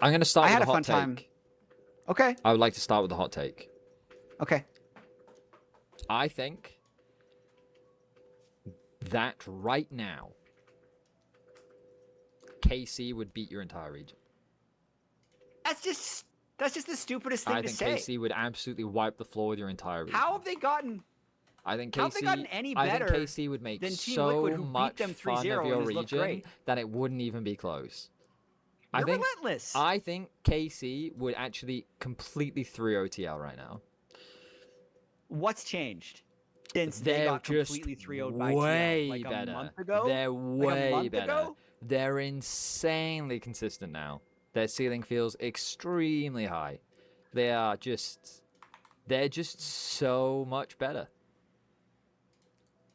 I'm going to start I with had a a hot fun take. time. Okay. I would like to start with a hot take. Okay. I think that right now, KC would beat your entire region. That's just the stupidest thing I to think say. KC would absolutely wipe the floor with your entire region. How have they gotten? I think How have they gotten KC. any I think better KC would make than Team so Liquid, who beat much them fun 3-0 of your and has looked region great? that it wouldn't even be close. They're relentless. I think KC would actually completely 3-0 right now. What's changed since They're they got just completely 3-0'd by way TL? Like better. a month ago? They're Like a way month better. ago? They're insanely consistent now. Their ceiling feels extremely high. They're just so much better.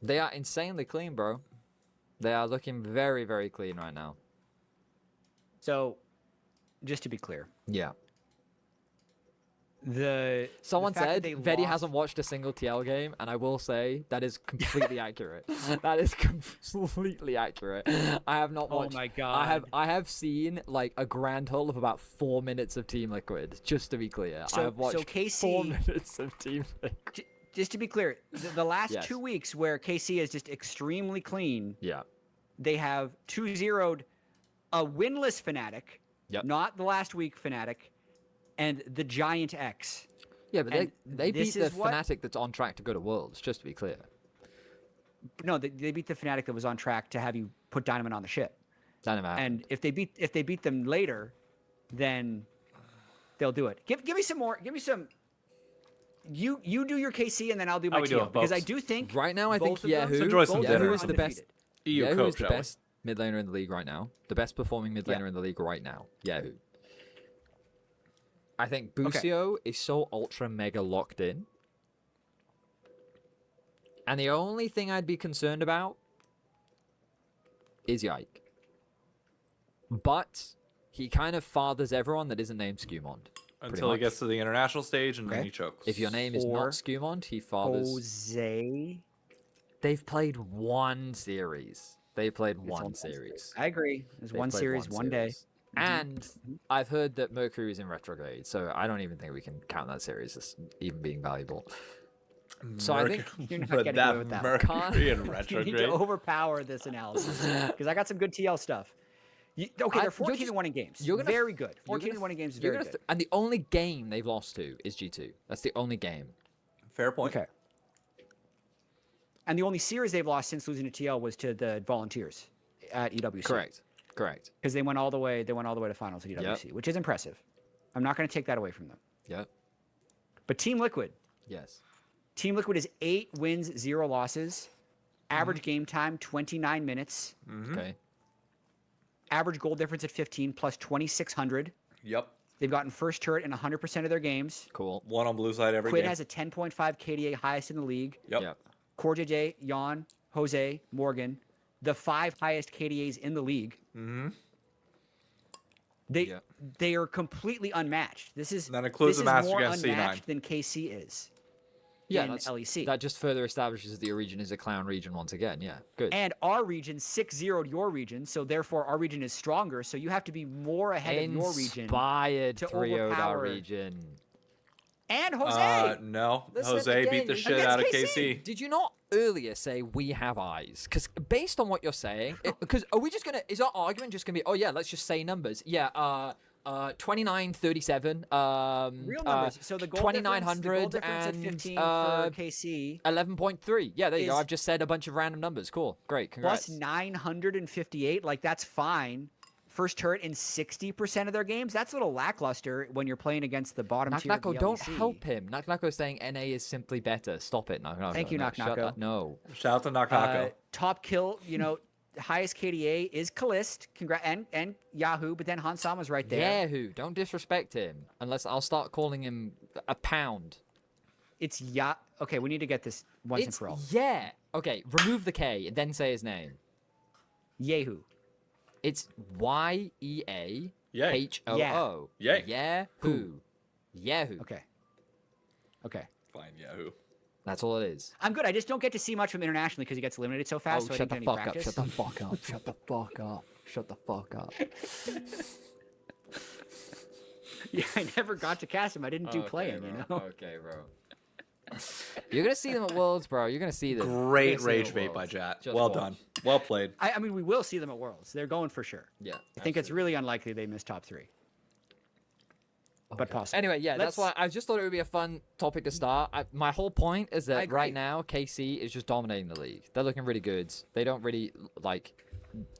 They are insanely clean, bro. They are looking very, very clean right now. So, just to be clear, Yeah. fact Someone that said they Vedi lost- hasn't watched a single TL game, and I will say that is completely accurate. That is completely accurate. I have not watched. Oh my god! I have seen like a grand total of about 4 minutes of Team Liquid. Just to be clear, I have watched KC 4 minutes of Team Liquid. Just to be clear, the last Yes. 2 weeks where KC is just extremely clean, Yeah. they have 2-0'd a winless Fnatic, Yep. not the last week Fnatic, and the Giant X. Yeah, but And they beat this the is what- Fnatic that's on track to go to Worlds. Just to be clear. No, they beat the Fnatic that was on track to have you put Dynamite on the ship. That never happened. And if they beat them later, then they'll do it. Give me some more. Give me some. You do your KC and then I'll do my How we doing, TL because I folks? do think Right now, I think both of them- Yahoo, So enjoy some both of dinner. them Yahoo are is the best. undefeated. EU Yahoo Coke, is the shall we? best mid laner in the league right now. The best performing mid laner in the league right now. Yahoo. I think Busio is so ultra mega locked in. And the only thing I'd be concerned about is Yike. But he kind of fathers everyone that isn't named Skewmond. Until he much. gets to the international stage and then Okay. he chokes. If your name is Or not Skewmond, he fathers. Jose. They've played one series. They played It's one one series. I agree. There's They've one played series, one day. series. And I've heard that Mercury is in retrograde, so I don't even think we can count that series as even being valuable. So I think You're not But getting that away with that. Mercury in You need to retrograde. overpower this analysis because I got some good TL stuff. Okay, they're 14-1 in games. you're gonna- Very good. you're gonna 14-1 in games is you're very gonna good. and the only game they've lost to is G2. That's the only game. Fair point. Okay. And the only series they've lost since losing to TL was to the Volunteers at EWC. Correct. Correct. Because they went all the way. They went all the way to finals at EWC, which is impressive. I'm not going to take that away from them. Yep. But Team Liquid, Yes. Team Liquid is 8 wins, 0 losses. Average game time 29 minutes. Okay. Average goal difference at 15 plus 2,600. Yep. They've gotten first turret in 100% of their games. Cool. One on blue side every Quid game. has a 10.5 KDA, highest in the league. Yep. Yep. Core JJ, Jan, Jose, Morgan, the 5 highest KDAs in the league. Mm-hmm. They are completely unmatched. This is That includes this the is Master more against C9. unmatched than KC is. Yeah, in that's, LEC. that just further establishes that your region is a clown region once again. Yeah, good. And our region 6-0'd your region, so therefore our region is stronger. So you have to be more ahead of your region. Inspired to 3-0'd our overpower- region. And Jose. No. Listen, Jose again, beat the you- shit out of Against KC. Did you not earlier say we have eyes? Because based on what you're saying, because are we just gonna? Is our argument just gonna be? Oh yeah, let's just say numbers. Yeah. 2937. Real numbers. So the goal 2900 difference at and 15 for KC 11.3. Yeah, there you go. is- I've just said a bunch of random numbers. Cool. Great. plus Congrats. 958. Like that's fine. First turret in 60% of their games. That's a little lackluster when you're playing against the bottom tier of the Naknako, don't LEC. help him. Naknako is saying NA is simply better. Stop it, Naknako. Thank you, no, shut Naknako. up. No. Shout out to Nakako. Top kill, highest KDA is Kalist, and Yahoo, but then Hansama's right there. Yahoo! Don't disrespect him. Unless I'll start calling him a pound. It's Okay, we need to get this once and It's for all. yeah. Okay, remove the K and then say his name. Yahoo. It's YEAHOO. Yay. Yahoo. Yahoo. Okay. Fine, Yahoo. That's all it is. I'm good. I just don't get to see much from internationally because he gets eliminated so fast. so I shut didn't the get any fuck up. practice. Shut the fuck up. Shut the fuck up. Shut the fuck up. Yeah, I never got to cast him. I didn't do playing, bro. you know? Okay, bro. You're gonna see them at Worlds, bro. You're gonna see them. Great rage bait by Jat. Just Well watch. done. Well played. I mean, we will see them at Worlds. They're going for sure. Yeah. I think it's really unlikely they miss top 3. But possible. Anyway, yeah, that's why I just thought it would be a fun topic to start. My whole point is that right now, KC is just dominating the league. They're looking really good. They don't really, like,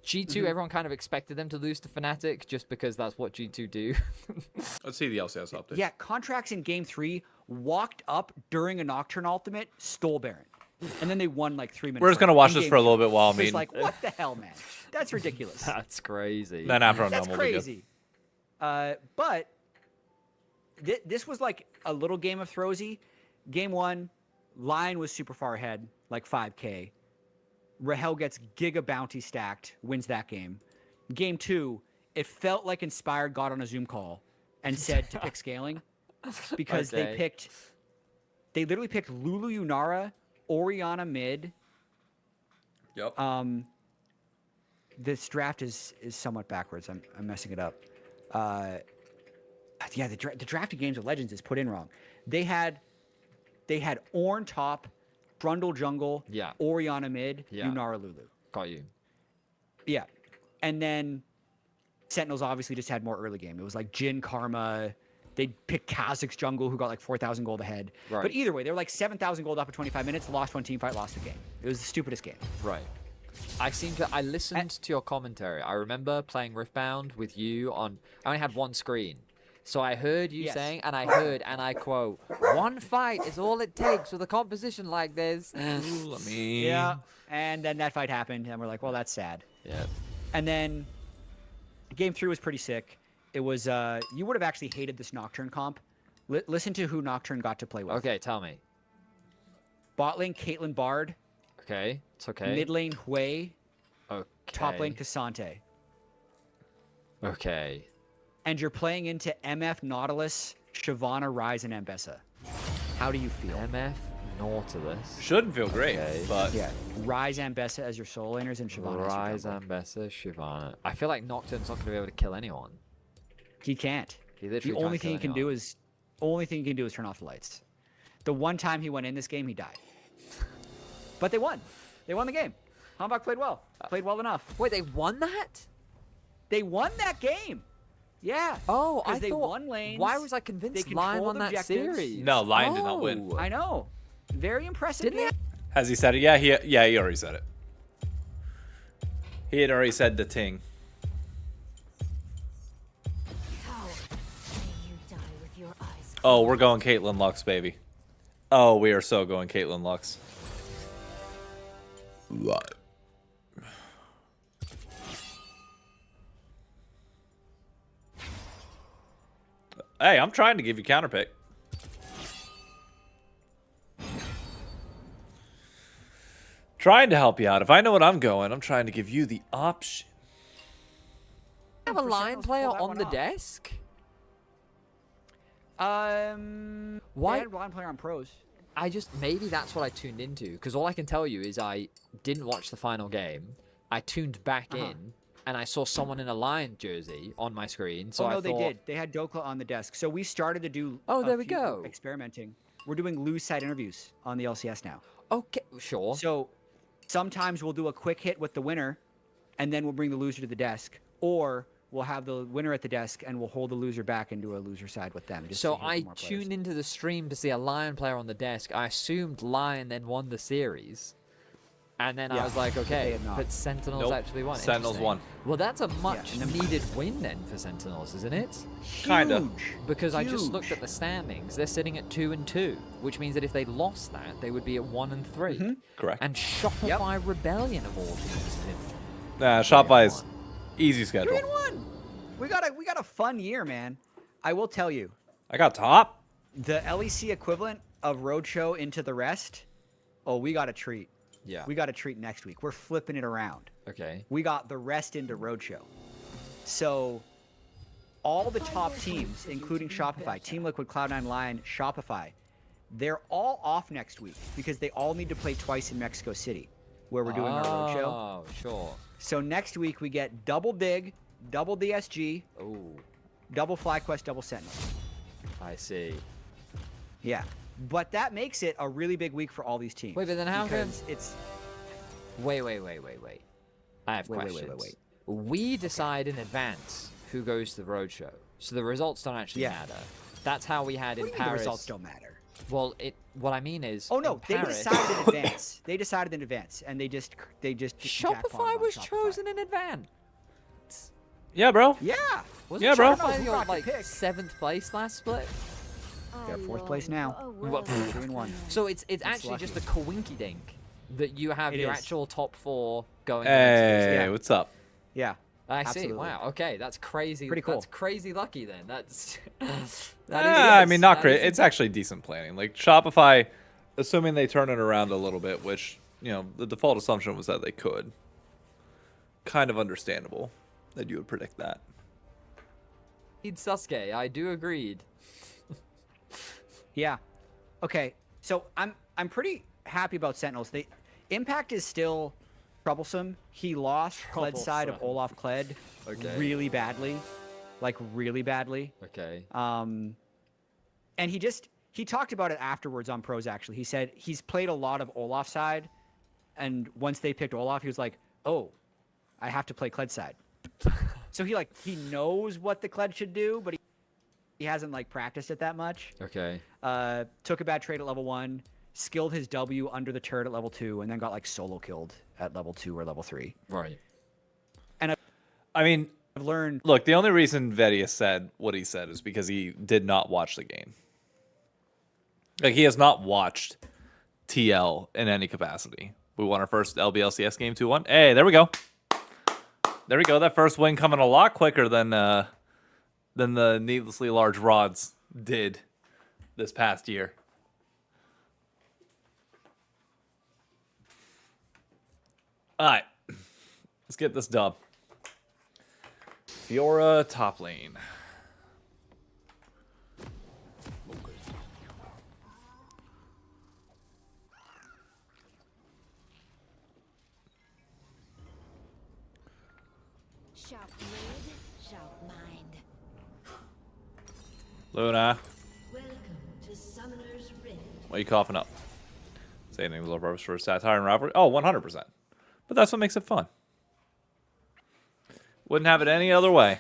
G2, everyone kind of expected them to lose to Fnatic just because that's what G2 do. Let's see the LCS update. Yeah, Contracts in Game 3 walked up during a Nocturne ultimate, stole Baron. And then they won like 3 minutes. We're just going to watch in this Game for a 3. little bit while I So mean. it's like, what the hell, man? That's ridiculous. That's crazy. Then after That's we'll be good. crazy. But this was like a little Game of Throwsy. Game 1, Lion was super far ahead, like 5K. Rahel gets giga bounty stacked, wins that game. Game 2, it felt like Inspired got on a Zoom call and said to pick scaling because they literally picked Lulu Yunara, Orianna mid. Yep. This draft is somewhat backwards. I'm messing it up. Yeah, the drafted games of Legends is put in wrong. They had Ornn top, Brundle jungle, Yeah. Orianna mid, Yeah. Yunara Lulu. Got you. Yeah. And then Sentinels obviously just had more early game. It was like Jin, Karma. They picked Kazakh's jungle who got like 4,000 gold ahead. Right. But either way, they were like 7,000 gold up in 25 minutes, lost one team fight, lost the game. It was the stupidest game. Right. I listened to your commentary. I remember playing Riftbound with you on. I only had one screen. So I heard you saying, and I heard, and I quote, "One fight is all it takes with a composition like this." Ooh, let me. Yeah. And then that fight happened, and we're like, well, that's sad. Yeah. And then Game 3 was pretty sick. It was, you would have actually hated this Nocturne comp. Listen to who Nocturne got to play with. Okay, tell me. Bot lane, Caitlyn Bard. Okay, it's okay. Mid lane, Hui. Okay. Top lane, Cassante. Okay. And you're playing into MF, Nautilus, Shyvana, Ryze, and Ambessa. How do you feel? MF Nautilus. Shouldn't feel great, Okay. but Yeah, Ryze, Ambessa as your solo laners, and Shyvana as your Ryze, jungle. Ambessa, Shyvana. I feel like Nocturne's not going to be able to kill anyone. He can't. He The literally only can't thing he kill can do anyone. is turn off the lights. The one time he went in this game, he died. But they won. They won the game. Hambach played well. Played well enough. Wait, they won that? They won that game. Yeah. Oh, I Because they thought. won lanes. Why was I convinced they Lion won controlled that objectives. series? no, Lion did not win. Oh. I know. Very impressive Didn't game. they? Has he said it? Yeah, he already said it. He had already said the ting. Oh, we're going Caitlyn Lux, baby. Oh, we are so going Caitlyn Lux. What? Hey, I'm trying to give you counterpick. Trying to help you out. If I know what I'm going, I'm trying to give you the option. Have a For Lion Sentinels, player pull that on one the off. desk? Why? They had Lion player on pros. Maybe that's what I tuned into, because all I can tell you is I didn't watch the final game. I tuned back in, and I saw someone in a Lion jersey on my screen. So oh no, I thought, they did. They had Dokla on the desk. So we started to do. Oh, a there we few go. Experimenting. We're doing lose side interviews on the LCS now. Okay, sure. So sometimes we'll do a quick hit with the winner, and then we'll bring the loser to the desk, or we'll have the winner at the desk and we'll hold the loser back and do a loser side with them. Just So to hit I some more players. tuned into the stream to see a Lion player on the desk. I assumed Lion then won the series. And then I Yeah, was like, but they okay, had not. but Sentinels Nope, actually won. Sentinels Interesting. won. Well, that's a much and then- needed win then for Sentinels, isn't it? Kinda. Huge. Because I just Huge. looked at the standings. They're sitting at 2-2, which means that if they lost that, they would be at 1-3. Correct. And Shopify Rebellion of all teams is in Nah, Shopify is 3-1. easy schedule. 3-1. We got a fun year, man. I will tell you, I got top. the LEC equivalent of Roadshow into the rest. Oh, we got a treat. Yeah. We got a treat next week. We're flipping it around. Okay. We got the rest into Roadshow. So all the top teams, including Shopify, Team Liquid, Cloud9, Lion, Shopify, they're all off next week because they all need to play twice in Mexico City, where we're doing our Roadshow. Oh, sure. So next week we get double Dig, double DSG, Oh. double FlyQuest, double Sentinel. I see. Yeah. But that makes it a really big week for all these teams. Wait, but then how come... Because it's... Wait. I have Wait. questions. We decide in advance who goes to the roadshow, so the results don't actually matter. That's how we had in What do you mean Paris. the results don't matter? Well, what I mean is... Oh, no, they Paris, decided in advance. They decided in advance, and they just Shopify was chosen in advance. Yeah, bro. Yeah. Wasn't Yeah, bro. Shopify Who your, brought the like, pick? 7th place last split? They're 4th place now. What? 3-1. So it's actually just a coinky dink that you have It your is. actual top 4 going Hey, against what's up? Yeah. I see. Absolutely. Wow. Okay, that's crazy. Pretty cool. That's crazy lucky then. That's I mean, not that great. is- It's actually decent planning. Like Shopify, assuming they turn it around a little bit, which, you know, the default assumption was that they could. Kind of understandable that you would predict that. Sasuke. I do agreed. Yeah. Okay. So I'm pretty happy about Sentinels. Impact is still troublesome. He lost Kled's side of Troublesome. Olaf Kled Okay. really badly. Like really badly. Okay. And he talked about it afterwards on Pros actually. He said he's played a lot of Olaf's side, and once they picked Olaf, he was like, "Oh, I have to play Kled's side." So he knows what the Kled should do, but he hasn't like practiced it that much. Okay. Took a bad trade at level 1, skilled his W under the turret at level 2, and then got like solo killed at level 2 or level 3. Right. I mean, I've learned look, the only reason Vedius said what he said is because he did not watch the game. Like, he has not watched TL in any capacity. We won our first LBLCS game 2-1. Hey, there we go. There we go. That first win coming a lot quicker than the needlessly large rods did this past year. All right. Let's get this dub. Fiora top lane. Sharp blade, sharp mind. Luna, Welcome to Summoner's Rift. why are you coughing up? Say anything low purpose for satire and rivalry? Oh, 100%. But that's what makes it fun. Wouldn't have it any other way.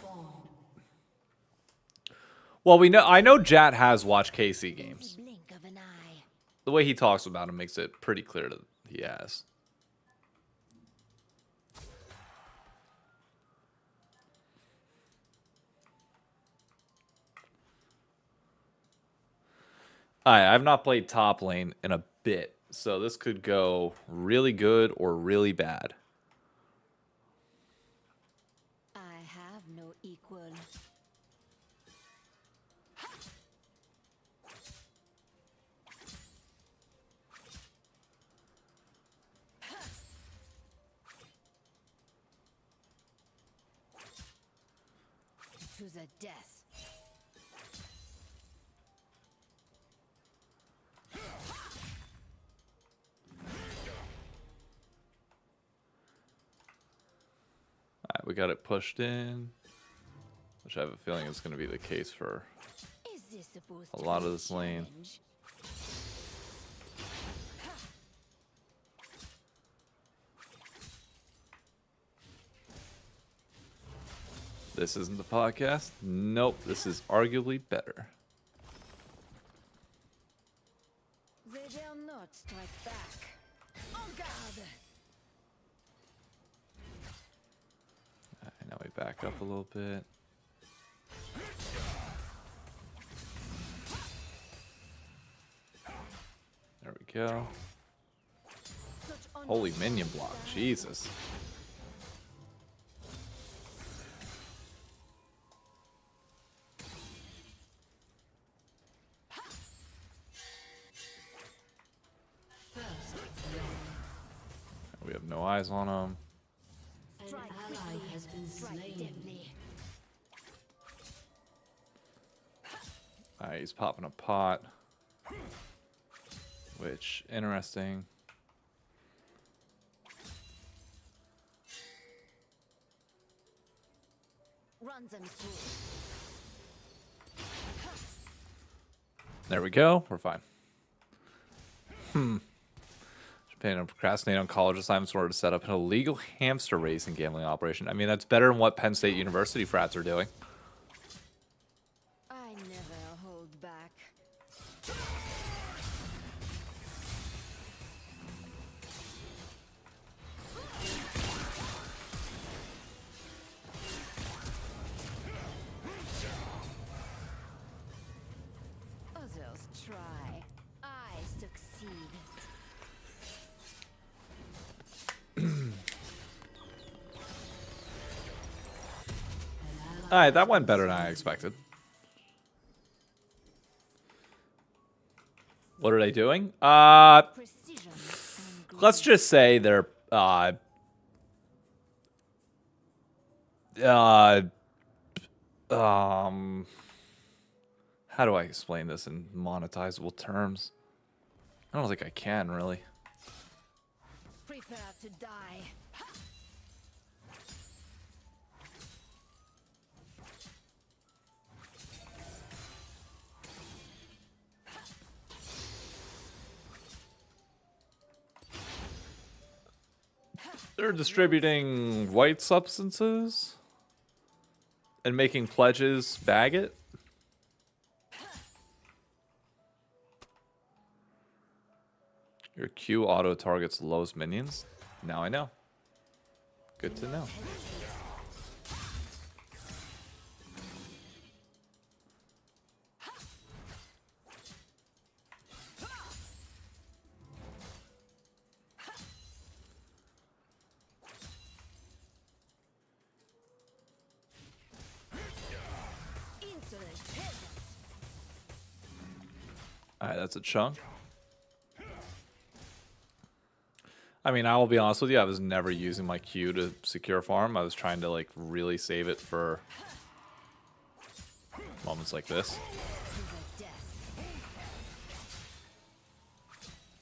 Well, I know Jat has watched KC games. Blink of an eye. The way he talks about him makes it pretty clear that he has. I've not played top lane in a bit, so this could go really good or really bad. I have no equal. To the death. Alright, we got it pushed in, which I have a feeling is going to be the case for Is this supposed a to lot be of this lane. challenge? This isn't the podcast. Nope, this is arguably better. They dare not strike back. On guard! Alright, now we back up a little bit. There we go. Such Holy minion block, Jesus. We have no eyes on him. Strike quickly. Strike deadly. Alright, he's popping a pot. Which, interesting. Run them through. There we go. We're fine. Japan and procrastinate on college assignments in order to set up an illegal hamster race and gambling operation. I mean, that's better than what Penn State University frats are doing. I never hold back. Others try. I succeed. All right, that went better than I expected. What are they doing? Precision and Let's just say they're how do I explain this in monetizable terms? I don't think I can really. prepare to die. They're distributing white substances and making pledges bag it. Your Q auto targets lowest minions. Now I know. Good to know. Insolent peasants. Alright, that's a chunk. I mean, I will be honest with you, I was never using my Q to secure farm. I was trying to, like, really save it for moments like this.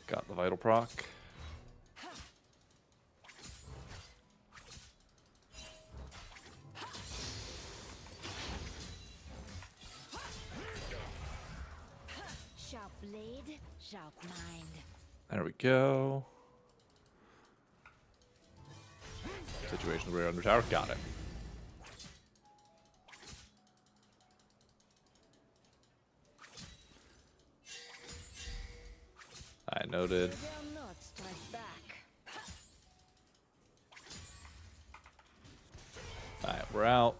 Got the vital proc. Sharp blade, sharp mind. There we go. Situation where under tower. Got it. I noted. They dare not strike back. Alright, we're out.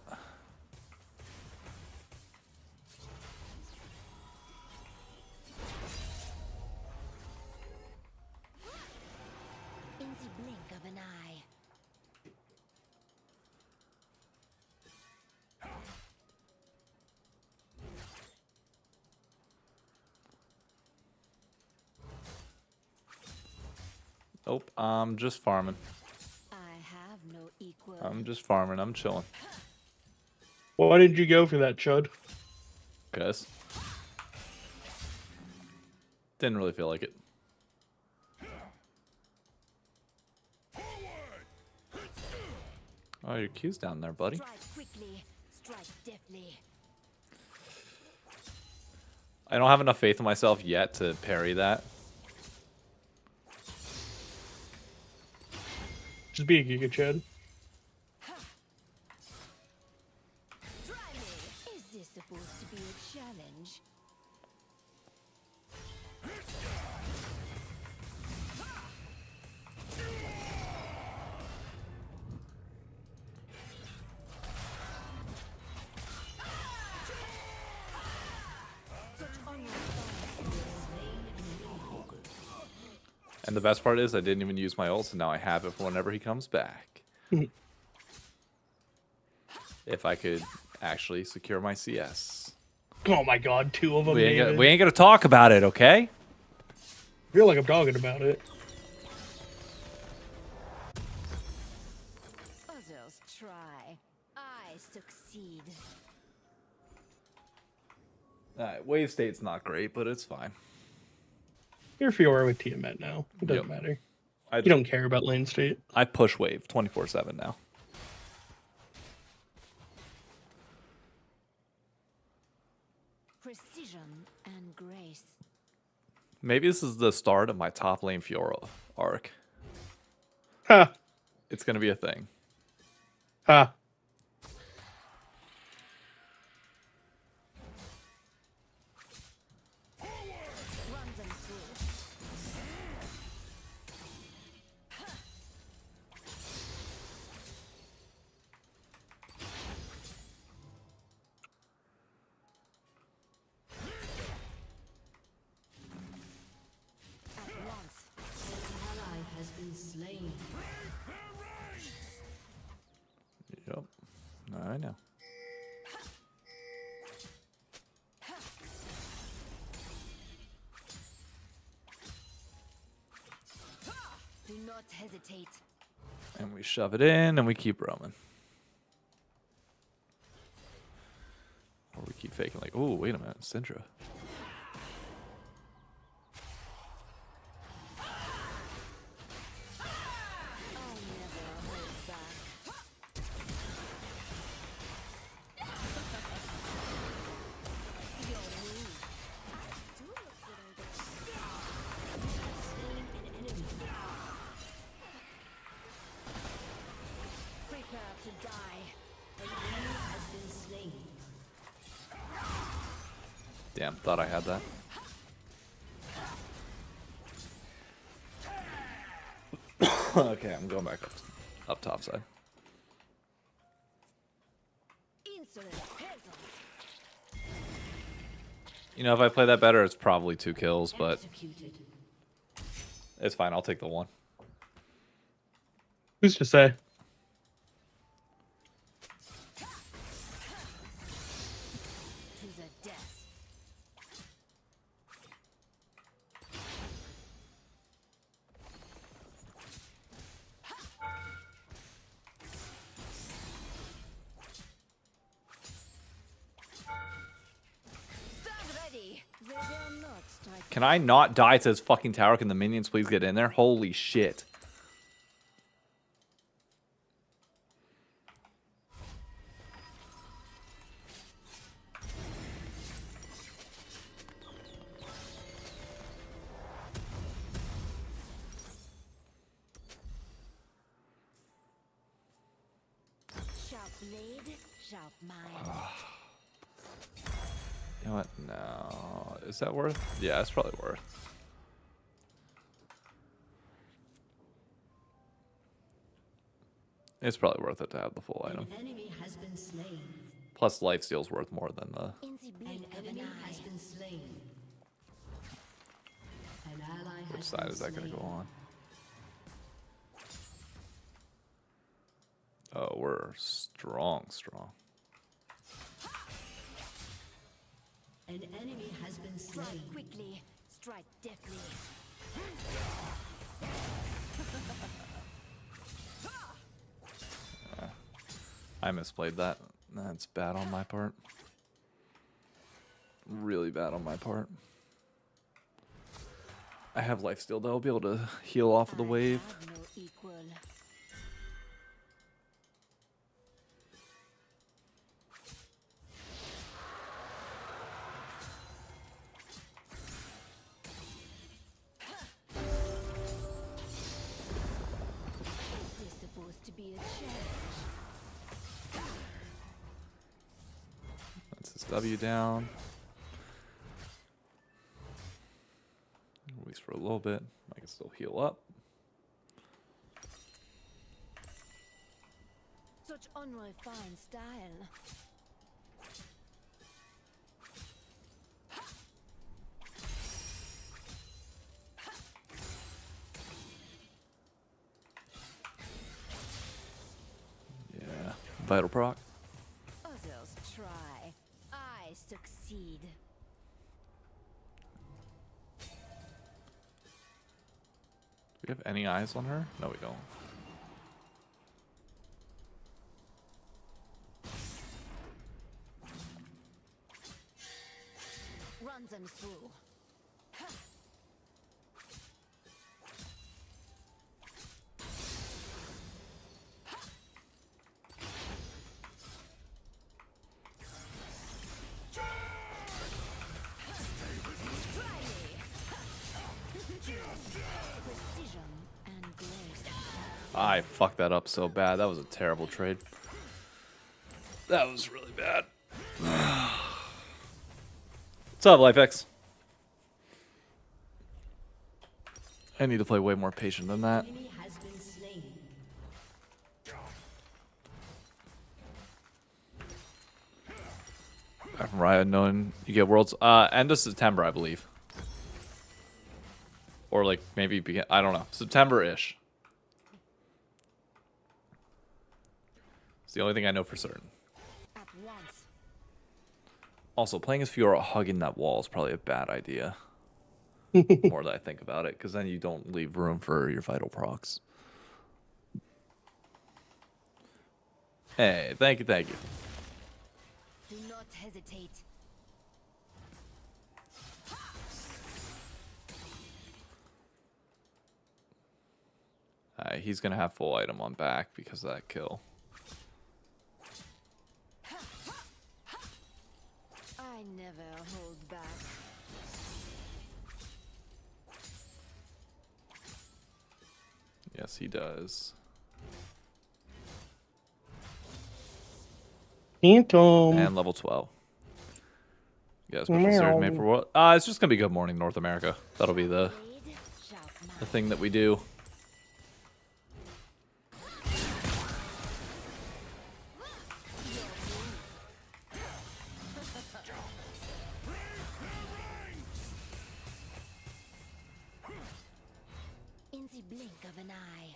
In the blink of an eye. Nope, I'm just farming. I have no equal. I'm just farming. I'm chilling. Why didn't you go for that, Chud? Cause didn't really feel like it. Oh, your Q's down there, buddy. Strike quickly, strike deftly. I don't have enough faith in myself yet to parry that. Just be a Giga Chud. Try me. Is this supposed to be a challenge? Such unrefined. And the best part is I didn't even use my ult, so now I have it for whenever he comes back. If I could actually secure my CS. Oh my god, two of them. We David. ain't gonna talk about it, okay? I feel like I'm talking about it. Others try. I succeed. Alright, wave state's not great, but it's fine. You're Fiora with Tiamat now. It doesn't Yep. matter. I, You don't care about lane state. I push wave 24/7 now. precision and grace. Maybe this is the start of my top lane Fiora arc. Ha. It's gonna be a thing. Ha. Run them through. At once. An ally has been slain. Yep. I know. Do not hesitate. And we shove it in and we keep roaming. Or we keep faking like, oh, wait a minute, Syndra. I'll never hold back. Your move. Do look good, I guess. Slain an enemy. Prepare to die. An enemy has been slain. Damn, thought I had that. Okay, I'm going back up top side. Insolent peasant. You know, if I play that better, it's probably 2 kills, but Executed. it's fine. I'll take the 1. Who's to say? To the death. Stand ready. They dare not strike. Can I not die to this fucking tower? Can the minions please get in there? Holy shit. Sharp blade, sharp mind. You know what? No. Is that worth? Yeah, it's probably worth. It's probably worth it to have the full item. An enemy has been slain. Plus, lifesteal's worth more than the... In the An blink of an enemy eye. has been slain. An ally Which has side been is that going to slain. go on? Oh, we're strong. An enemy has been slain. Strike quickly, strike deftly. I misplayed that. That's bad on my part. Really bad on my part. I have lifesteal though. I'll be able to heal off of the I wave. have no equal. This is supposed to be a challenge. That's his W down. At least for a little bit. I can still heal up. Such unrefined style. Yeah. Vital proc. Others try. I succeed. Do we have any eyes on her? No, we don't. Run them through. I fucked that up so bad. That was a terrible trade. That was really bad. What's up, LifeX? I need to play way more patient than that. Enemy has been slain. From Riot knowing you get Worlds end of September, I believe. Or like maybe begin, I don't know. September-ish. It's the only thing I know for certain. At once. Also, playing as Fiora hugging that wall is probably a bad idea. More that I think about it, because then you don't leave room for your vital procs. Hey, thank you, thank you. Do not hesitate. He's gonna have full item on back because of that kill. I never hold back. Yes, he does. Phantom. And level 12. Yeah, special series made for what? It's just gonna be Good Morning North America. That'll be the Blade shall the mine. thing that we do. In the blink of an eye.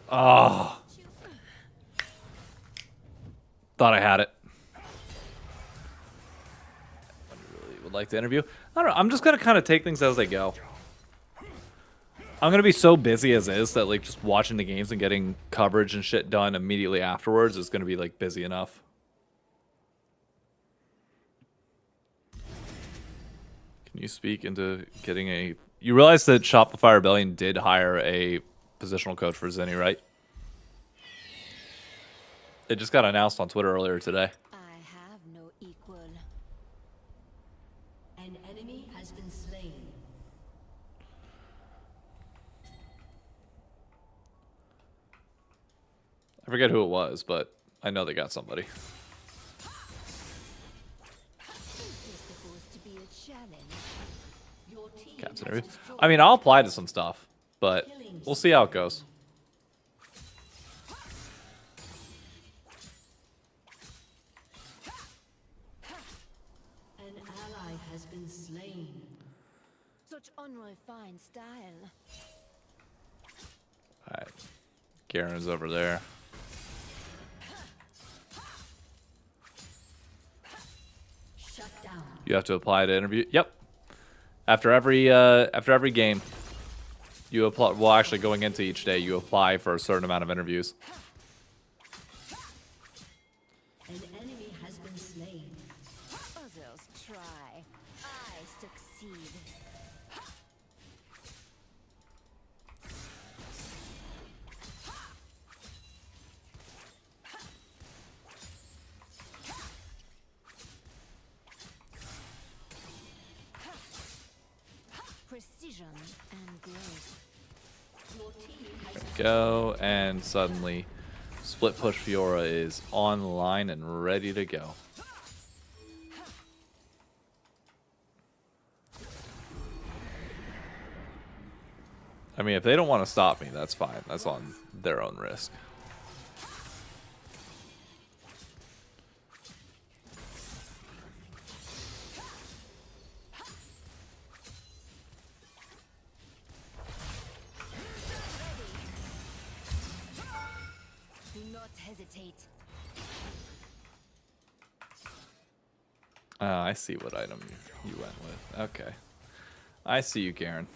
Oh. Thought I had it. I really would like to interview. I don't know. I'm just gonna kind of take things as they go. I'm gonna be so busy as is that like just watching the games and getting coverage and shit done immediately afterwards is gonna be like busy enough. Can you speak into getting a? You realize that Shopify Rebellion did hire a positional coach for Zinni, right? It just got announced on Twitter earlier today. I have no equal. An enemy has been slain. I forget who it was, but I know they got somebody. Is this supposed to be a challenge? Your team Caps has interview. destroyed I mean, I'll apply to some stuff, but we'll see how it goes. an ally has been slain. Such unrefined style. All right, Garen's over there. Shut down. You have to apply to interview. Yep. After every game, you apply. Well, actually, going into each day, you apply for a certain amount of interviews. An enemy has been slain. Others try. I succeed. Precision and growth. Your team has Go, and suddenly, Split Push Fiora is online and ready to go. I mean, if they don't want to stop me, that's fine. That's on their own risk. Do not hesitate. I see what item you went with. Okay. I see you, Garen.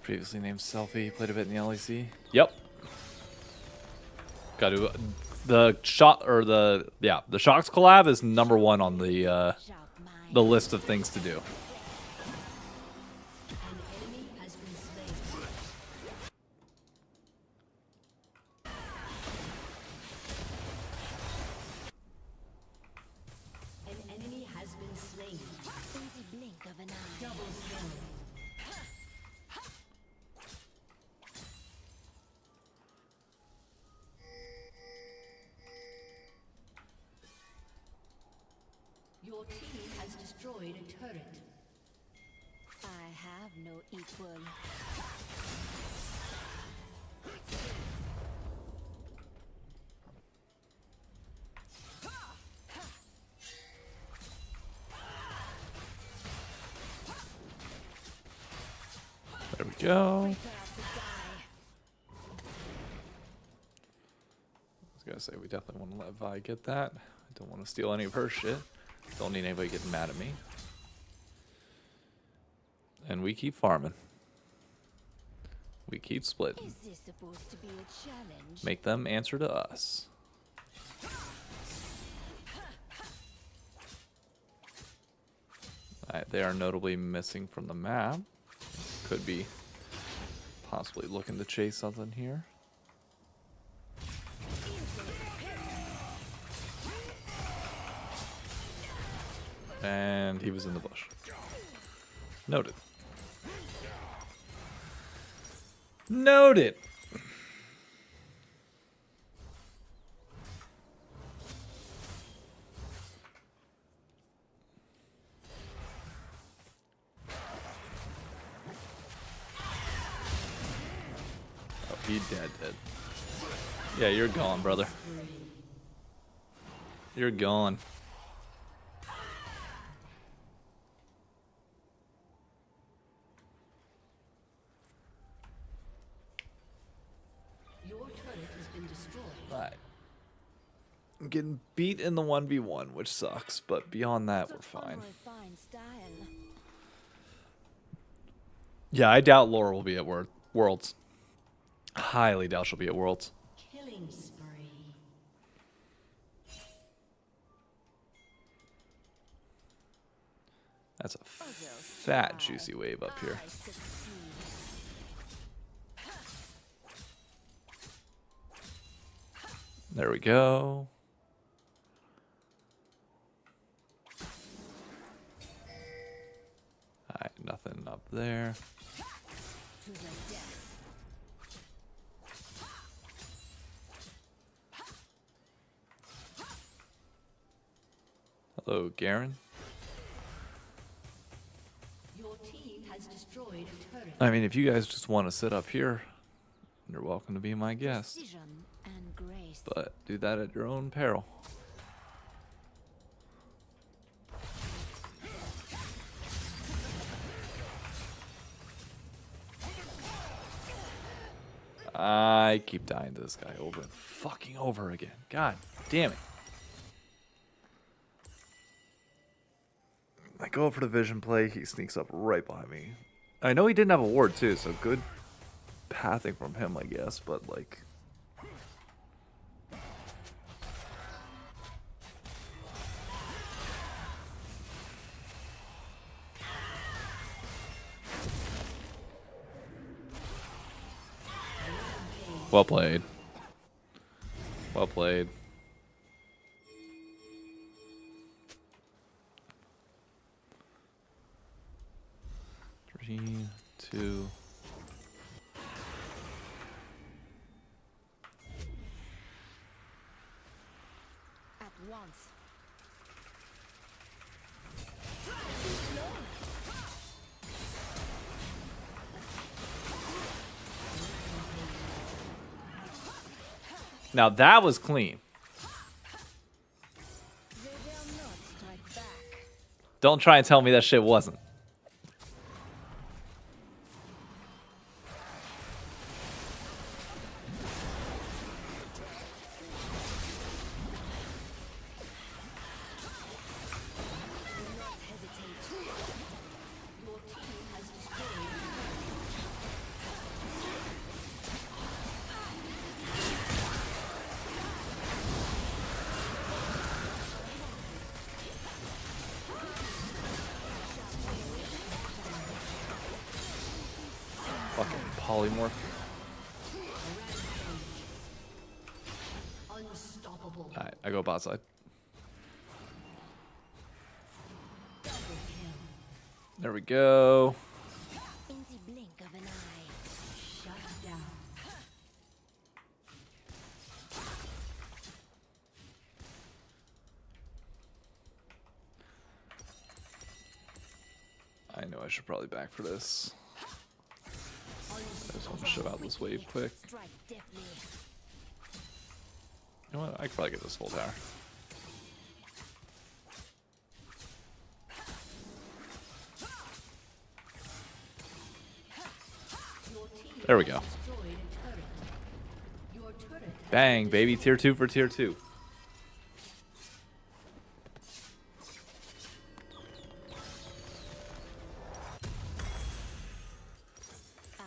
Previously named Selfie, played a bit in the LEC. Yep. Got to the shot or the Shocks collab is #1 on the Shall mine. the list of things to do. an enemy Your team has destroyed a turret. I have no equal. There we go. Prepare to die. I was gonna say we definitely want to let Vi get that. I don't want to steal any of her shit. Don't need anybody getting mad at me. And we keep farming. We keep splitting. Is this supposed to be a challenge? Make them answer to us. Alright, they are notably missing from the map. Could be possibly looking to chase something here. And he was in the bush. Noted. Noted. Oh, he dead. Yeah, you're gone, brother. You're gone. Your turret has been destroyed. Right. I'm getting beat in the 1v1, which sucks, but beyond that, we're Such fine. unrefined style. Yeah, I doubt Laura will be at Worlds. Highly doubt she'll be at Worlds. Killing spree. That's a fat, juicy wave up here. I succeed. There we go. Alright, nothing up there. To the death. Hello, Garen. Your team has destroyed a turret. I mean, if you guys just want to sit up here, you're welcome to be my guest. Precision and grace. But do that at your own peril. I keep dying to this guy over and fucking over again. God damn it. I go for the vision play, he sneaks up right behind me. I know he didn't have a ward too, so good pathing from him, I guess, but like... Well played. Well played. Three, two. At once. Now that was clean. They dare not strike back. Don't try and tell me that shit wasn't. Do not hesitate. Your team has destroyed. Fucking polymorph. Unstoppable. Alright, I go bot side. Double kill. There we go. In the blink of an eye. Shut down. know I should probably back for this. I just want to shove out this wave quick. Strike deftly. You know what? I could probably get this full tower. There we go. Destroyed a turret. Your turret has Bang, baby. Tier 2 for tier 2.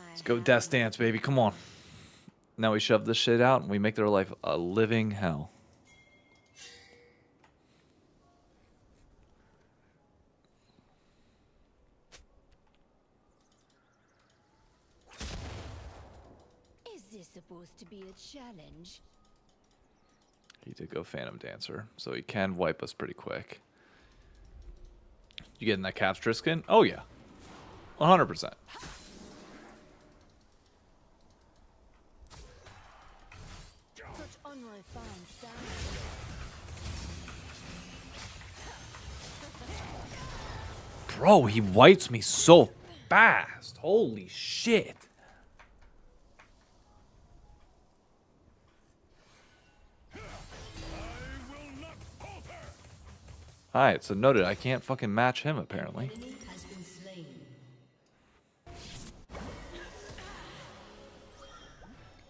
Let's go Death Dance, baby. Come on. Now we shove this shit out and we make their life a living hell. Is this supposed to be a challenge? He did go Phantom Dancer, so he can wipe us pretty quick. You getting that Caps Triskin? Oh, yeah. 100%. Such unrefined standards. Bro, he wipes me so fast. Holy shit. Alright, so noted, I can't fucking match him apparently. enemy has been slain.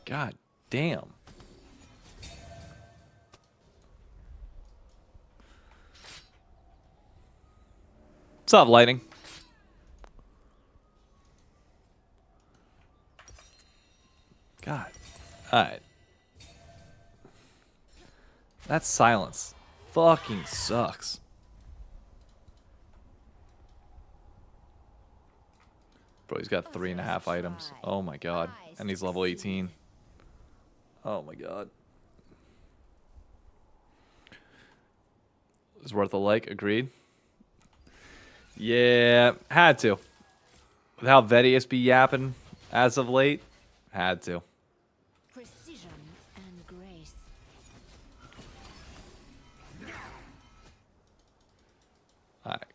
God damn. What's up, Lighting? God. Alright. That silence fucking sucks. Bro, he's got 3.5 items. Oh my god. And he's level 18. Oh my god. It's worth a like, agreed. Yeah, had to. With how Vedius be yapping as of late, had to. Precision and grace. Alright.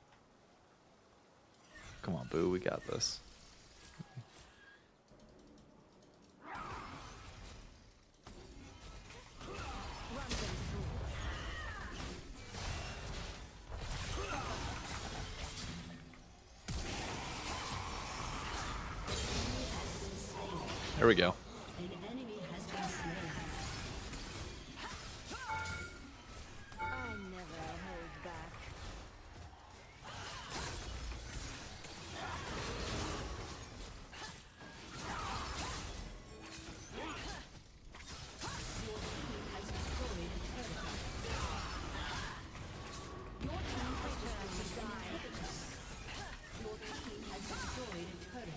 Come on, Boo, we got this. There we go. An enemy has been slain. I never hold back. Has destroyed a turret. Your team has destroyed an inhibitor. Your team has destroyed a turret.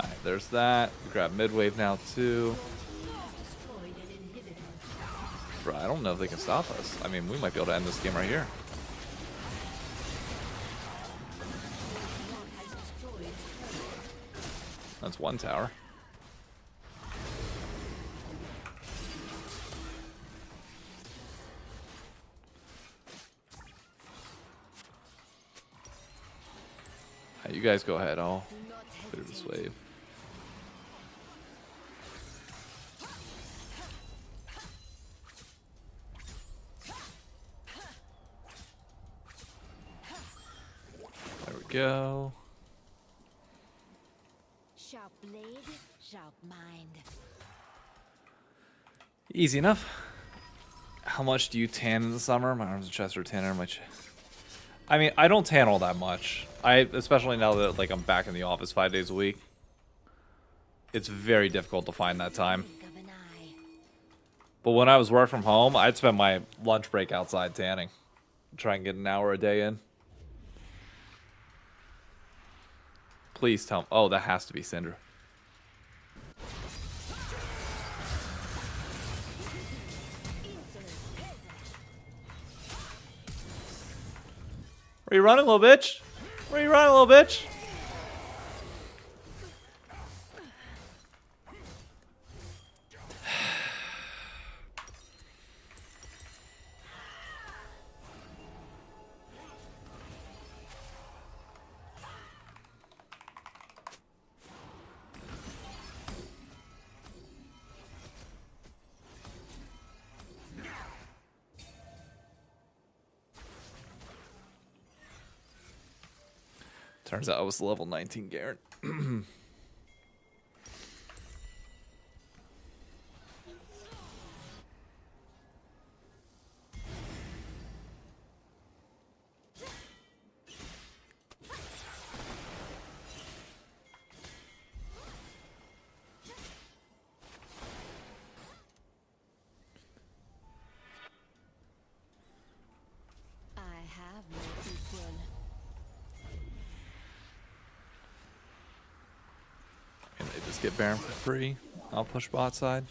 Alright, there's that. We grab mid wave now too. Destroyed an inhibitor. Bro, I don't know if they can stop us. I mean, we might be able to end this game right here. Has destroyed a turret. That's one tower. Alright, you guys go ahead. I'll clear this wave. There we go. Sharp blade, sharp mind. Easy enough. How much do you tan in the summer? My arms and chest are tanner. I mean, I don't tan all that much. Especially now that like I'm back in the office 5 days a week. It's very difficult to find that time. Blink of an eye. But when I was work from home, I'd spend my lunch break outside tanning. Try and get an hour a day in. Please tell me. Oh, that has to be Cinder. Where you running, little bitch? Where you running, little bitch? Turns out I was level 19 Garen. I have no equal. And they just get Baron for free. I'll push bot side.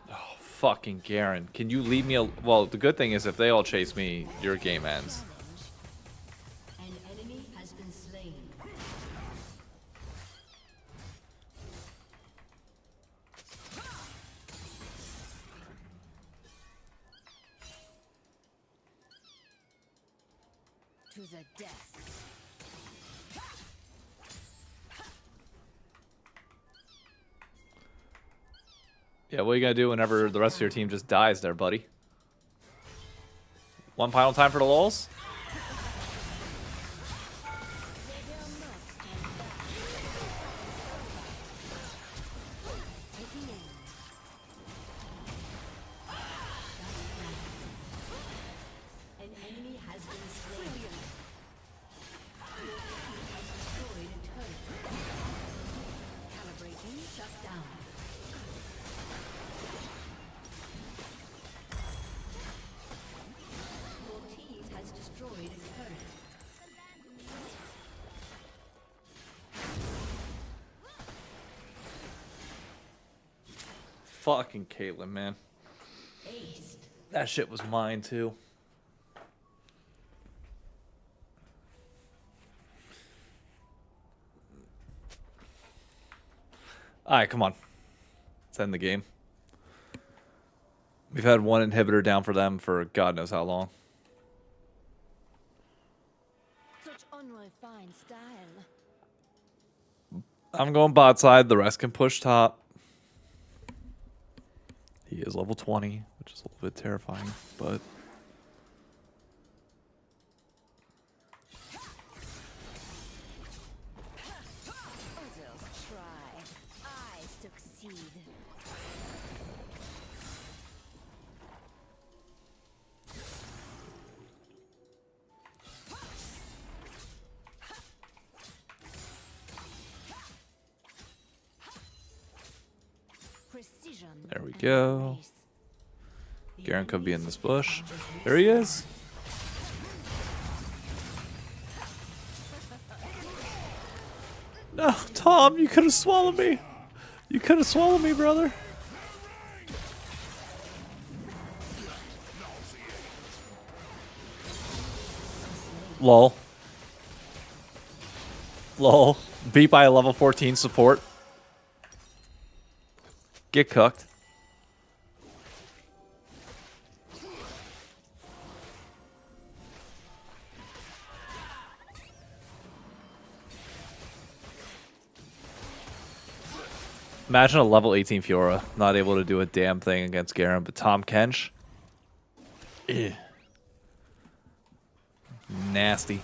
Oh, fucking Garen. Can you leave me well, the good thing is if they all chase me, your game ends. An enemy has been slain. To the death. Yeah, what are you gonna do whenever the rest of your team just dies there, buddy? One final time for the lulz? An enemy has been slain. Your team has destroyed a turret. Calibrating shut down. Your team has destroyed a turret. Fucking Caitlyn, man. Aced. That shit was mine too. Alright, come on. Let's end the game. We've had one inhibitor down for them for God knows how long. Such unrefined style. I'm going bot side. The rest can push top. He is level 20, which is a little bit terrifying, but... Others try. I succeed. Precision. There we and go. grace. Garen could be in this bush. There he is. No, Tom, you could have swallowed me. You could have swallowed me, brother. Lol. Lol. Beat by a level 14 support. Get cooked. Imagine a level 18 Fiora not able to do a damn thing against Garen, but Tom Kench. Ew. Nasty.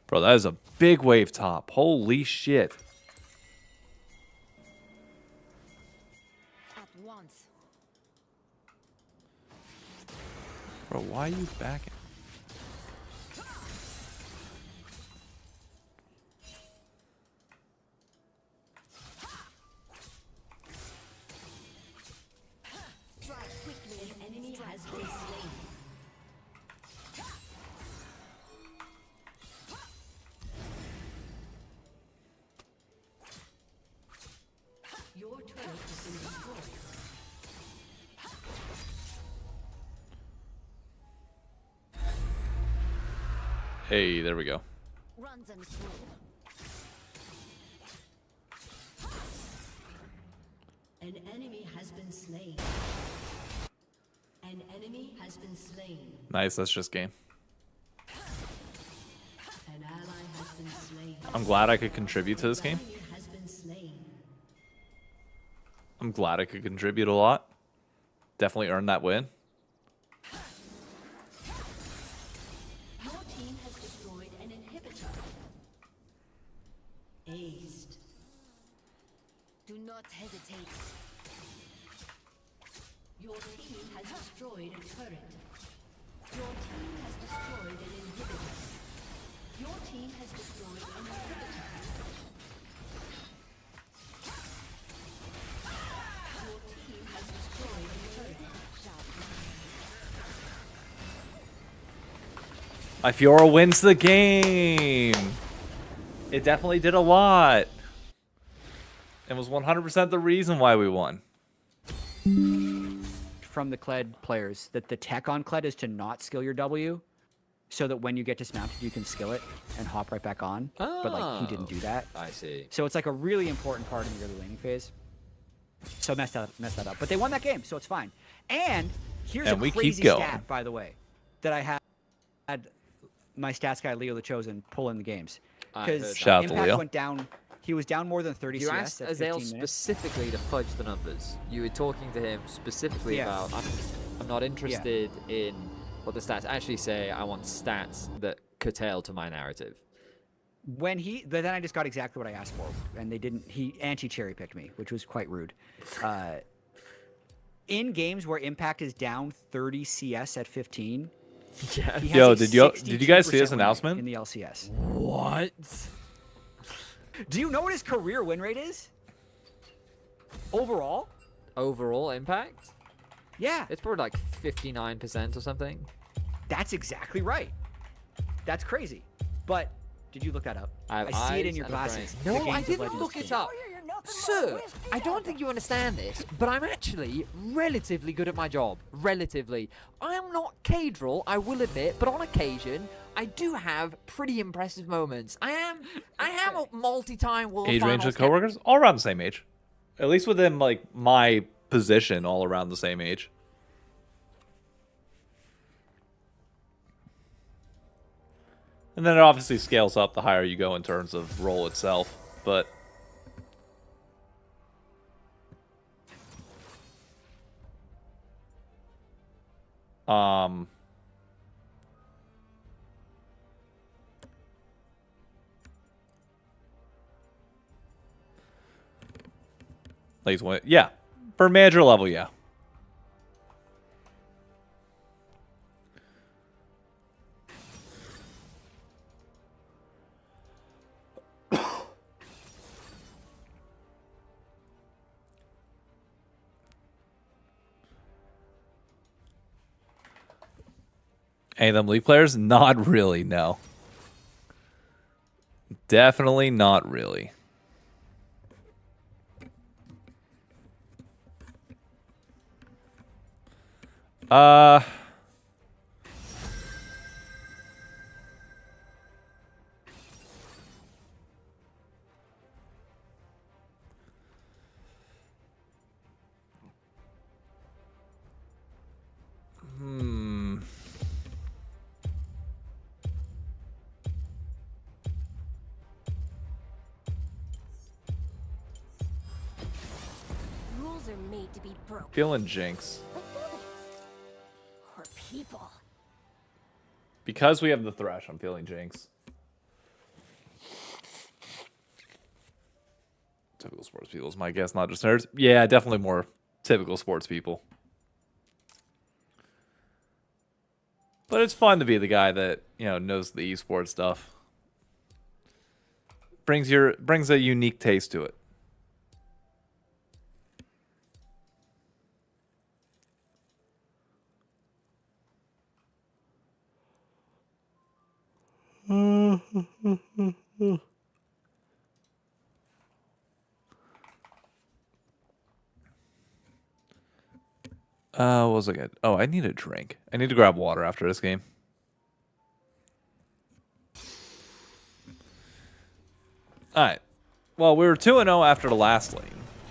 Bro, that is a big wave top. Holy shit. At once. Bro, why are you backing? Strike quickly. An enemy has been slain. Your turret has been destroyed. Hey, there we go. Runs and swoop. An enemy has been slain. An enemy has been slain. Nice, that's just game. An ally has been slain. I'm glad I could contribute to this game. Enemy has been slain. I'm glad I could contribute a lot. Definitely earned that win. Your team has destroyed an inhibitor. Aced. Do not hesitate. Your team has destroyed a turret. Your team has destroyed an inhibitor. Your team has destroyed an inhibitor. Your team has destroyed a turret. My Fiora wins the game. It definitely did a lot. It was 100% the reason why we won. From the Kled players that the tech on Kled is to not skill your W, so that when you get dismounted, you can skill it and hop right back on. But like he didn't do that. I see. So it's like a really important part in the early laning phase. So messed that up. But they won that game, so it's fine. And here's And a we keep crazy going. stat, by the way, that I had my stats guy Leo the Chosen pull in the games. I heard Because that. Shout out to Impact Leo. went down. He was down more than 30 You CS asked at Azael 15 minutes. specifically to fudge the numbers. You were talking to him specifically Yeah. about, I'm not interested in what the stats actually say. I want stats that curtail to my narrative. When then I just got exactly what I asked for, and they didn't. He anti-cherry picked me, which was quite rude. In games where Impact is down 30 CS at 15, Yeah. he has Yo, a did you guys see 62% this win rate announcement? in the LCS? What? Do you know what his career win rate is? Overall? Overall impact? Yeah, It's probably like 59% or something. that's exactly right. That's crazy. But did you look that up? I have see it in eyes your and a brain. glasses. The No, Games I of didn't Legends look it game. up. Sir, I don't think you understand this, but I'm actually relatively good at my job. Relatively. I am not Cadril, I will admit, but on occasion, I do have pretty impressive moments. I am a multi-time World Age range Finals of coworkers? All around the same age. At least within like my position, all around the same age. And then it obviously scales up the higher you go in terms of role itself, but like yeah. For manager level, yeah. Any of them League players? Not really, no. Definitely not really. Rules are made to be broken. Feeling Jinx. Like buildings. Or people. Because we have the Thresh, I'm feeling Jinx. Typical sports people is my guess, not just nerds. Yeah, definitely more typical sports people. But it's fun to be the guy that, you know, knows the esports stuff. Brings a unique taste to it. What was I good? Oh, I need a drink. I need to grab water after this game. Alright. Well, we were 2-0 after the last lane.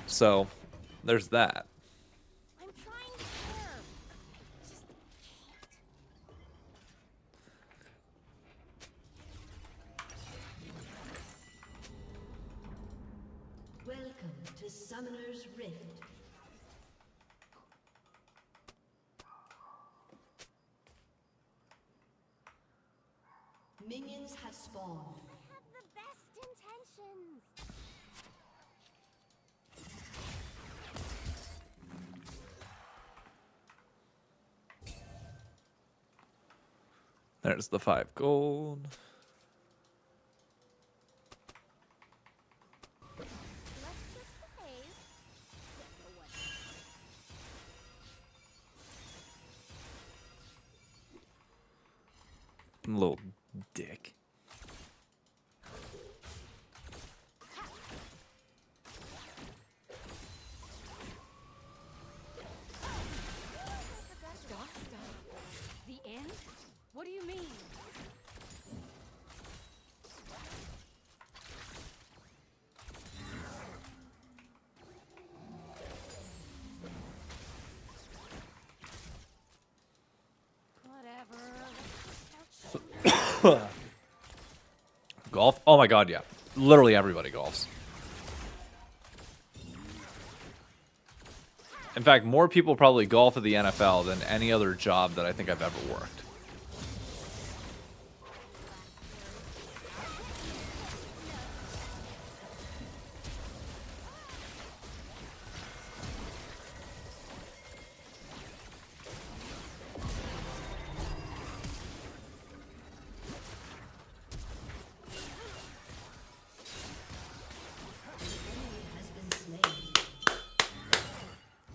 So, there's that. I'm trying to care. Just can't. Welcome to Summoner's Rift. There's the 5 gold. Little dick. Stop. The end? What do you mean? Whatever. Golf? Oh my god, yeah. Literally everybody golfs. In fact, more people probably golf at the NFL than any other job that I think I've ever worked.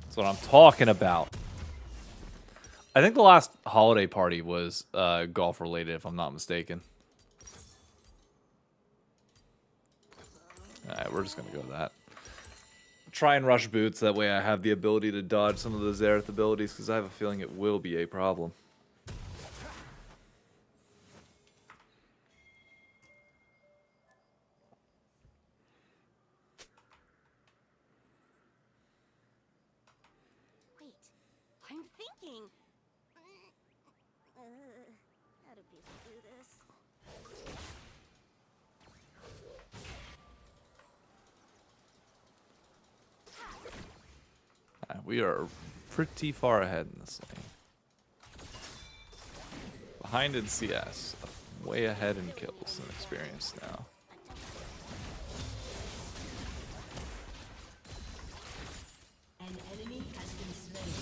That's what I'm talking about. I think the last holiday party was golf related, if I'm not mistaken. Alright, we're just gonna go with that. Try and rush boots, that way I have the ability to dodge some of the Xerath abilities, because I have a feeling it will be a problem. Wait, I'm thinking. How do people do this? We are pretty far ahead in this lane. Behind in CS, way ahead in kills and experience now. An enemy has been slain.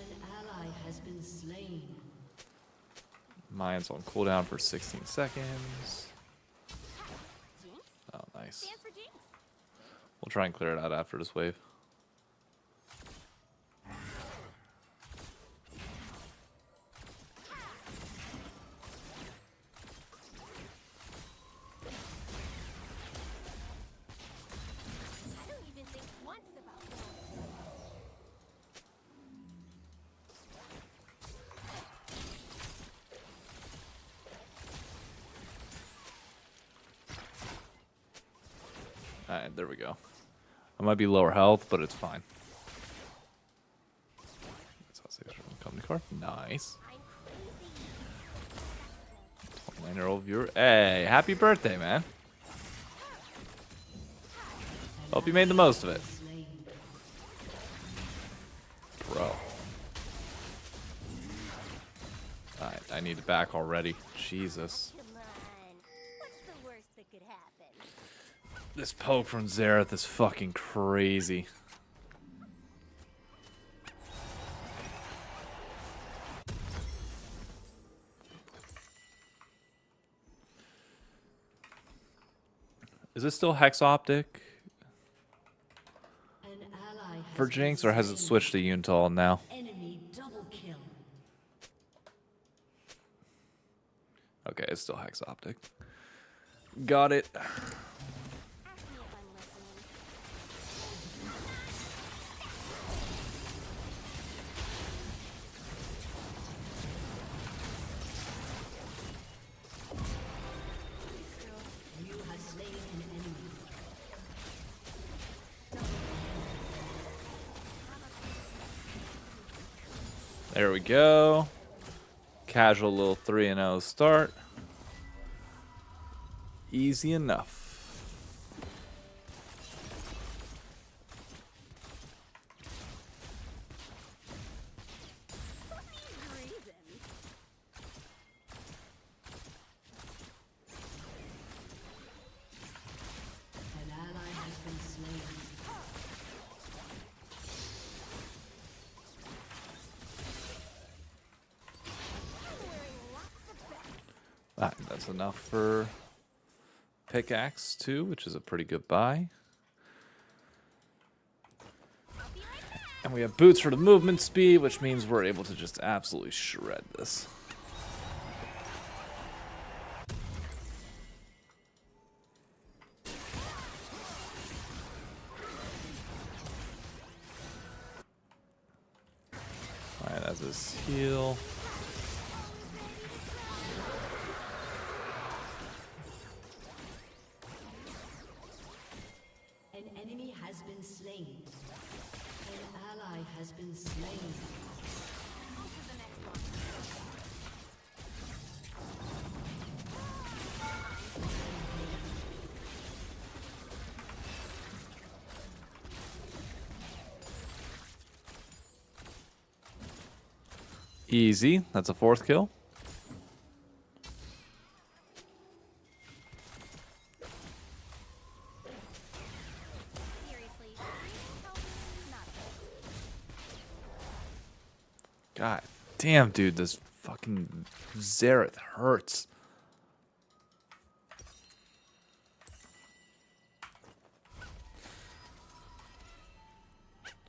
An ally has been slain. Mine's on cooldown for 16 seconds. Jinx? Oh, nice. Stands for Jinx. We'll try and clear it out after this wave. I don't even think once about that. Alright, there we go. I might be lower health, but it's fine. Company card. Nice. 29-year-old viewer. Hey, happy birthday, man. Hope you made the most of it. Bro. Alright, I need it back already. Jesus. Come on. What's the worst that could happen? This poke from Xerath is fucking crazy. Is it still Hex Optic An ally has for been Jinx, or has it slain. switched to Yuntal now? Enemy double kill. Okay, it's still Hex Optic. Got it. Ask me if I'm listening. You have slain an enemy. There we go. Casual little 3-0 start. Easy enough. Reasons. An ally has been slain. That's enough for pickaxe too, which is a pretty good buy. And we have boots for the movement speed, which means we're able to just absolutely shred this. Alright, that's his heal. An enemy has been slain. An ally has been slain. Easy. That's a 4th kill. God damn, dude, this fucking Xerath hurts.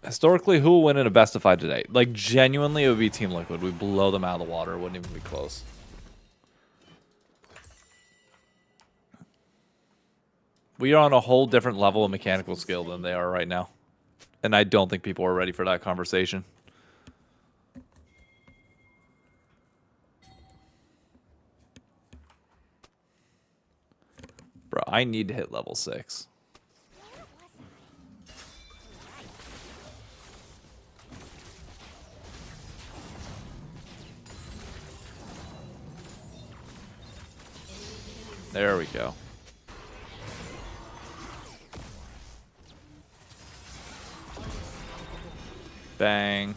Historically, who will win in a best of 5 today? Like, genuinely, it would be Team Liquid. We'd blow them out of the water. It wouldn't even be close. We are on a whole different level of mechanical skill than they are right now. And I don't think people are ready for that conversation. Bro, I need to hit level 6. There we go. Bang.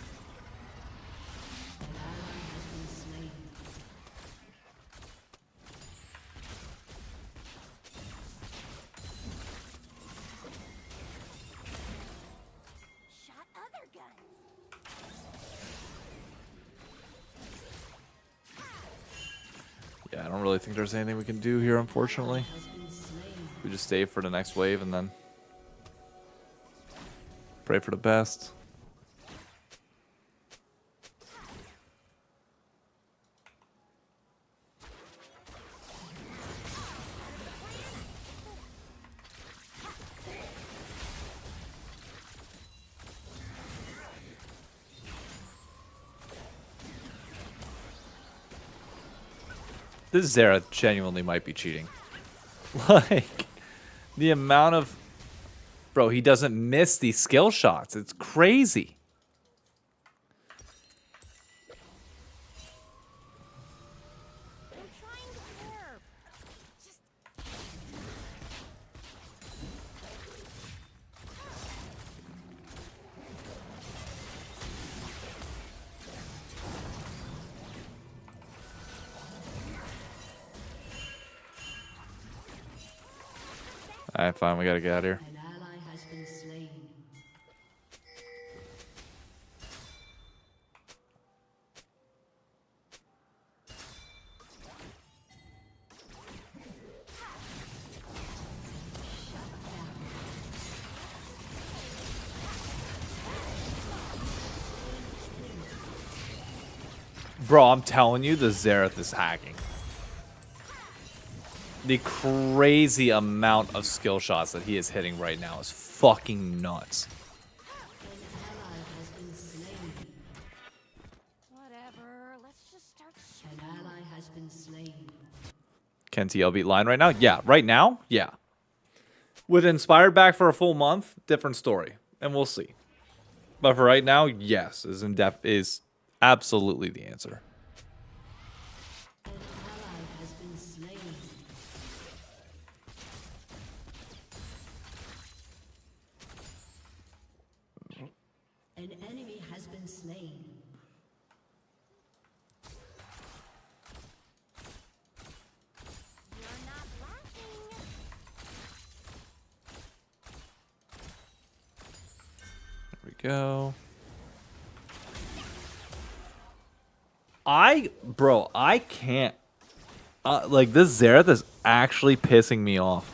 Shot other guns. Yeah, I don't really think there's anything we can do here, unfortunately. We just save for the next wave and then pray for the best. This Xerath genuinely might be cheating. Like, the amount of... Bro, he doesn't miss these skill shots. It's crazy. I'm trying to care. Just Alright, fine. We gotta get out of here. An ally has been slain. Bro, I'm telling you, the Xerath is hacking. The crazy amount of skill shots that he is hitting right now is fucking nuts. An ally has been slain. whatever. Let's just start An ally has been slain. Can TL beat Lion right now? Yeah. Right now? Yeah. With Inspired back for a full month, different story. And we'll see. But for right now, yes, is absolutely the answer. An ally has been slain. An enemy has been slain. You're not laughing. There we go. Bro, I can't Like, this Xerath is actually pissing me off.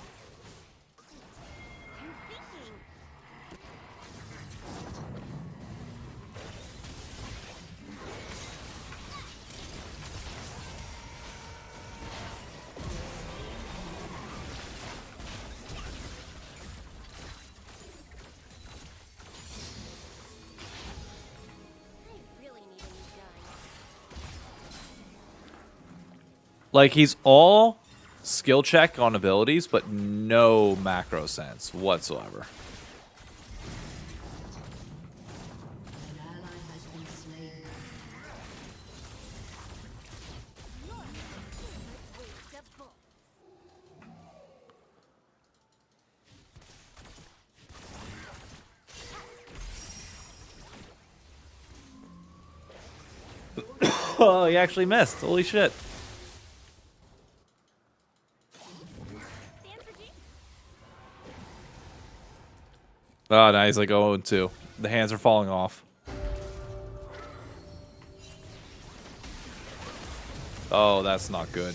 Like, he's all skill check on abilities, but no macro sense whatsoever. Oh, he actually missed. Holy shit. Oh, now he's like 0-2. The hands are falling off. Oh, that's not good.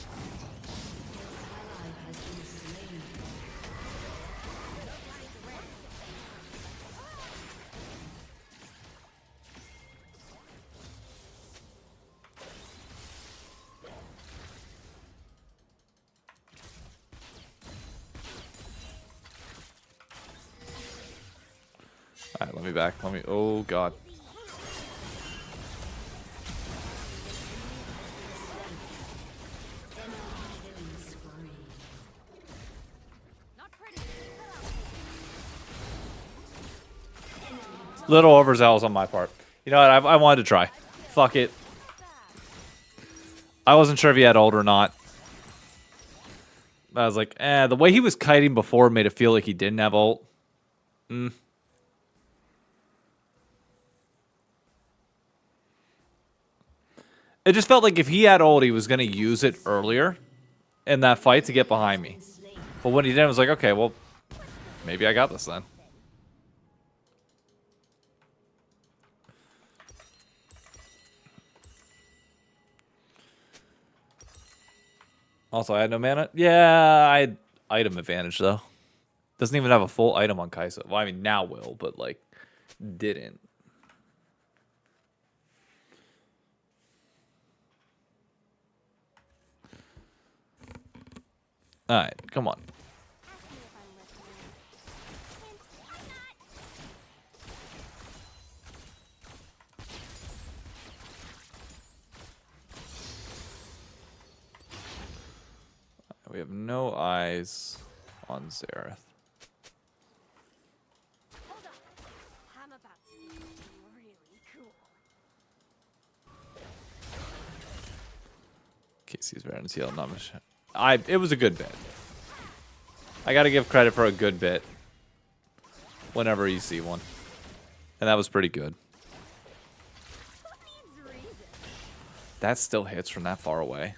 Alright, let me back. Let me. Oh, God. Little overzealous on my part. You know what? I wanted to try. Fuck it. I wasn't sure if he had ult or not. I was like, the way he was kiting before made it feel like he didn't have ult. It just felt like if he had ult, he was going to use it earlier in that fight to get behind me. But when he didn't, I was like, okay, well, maybe I got this then. Also, I had no mana. Yeah, I had item advantage, though. Doesn't even have a full item on Kai'Sa. Well, I mean, now will, but, like, didn't. Alright, come on. We have no eyes on Xerath. Hold on. I'm about to do something really cool. Casey's Baron's heal, not much. It was a good bit. I gotta give credit for a good bit. Whenever you see one. And that was pretty good. That still hits from that far away.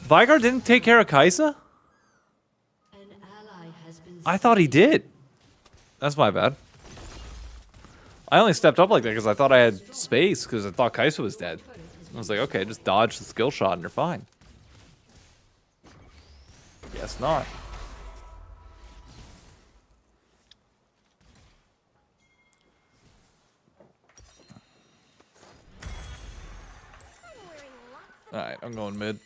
Veigar didn't take care of Kai'Sa? I thought he did. That's my bad. I only stepped up like that because I thought I had space because I thought Kai'Sa was dead. I was like, okay, just dodge the skill shot and you're fine. Guess not. Alright, I'm going mid.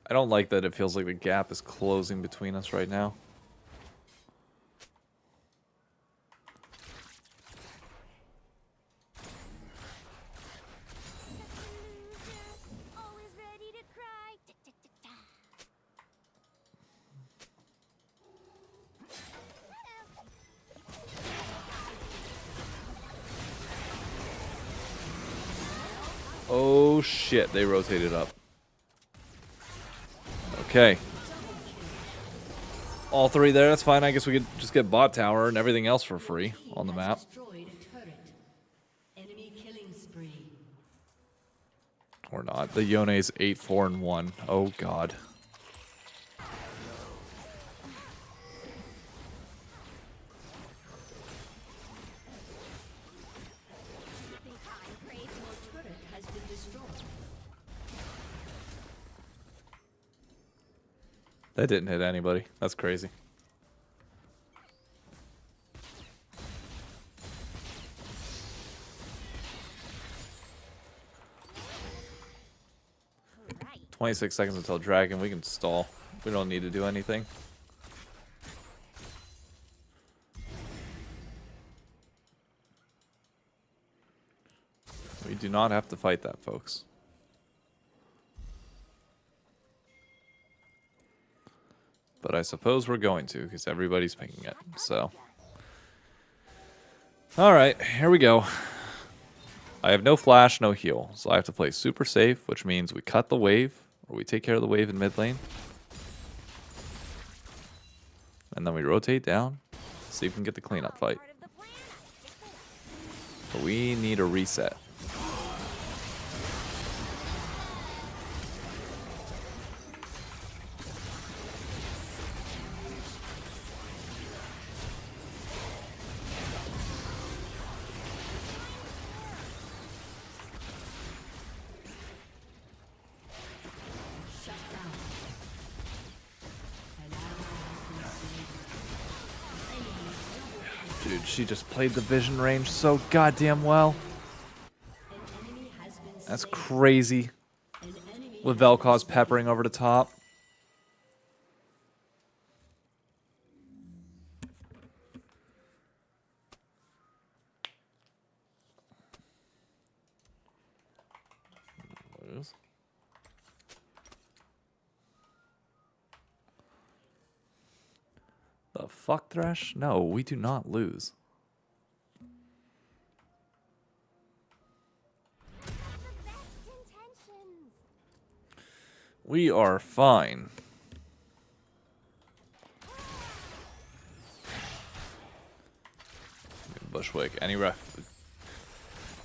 I don't like that it feels like the gap is closing between us right now. Always ready to cry. Oh shit, they rotated up. Okay. All three there, that's fine. I guess we could just get bot tower and everything else for free on the map. Destroyed a turret. Enemy killing spree. Or not. The Yone's 8-4-1. Oh god. Your turret has been destroyed. That didn't hit anybody. That's crazy. Right. 26 seconds until dragon. We can stall. We don't need to do anything. We do not have to fight that, folks. But I suppose we're going to, because everybody's picking it, so. Alright, here we go. I have no flash, no heal, so I have to play super safe, which means we cut the wave, or we take care of the wave in mid lane. And then we rotate down, see if we can get the cleanup fight. Part of the plan. But we need a reset. Dude, she just played the vision range so goddamn well. That's crazy. With Vel'Koz peppering over the top. Lose. The fuck, Thresh? No, we do not lose. The best intentions. We are fine. Bushwick, any ref?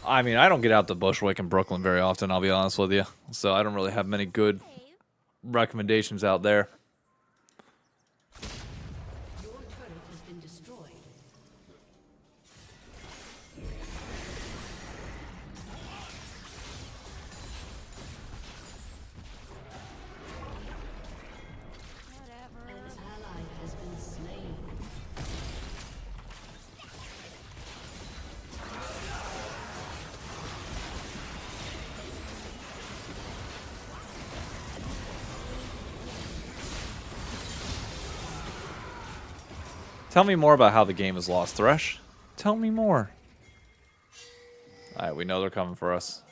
I mean, I don't get out to Bushwick in Brooklyn very often, I'll be honest with you. So I don't really have many good recommendations out there. Your turret has been destroyed. Whatever. An ally has been slain. Tell me more about how the game is lost, Thresh. Tell me more. Alright, we know they're coming for us.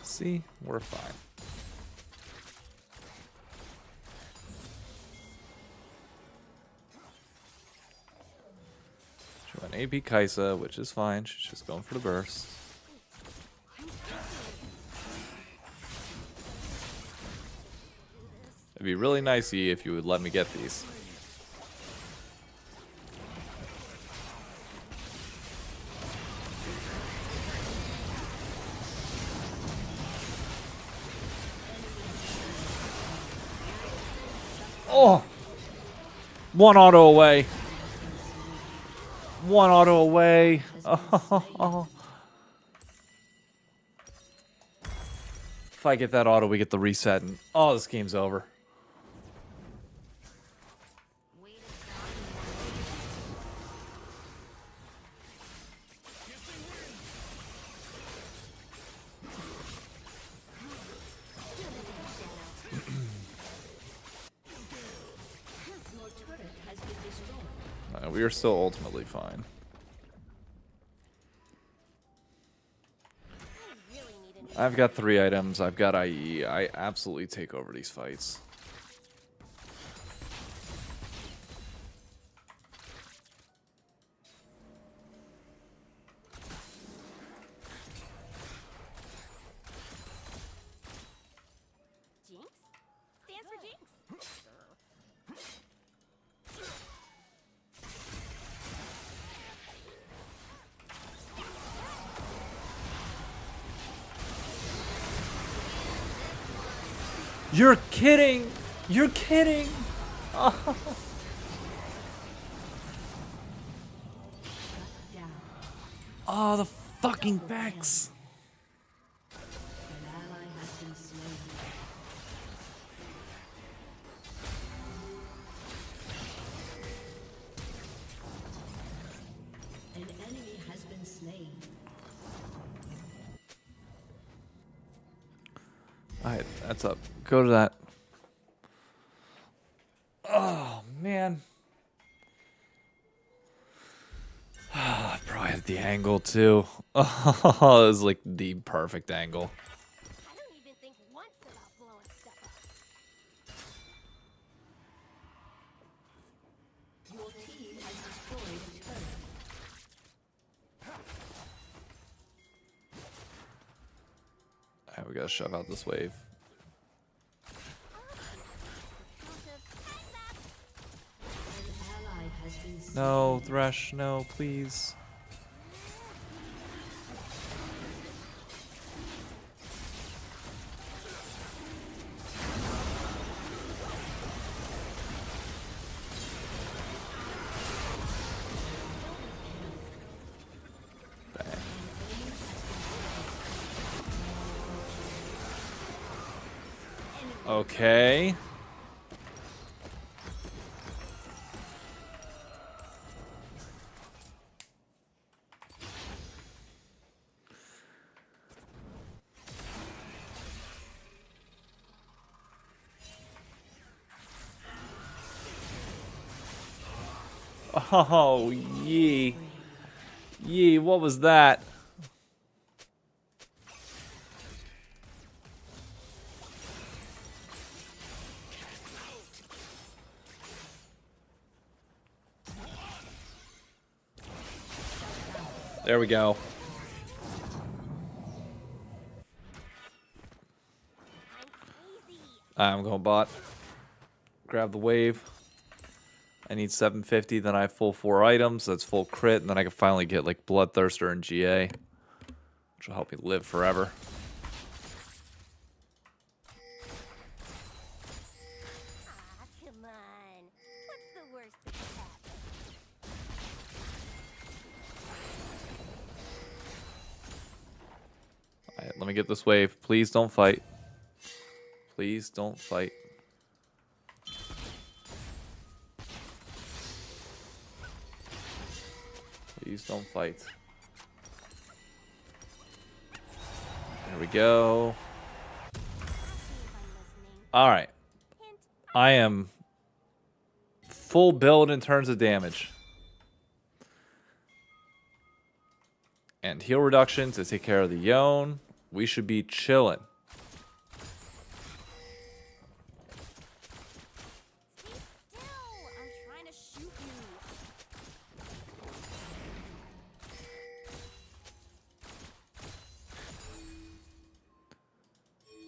See, we're fine. She went AP Kaisa, which is fine. She's just going for the burst. It'd be really nice if you would let me get these. Oh! One auto away. One auto away. Oh. If I get that auto, we get the reset, and oh, this game's over. Your turret has been destroyed. We are still ultimately fine. I've got 3 items. I've got IE. I absolutely take over these fights. Jinx? Stands for Jinx. You're kidding! You're kidding! Down. Oh, the fucking Vex! An ally has been slain. An enemy has been slain. Alright, that's up. Go to that. Oh, man. I probably had the angle, too. Oh, it was like the perfect angle. I don't even think once about blowing stuff up. Your team has destroyed a turret. Alright, we gotta shove out this wave. An ally has been slain. No, Thresh, no, please. Okay. Oh, yee. Yee, what was that? There we go. I'm going bot. Grab the wave. I need 750, then I have full 4 items. That's full crit, and then I can finally get like Bloodthirster and GA, which will help me live forever. Ah, come on. What's the worst that could happen? Alright, let me get this wave. Please don't fight. Please don't fight. Please don't fight. There we go. Alright. I am full build in terms of damage. And heal reduction to take care of the Yone. We should be chilling. Stay still. I'm trying to shoot you.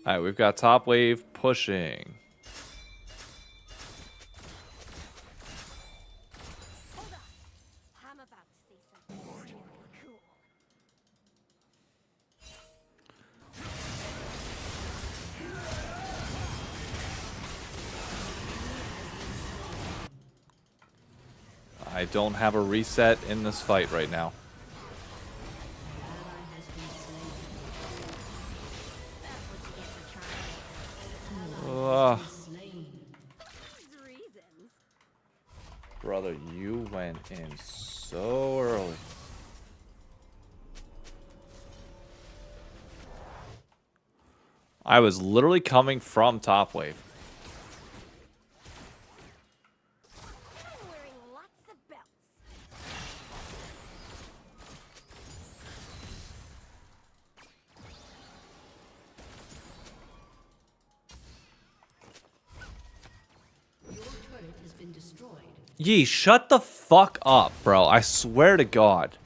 Alright, we've got top wave pushing. Hold on. I'm about to say something really cool. I don't have a reset in this fight right now. Ugh. These reasons. Brother, you went in so early. I was literally coming from top wave. I'm wearing lots of belts. Yee, shut the fuck up, bro. I swear to God.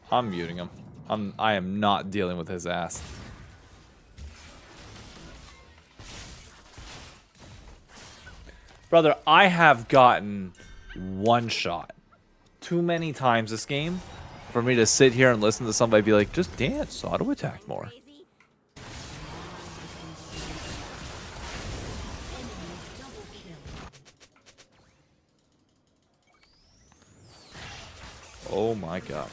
I'm muting him. I am not dealing with his ass. Brother, I have gotten one shot too many times this game for me to sit here and listen to somebody be like, just dance, auto attack more. Crazy. Oh my God.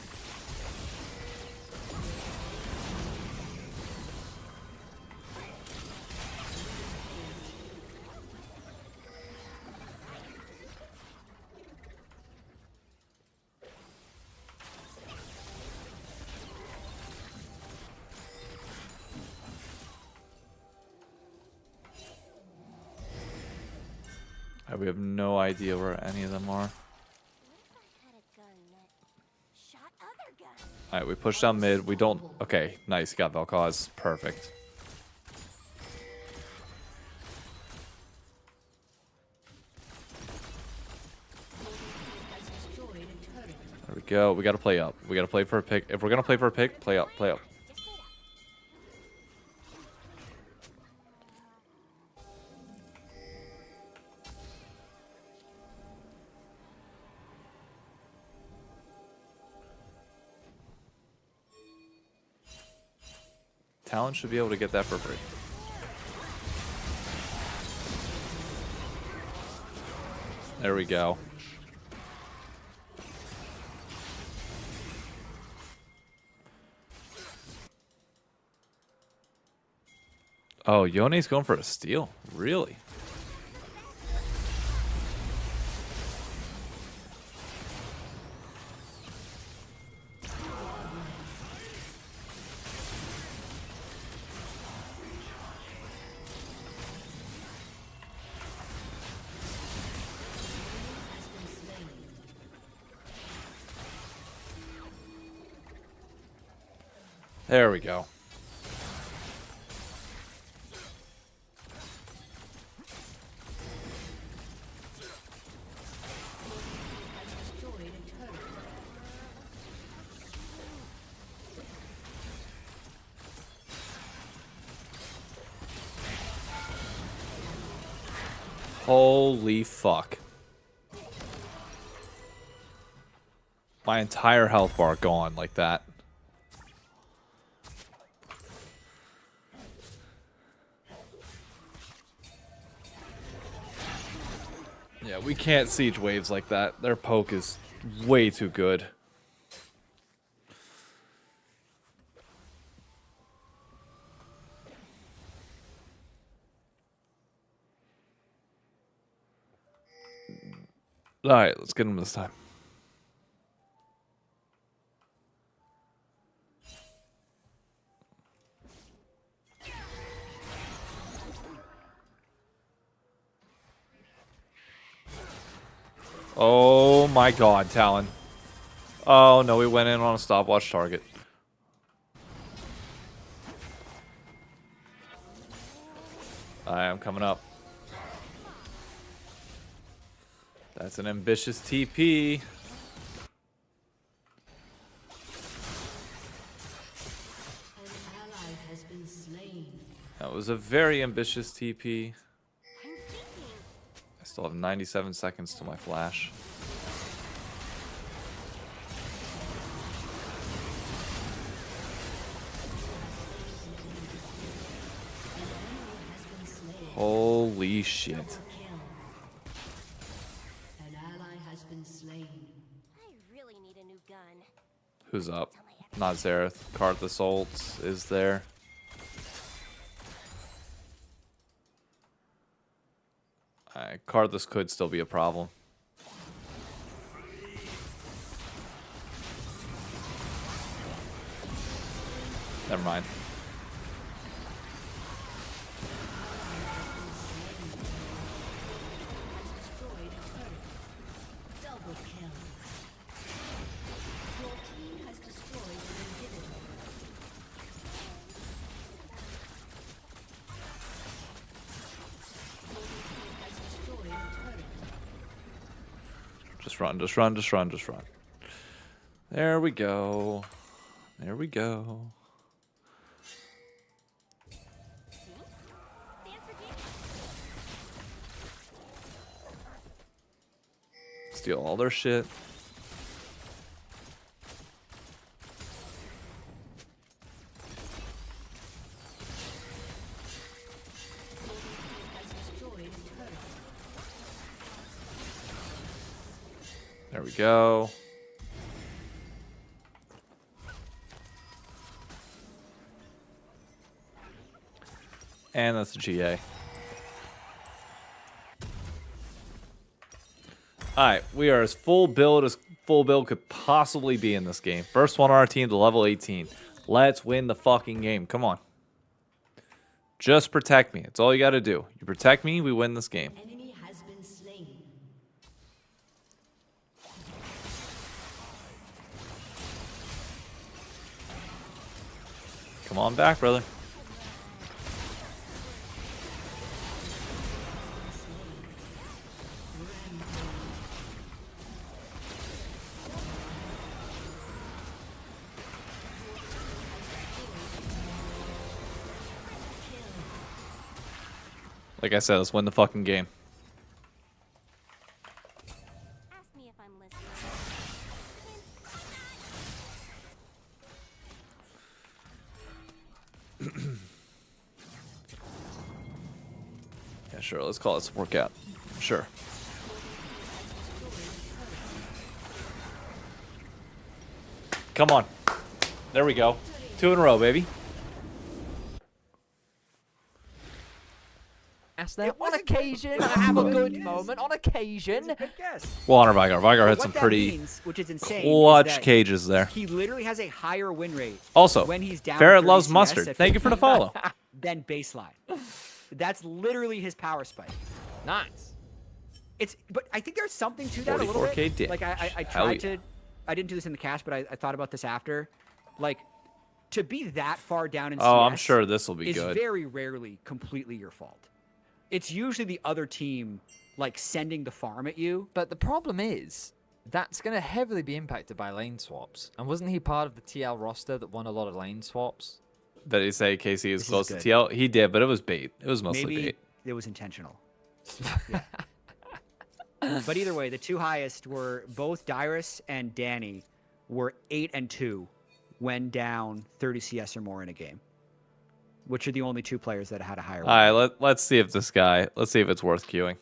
We have no idea where any of them are. What if I had a gun that shot other guns? Alright, we push down mid. We don't... Okay, nice. Got Valkaz. Perfect. There we go. We gotta play up. We gotta play for a pick. If we're gonna play for a pick, play up. Play up. Just wait up. Talon should be able to get that for free. There we go. Oh, Yone's going for a steal. Really? There we go. Holy fuck. My entire health bar gone like that. Yeah, we can't siege waves like that. Their poke is way too good. Alright, let's get him this time. Oh my God, Talon. Oh no, we went in on a stopwatch target. I am coming up. That's an ambitious TP. That was a very ambitious TP. I still have 97 seconds to my flash. Holy shit. An ally has been slain. I really need a new gun. Who's up? Not Zareth. Karthus ult is there. Karthus could still be a problem. Never mind. Double kill. Your team has destroyed Just run, just run, just run, just run. There we go. There we go. Stands for Jinx. Steal all their shit. There we go. And that's a GA. Alright, we are as full build could possibly be in this game. First one on our team to level 18. Let's win the fucking game. Come on. Just protect me. That's all you gotta do. You protect me, we win this game. Enemy has been slain. Come on back, brother. Like I said, let's win the fucking game. Ask me if I'm listening. Yeah, sure. Let's call it a workout. Sure. Come on. There we go. 2 in a row, baby. Ask them. It On wasn't- occasion, I have a good Yes. moment. On It's a occasion. good guess. We'll honor Vigar. Vigar had What some that pretty means, which is insane, clutch is that cages there. He literally has a higher win rate. Also, when he's down Ferret 30 loves CS mustard. at Thank you for the 15, follow. Than baseline. That's literally his power spike. Nice. But I think there's something to that a little 44K bit. Like I damage. tried Hell yeah. to, I didn't do this in the cast, but I thought about this after. Like, to be that far down in CS Oh, I'm sure this will be is good. very rarely completely your fault. It's usually the other team like sending the farm at you. But the problem is, that's going to heavily be impacted by lane swaps. And wasn't he part of the TL roster that won a lot of lane swaps? Did he say KC is This is close to good. TL? He did, but it was bait. It was mostly Maybe bait. it was intentional. Yeah. But either way, the two highest were both Dyrus and Danny were 8 and 2 when down 30 CS or more in a game, which are the only two players that had a higher. All right, let's see if this guy. Let's see if it's worth queuing.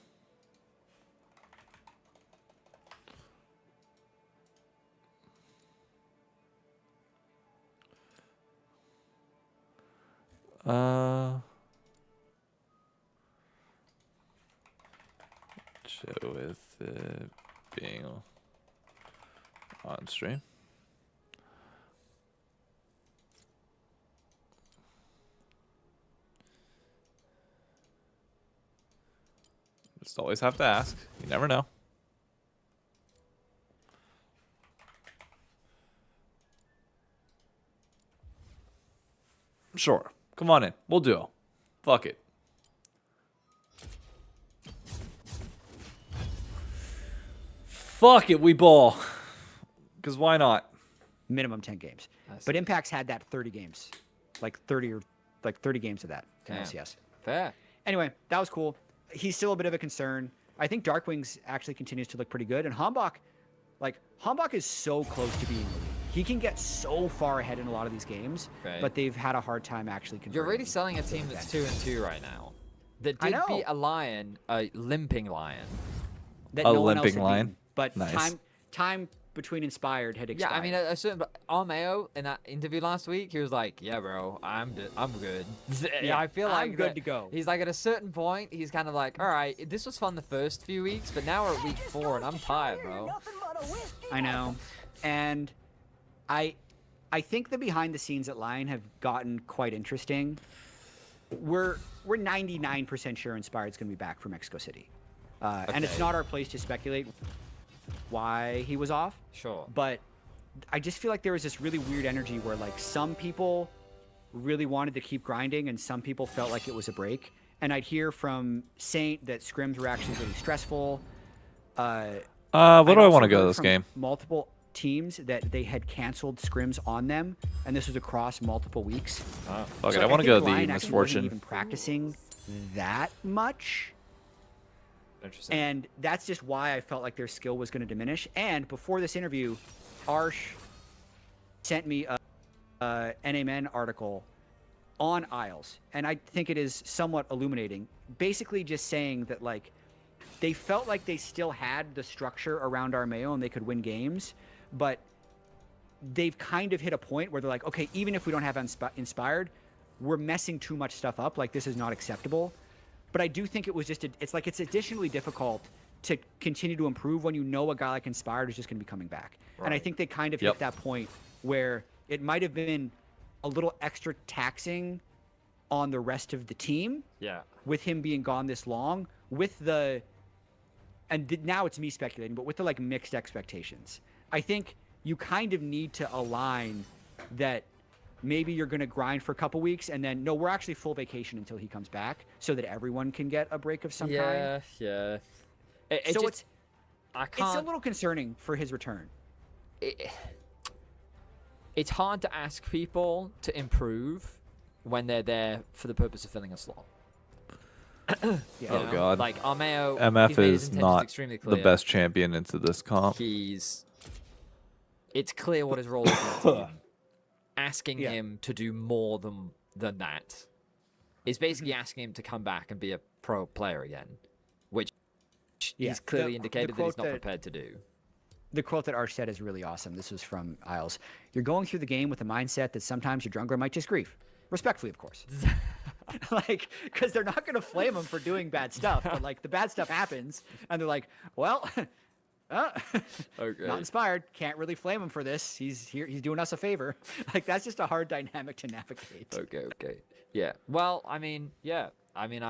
Show with it being on stream. Just always have to ask. You never know. Sure. Come on in. We'll duo. Fuck it. Fuck it, we ball. Because why not? Minimum 10 games. That's But Impact's had that 30 games, like 30 games of that in Damn. LCS. Fair. Anyway, that was cool. He's still a bit of a concern. I think Darkwings actually continues to look pretty good, and Hambach is so close to being the lead. He can get so far ahead in a lot of these games, Right. but they've had a hard time actually converting. You're really selling a team that's 2 and 2 right now. That I did know. beat a lion, a limping lion. that A no one else limping had lion? beaten. But Nice. time between Inspired had expired. Yeah, I mean, a certain Armeo in that interview last week, he was like, "Yeah, bro, I'm good." Yeah, I feel like I'm good that to go. He's like, at a certain point, he's kind of like, "All right, this was fun the first few weeks, but now we're at week 4 and I'm tired, bro." I know, and I think the behind the scenes at Lion have gotten quite interesting. We're 99% sure Inspired's going to be back from Mexico City, and it's Okay. not our place to speculate why he was off. Sure. But I just feel like there was this really weird energy where like some people really wanted to keep grinding and some people felt like it was a break. And I'd hear from Saint that scrims were actually really stressful. What I'd do I also want to go heard this from game? Multiple teams that they had canceled scrims on them, and this was across multiple weeks. Fuck it, So I want to think go the Lion actually wasn't misfortune. even practicing that much. Interesting. And that's just why I felt like their skill was going to diminish. And before this interview, Arsh sent me a NMN article on Isles, and I think it is somewhat illuminating. Basically, just saying that like they felt like they still had the structure around Armeo and they could win games, but they've kind of hit a point where they're like, okay, even if we don't have Inspired, we're messing too much stuff up. Like, this is not acceptable. But I do think it was just, it's like it's additionally difficult to continue to improve when you know a guy like Inspired is just going to be coming back. Right. And I think they kind of hit that point where it might have been a little extra taxing on the rest of the team. Yeah. With him being gone this long, with the, and now it's me speculating, but with the like mixed expectations. I think you kind of need to align that maybe you're going to grind for a couple weeks and then, no, we're actually full vacation until he comes back so that everyone can get a break of some kind. Yeah. So it's a little concerning for his return. It's hard to ask people to improve when they're there for the purpose of filling a slot. Yeah. Oh god. Like Armeo, MF he's made his is intentions not extremely the clear. best champion into this comp. It's clear what his role is in the team. Asking him to do more than that is basically asking him to come back and be a pro player again, which he's clearly indicated that he's not prepared to do. The quote that Arsh said is really awesome. This was from Isles. You're going through the game with the mindset that sometimes your jungler might just grief. Respectfully, of course. Like, because they're not going to flame him for doing bad stuff, but like the bad stuff happens, and they're like, well, Okay. not inspired. Can't really flame him for this. He's here. He's doing us a favor. Like, that's just a hard dynamic to navigate. Okay. Yeah. Well, I mean, I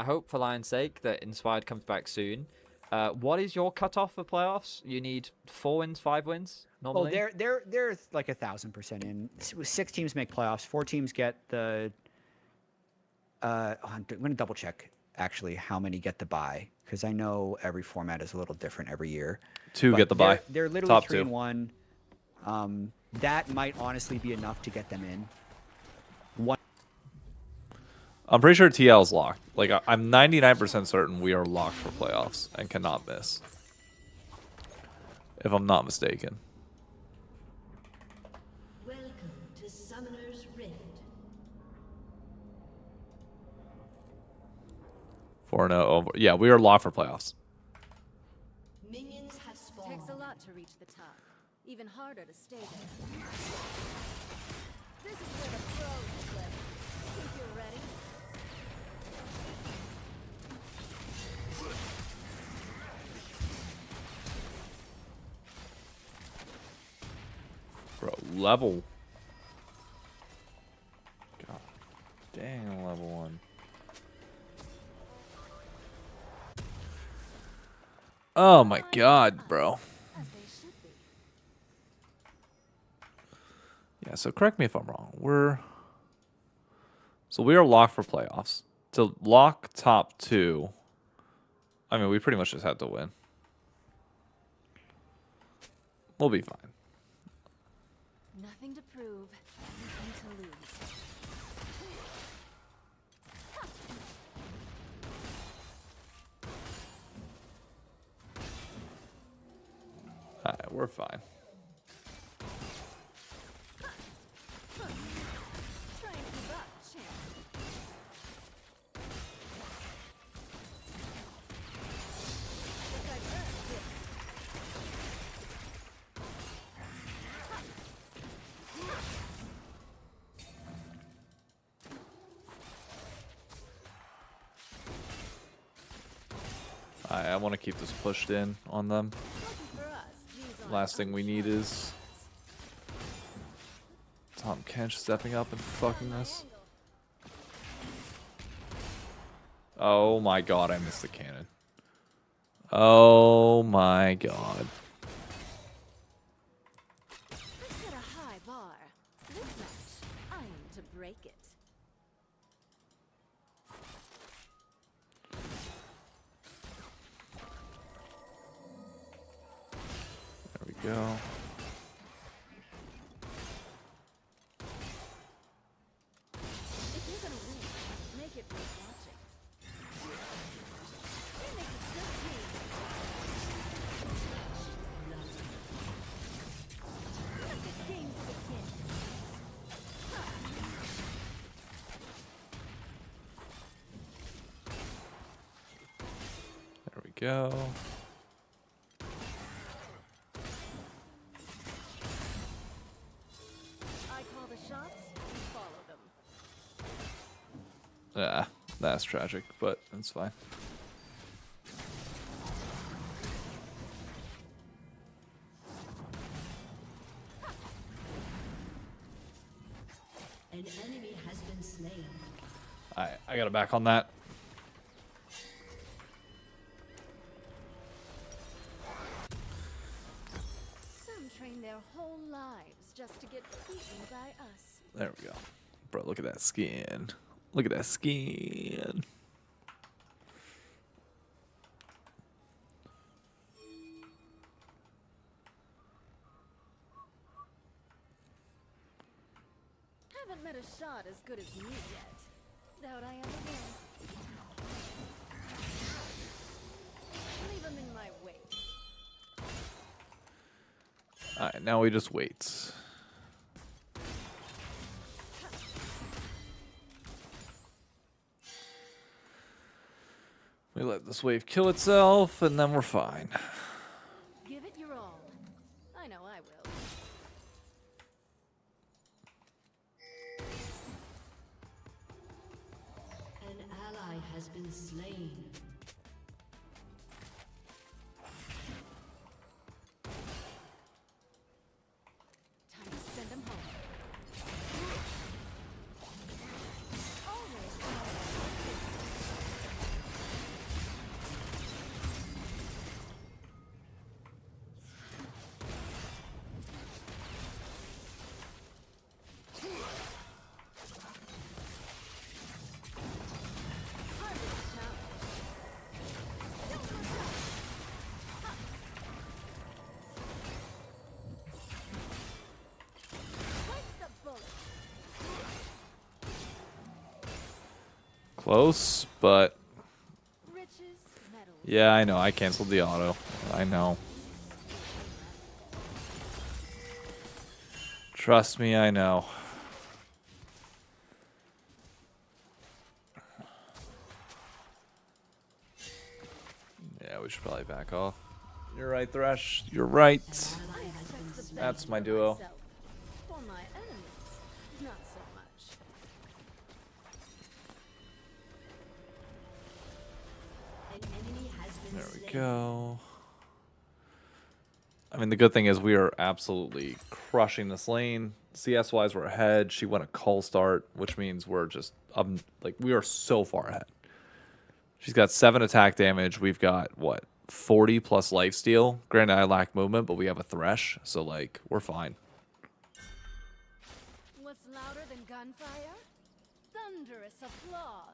hope for Lion's sake that Inspired comes back soon. What is your cutoff for playoffs? You need 4 wins, 5 wins normally? Oh, they're like 1,000% in. 6 teams make playoffs. 4 teams get the. I'm going to double check actually how many get the bye, because I know every format is a little different every year. 2 But get the bye. They're literally Top 3 2. and 1. That might honestly be enough to get them in. I'm pretty sure TL's locked. Like, I'm 99% certain we are locked for playoffs and cannot miss. If I'm not mistaken. Welcome to Summoner's Rift. 4-0 over. Yeah, we are locked for playoffs. Minions have spawned. Takes a lot to reach the top. Even harder to stay there. This is where the pros live. Think you're ready? Bro, level. God dang, level 1. Oh my god, bro. As they should be. Yeah, so correct me if I'm wrong. We are locked for playoffs. To lock top 2, I mean, we pretty much just had to win. We'll be fine. Nothing to prove, nothing to lose. Alright, we're fine. Try and keep up, champ. Think I've earned this. I want to keep this pushed in on them. For us, these aren't Last thing we need is Tom Kench stepping up and fucking us. Oh my god, I missed the cannon. Oh my god. I set a high bar. This match, I aim to break it. go. If you're gonna win, make it worth watching. They make a good team. Let the games begin. There we go. I call the shots, you follow them. Yeah, that's tragic, but that's fine. An enemy has been slain. I got it back on that. Some train their whole lives just to get beaten by us. There we go. Bro, look at that skin. Look at that skin. Haven't met a shot as good as you yet. Doubt I ever will. Leave him in my wake. Alright, now we just wait. We let this wave kill itself, and then we're fine. Give it your all. I know I will. An ally has been slain. Time to send him home. Always Close, but riches, medals. yeah, I know. I canceled the auto. I know. Trust me, I know. Yeah, we should probably back off. You're right, Thresh. You're right. That's my duo. Myself. For my enemies, not so much. An enemy has been There we slain. go. I mean, the good thing is we are absolutely crushing this lane. CS wise, we're ahead. She went a call start, which means we're just like we are so far ahead. She's got 7 attack damage. We've got what 40 plus lifesteal. Granted, I lack movement, but we have a Thresh, so like we're fine. What's louder than gunfire? Thunderous applause.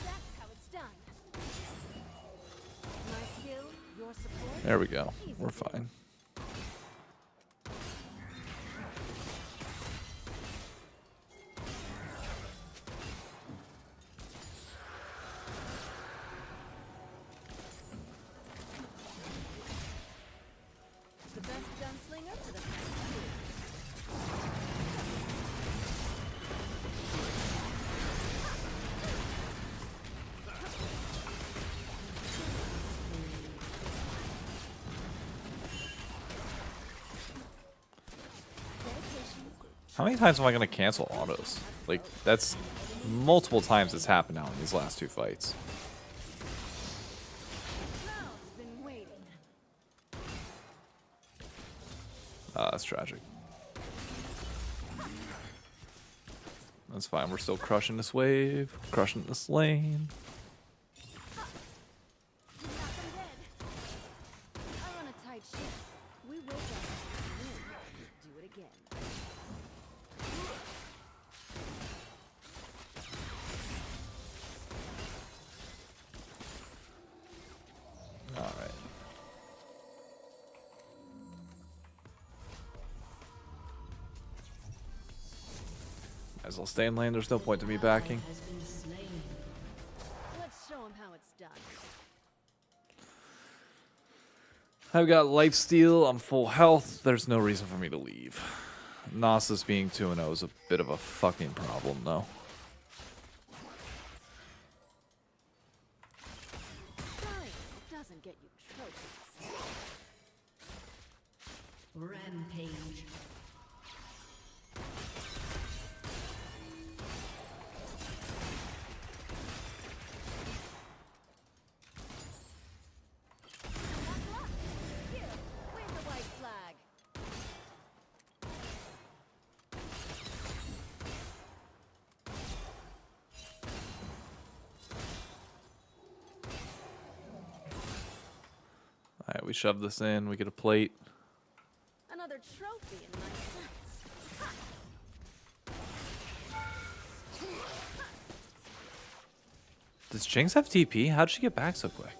That's how it's done. My skill, your support. There we go. We're fine. The best gunslinger for the best. How many times am I going to cancel autos? Like, that's multiple times it's happened now in these last 2 fights. Crowd's been waiting. That's tragic. That's fine. We're still crushing this wave, crushing this lane. Knock 'em dead. I run a tight ship. We wake up and win. Do it again. As I'll stay in lane, there's no point to me backing. Has been slain. Let's show him how it's done. I've got lifesteal, I'm full health, there's no reason for me to leave. Nasus being 2-0 is a bit of a fucking problem, though. Trying doesn't get you trophies. Rampage. Here, wave the white flag. Alright, we shove this in, we get a plate. Another trophy in my sights. Does Jinx have TP? How'd she get back so quick?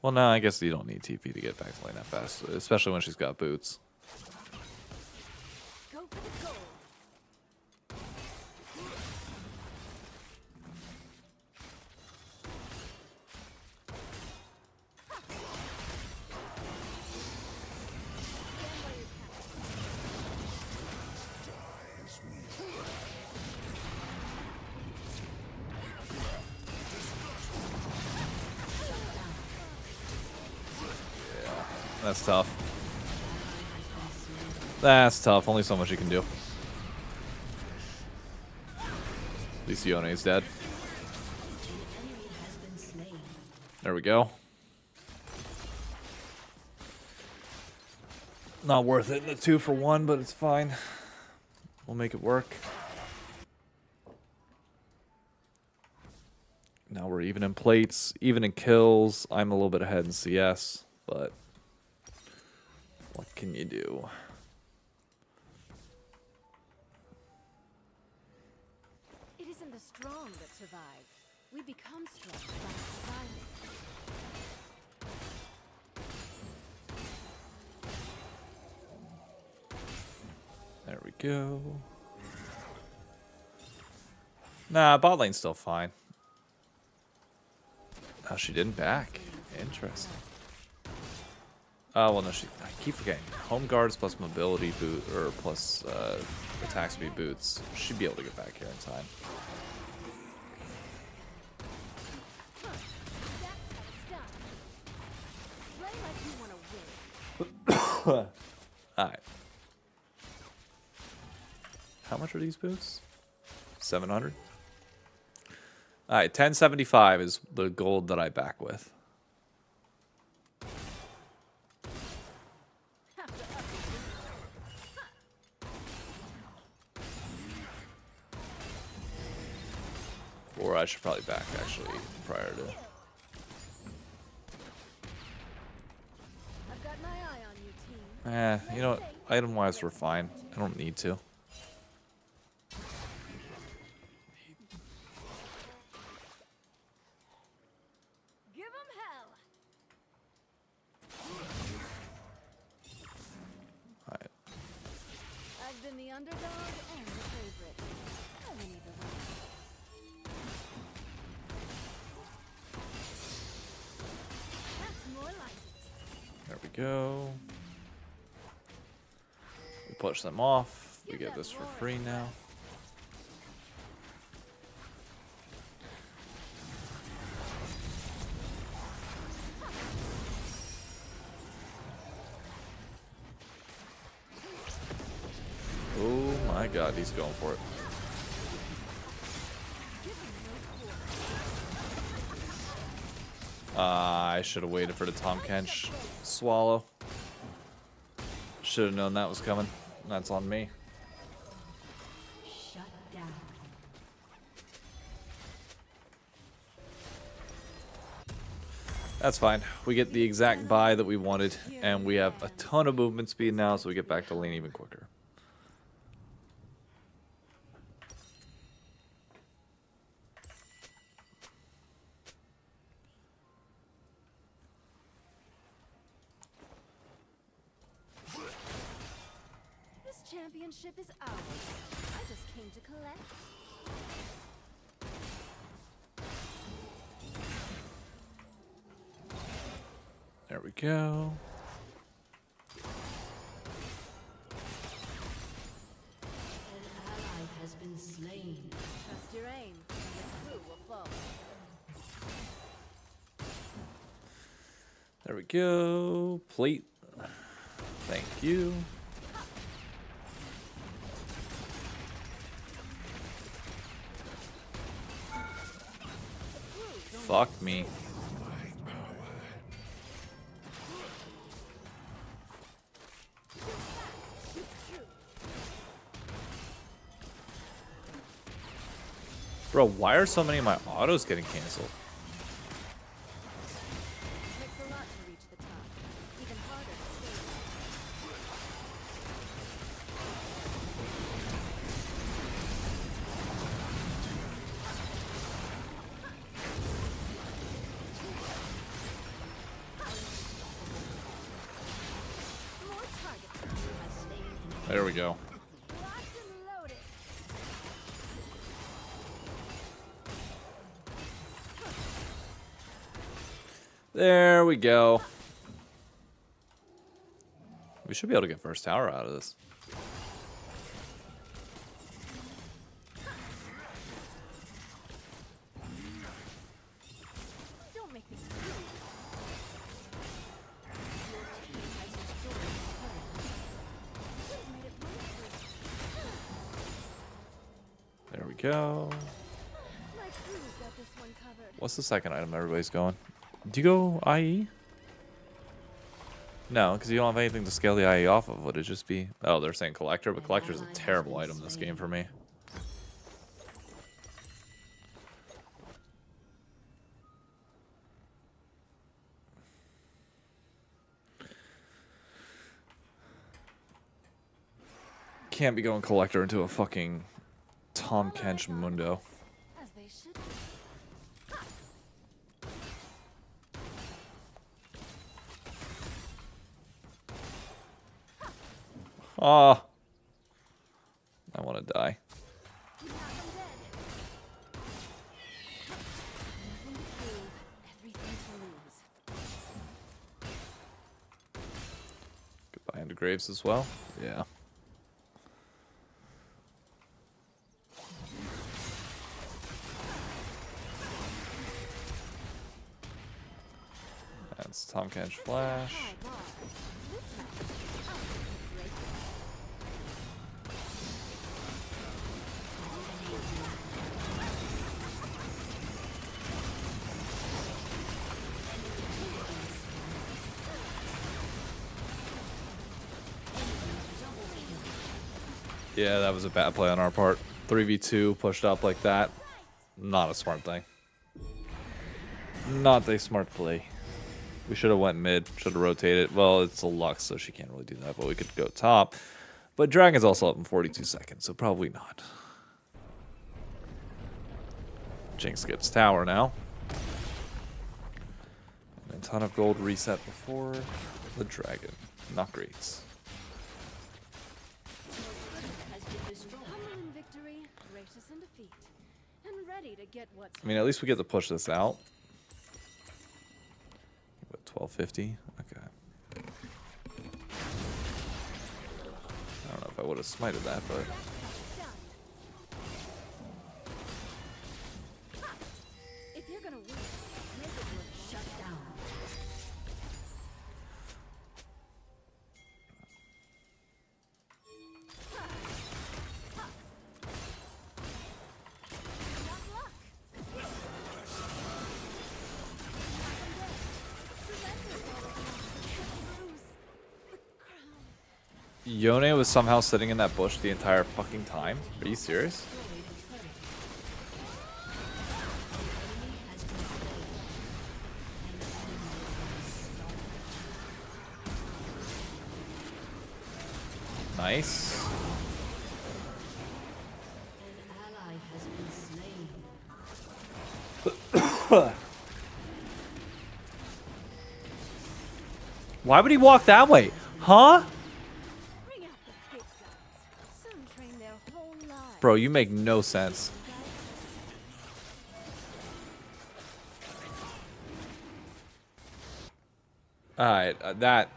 Well, no, I guess you don't need TP to get back to lane that fast, especially when she's got boots. Go for the gold. Stand by your captain. That's tough. That's tough. Only so much you can do. At least Yone's dead. There we go. Not worth it in a 2-for-1, but it's fine. We'll make it work. Now we're even in plates, even in kills. I'm a little bit ahead in CS, but what can you do? It isn't the strong that survive. We become strong by surviving. There we go. Nah, bot lane's still fine. Oh, she didn't back. Interesting. Oh, well, no, I keep forgetting. Home guards plus mobility boot, or plus attack speed boots. Should be able to get back here in time. That's how it's done. Play like you want to win. Alright. How much are these boots? 700? Alright, 1075 is the gold that I back with. Or I should probably back, actually, prior to... I've got my eye on you, team. You know what? Item-wise, we're fine. I don't need to. Give 'em hell. Alright. I've been the underdog and the favorite. I'm in either way. That's more like it. There we go. We push them off. We get this for free now. Oh my god, he's going for it. I should have waited for the Tom Kench swallow. Should have known that was coming. That's on me. Shut down. That's fine. We get the exact buy that we wanted, and we have a ton of movement speed now, so we get back to lane even quicker. This champion championship is ours. I just came to collect. There we go. An ally has been slain. Trust your aim, and the crew will fall. There we go. Plate. Thank you. Fuck me. Bro, why are so many of my autos getting canceled? Takes a lot to reach the top. Even harder to stay there. More targets. There we go. Locked and loaded. There we go. We should be able to get first tower out of this. Don't make me scream. Could've made it work. There we go. My crew's got this one covered. What's the second item everybody's going? Do you go IE? No, because you don't have anything to scale the IE off of. Would it just be... Oh, they're saying Collector, but Collector's a terrible item in this game for me. Can't be going Collector into a fucking Tom Kench Mundo. As they should be. Ah. I want to die. Now I'm dead. Nothing to prove, everything to lose. Goodbye into Graves as well. Yeah. That's Tom Kench Flash. High bar. This match, I'll break it. Yeah, that was a bad play on our part. 3v2 pushed up like that. Not a smart thing. Not a smart play. We should have went mid. Should have rotated. Well, it's a Lux, so she can't really do that. But we could go top. But Dragon's also up in 42 seconds, so probably not. Jinx gets tower now. And a ton of gold reset before the Dragon. Not great. Humble in victory, gracious in defeat, and ready to get what's. I mean, at least we get to push this out. What, 1250? Okay. I don't know if I would have smited that, but... If you're gonna win, make it worth shut down. Yone was somehow sitting in that bush the entire fucking time? Are you serious? Nice. An ally has been slain. Why would he walk that way? Huh? Bring out the big guns. Bro, you make no sense. Alright, that...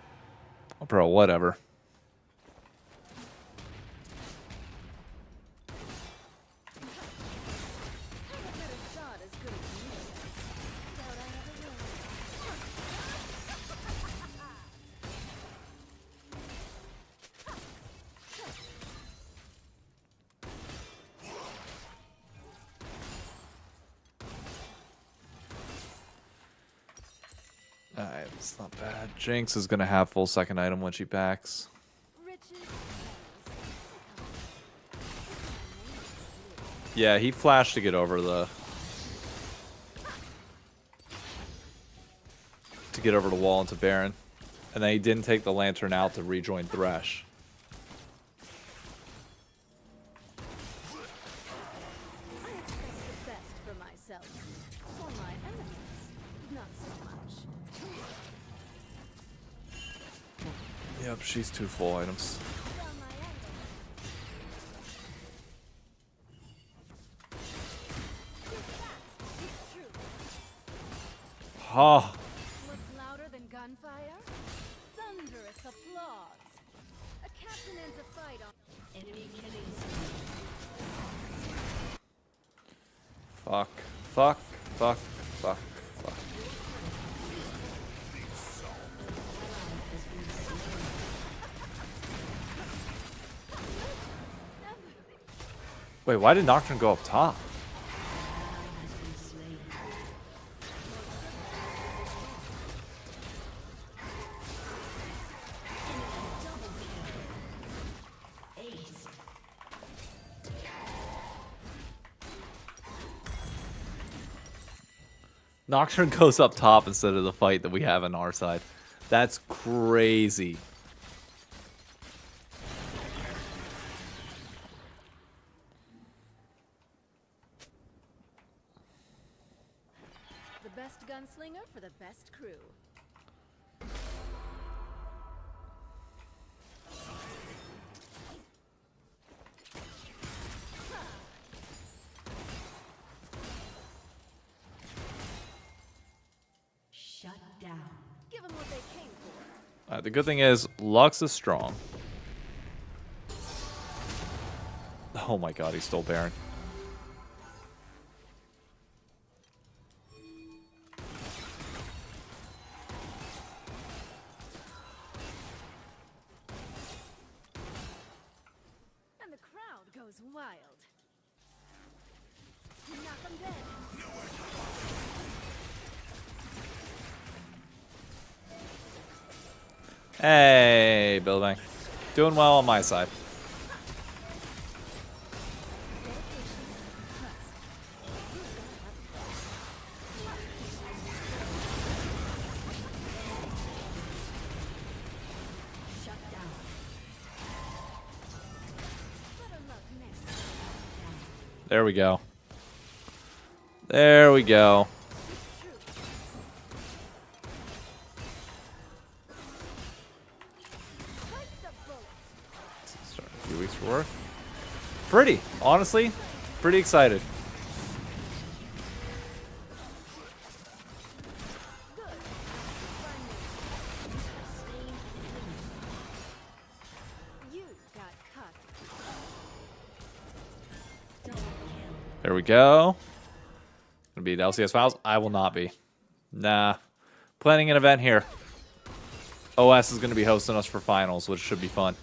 Bro, whatever. Alright, it's not bad. Jinx is gonna have full second item when she packs. Yeah, he flashed to get over the... to get over the wall into Baron. And then he didn't take the lantern out to rejoin Thresh. I expect the best for myself. For my enemies, not so much. Yep, she's 2 full items. Well, my enemies. Too fast, it's true. Oh, What's louder than gunfire? Thunderous applause. A captain ends a fight on. Enemy killing spree. fuck, fuck, fuck, fuck, fuck. Wait, why did Nocturne go up top? Has been slain. Double kill. Ace. Nocturne goes up top instead of the fight that we have on our side. That's crazy. The best gunslinger for the best crew. Shut down. Give them what they came for. The good thing is, Lux is strong. Oh my god, he stole Baron. And the crowd goes wild. Knock them dead. Hey, Billbang. Doing well on my side. Shut down. Better luck next. There we go. There we go. Fight the bullet. Start a few weeks for work. Pretty, honestly, pretty excited. Good. You got cut. Double kill. There we go. Gonna be at LCS Finals? I will not be. Nah. Planning an event here. OS is gonna be hosting us for finals, which should be fun.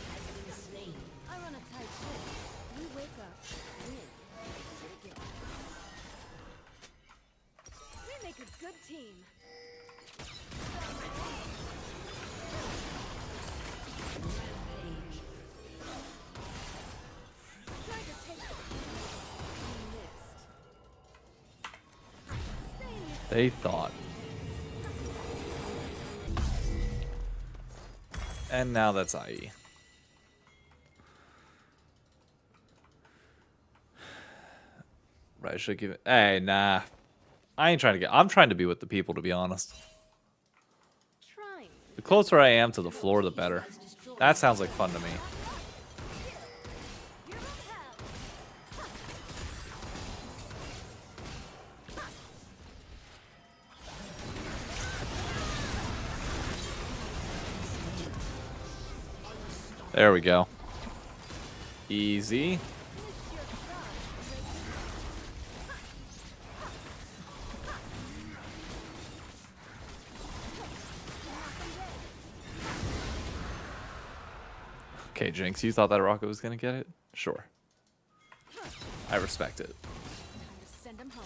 Has been slain. I run a tight ship. We wake up, win, do it again. We make a good team. Rampage. Try to take it. You missed. Stay They thought. And now that's IE. Right, I should give it. Hey, nah. I ain't trying to get. I'm trying to be with the people, to be honest. The closer I am to the floor, the better. That sounds like fun to me. There we go. Easy. Okay, Jinx, you thought that rocket was gonna get it? Sure. I respect it. Send him home.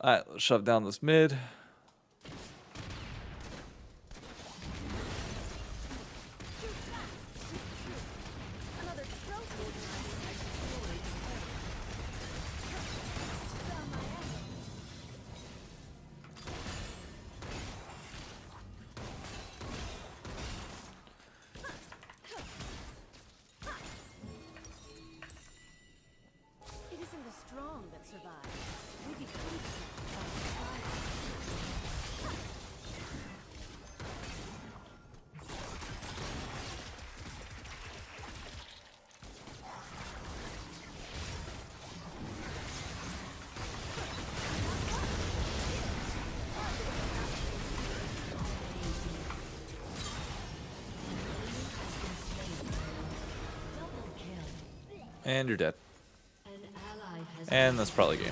Alright, let's shove down this mid. Another trophy. It isn't the strong that survive. We become strong. And you're dead. An ally has And that's probably game.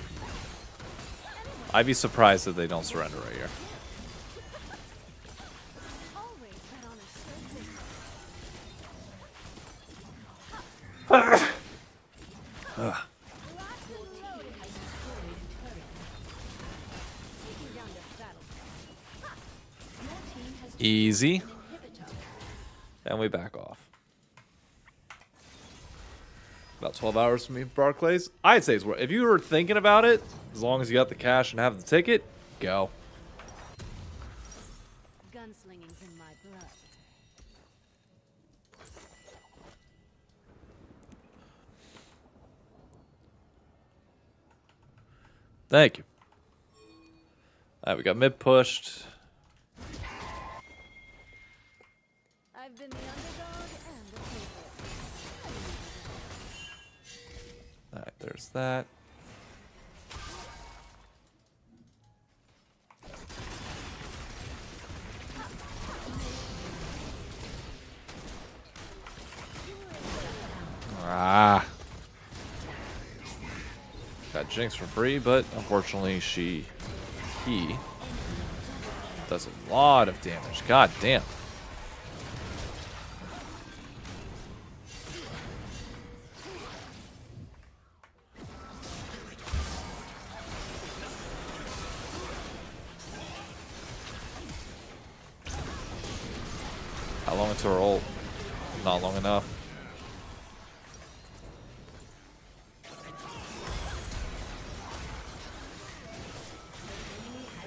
I'd be surprised if they don't surrender right here. Always bet on a certain taking down the battle. Easy. And we back off. About 12 hours from me, Barclays. I'd say it's worth. If you were thinking about it, as long as you got the cash and have the ticket, go. Gunslinging's in my blood. Thank you. Alright, we got mid pushed. I've been the underdog and the favorite. Alright, there's that. Ah. Got Jinx for free, but unfortunately he does a lot of damage. God damn. How long until her ult? Not long enough.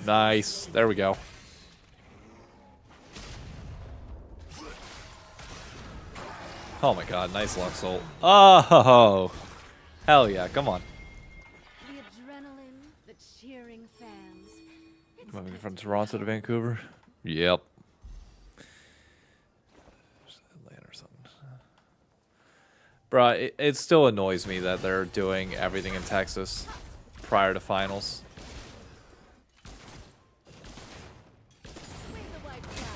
Nice. There we go. Oh my god, nice Lux ult. Oh, hell yeah, come on. The adrenaline, the cheering fans. It's Moving from Toronto to Vancouver? Yep. Atlanta or something. Bruh, it still annoys me that they're doing everything in Texas prior to finals. wave the white flag.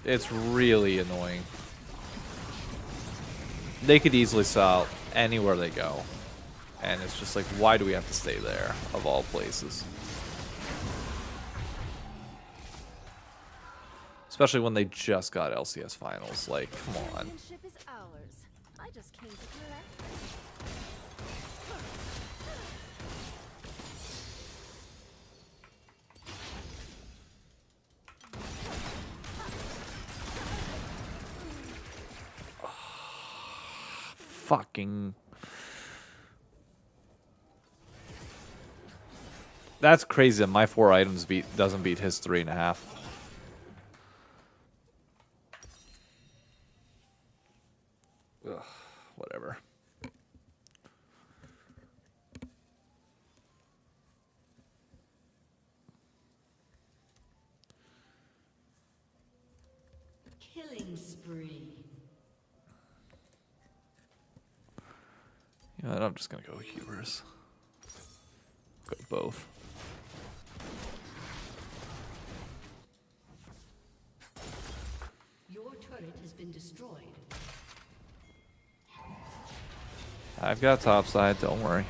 It's really annoying. They could easily sell anywhere they go. And it's just like, why do we have to stay there, of all places? Especially when they just got LCS finals. Like, come on. Championship is ours. I just came to collect. Fucking... That's crazy that my 4 items doesn't beat his 3.5. Ugh, whatever. You know what, I'm just gonna go Hubers. Go both. Your turret has been destroyed. I've got top side, don't worry.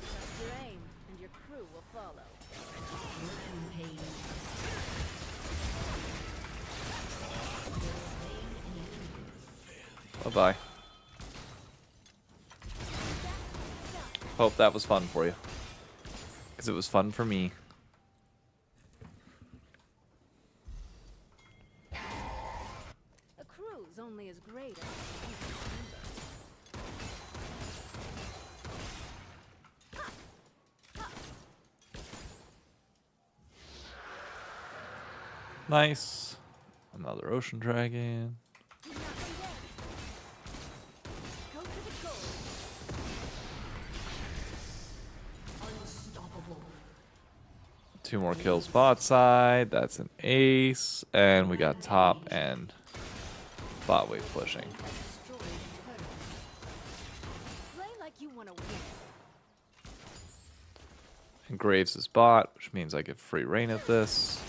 Trust your aim, and your crew will follow. Rampage. Bye-bye. Hope that was fun for you. Because it was fun for me. A crew's only as great as Nice. Another ocean dragon. Go to the goal. Unstoppable. 2 more kills bot side. That's an ace. And we got top and bot wave pushing. Destroyed a turret. Play like you want to win. And Graves is bot, which means I get free reign at this.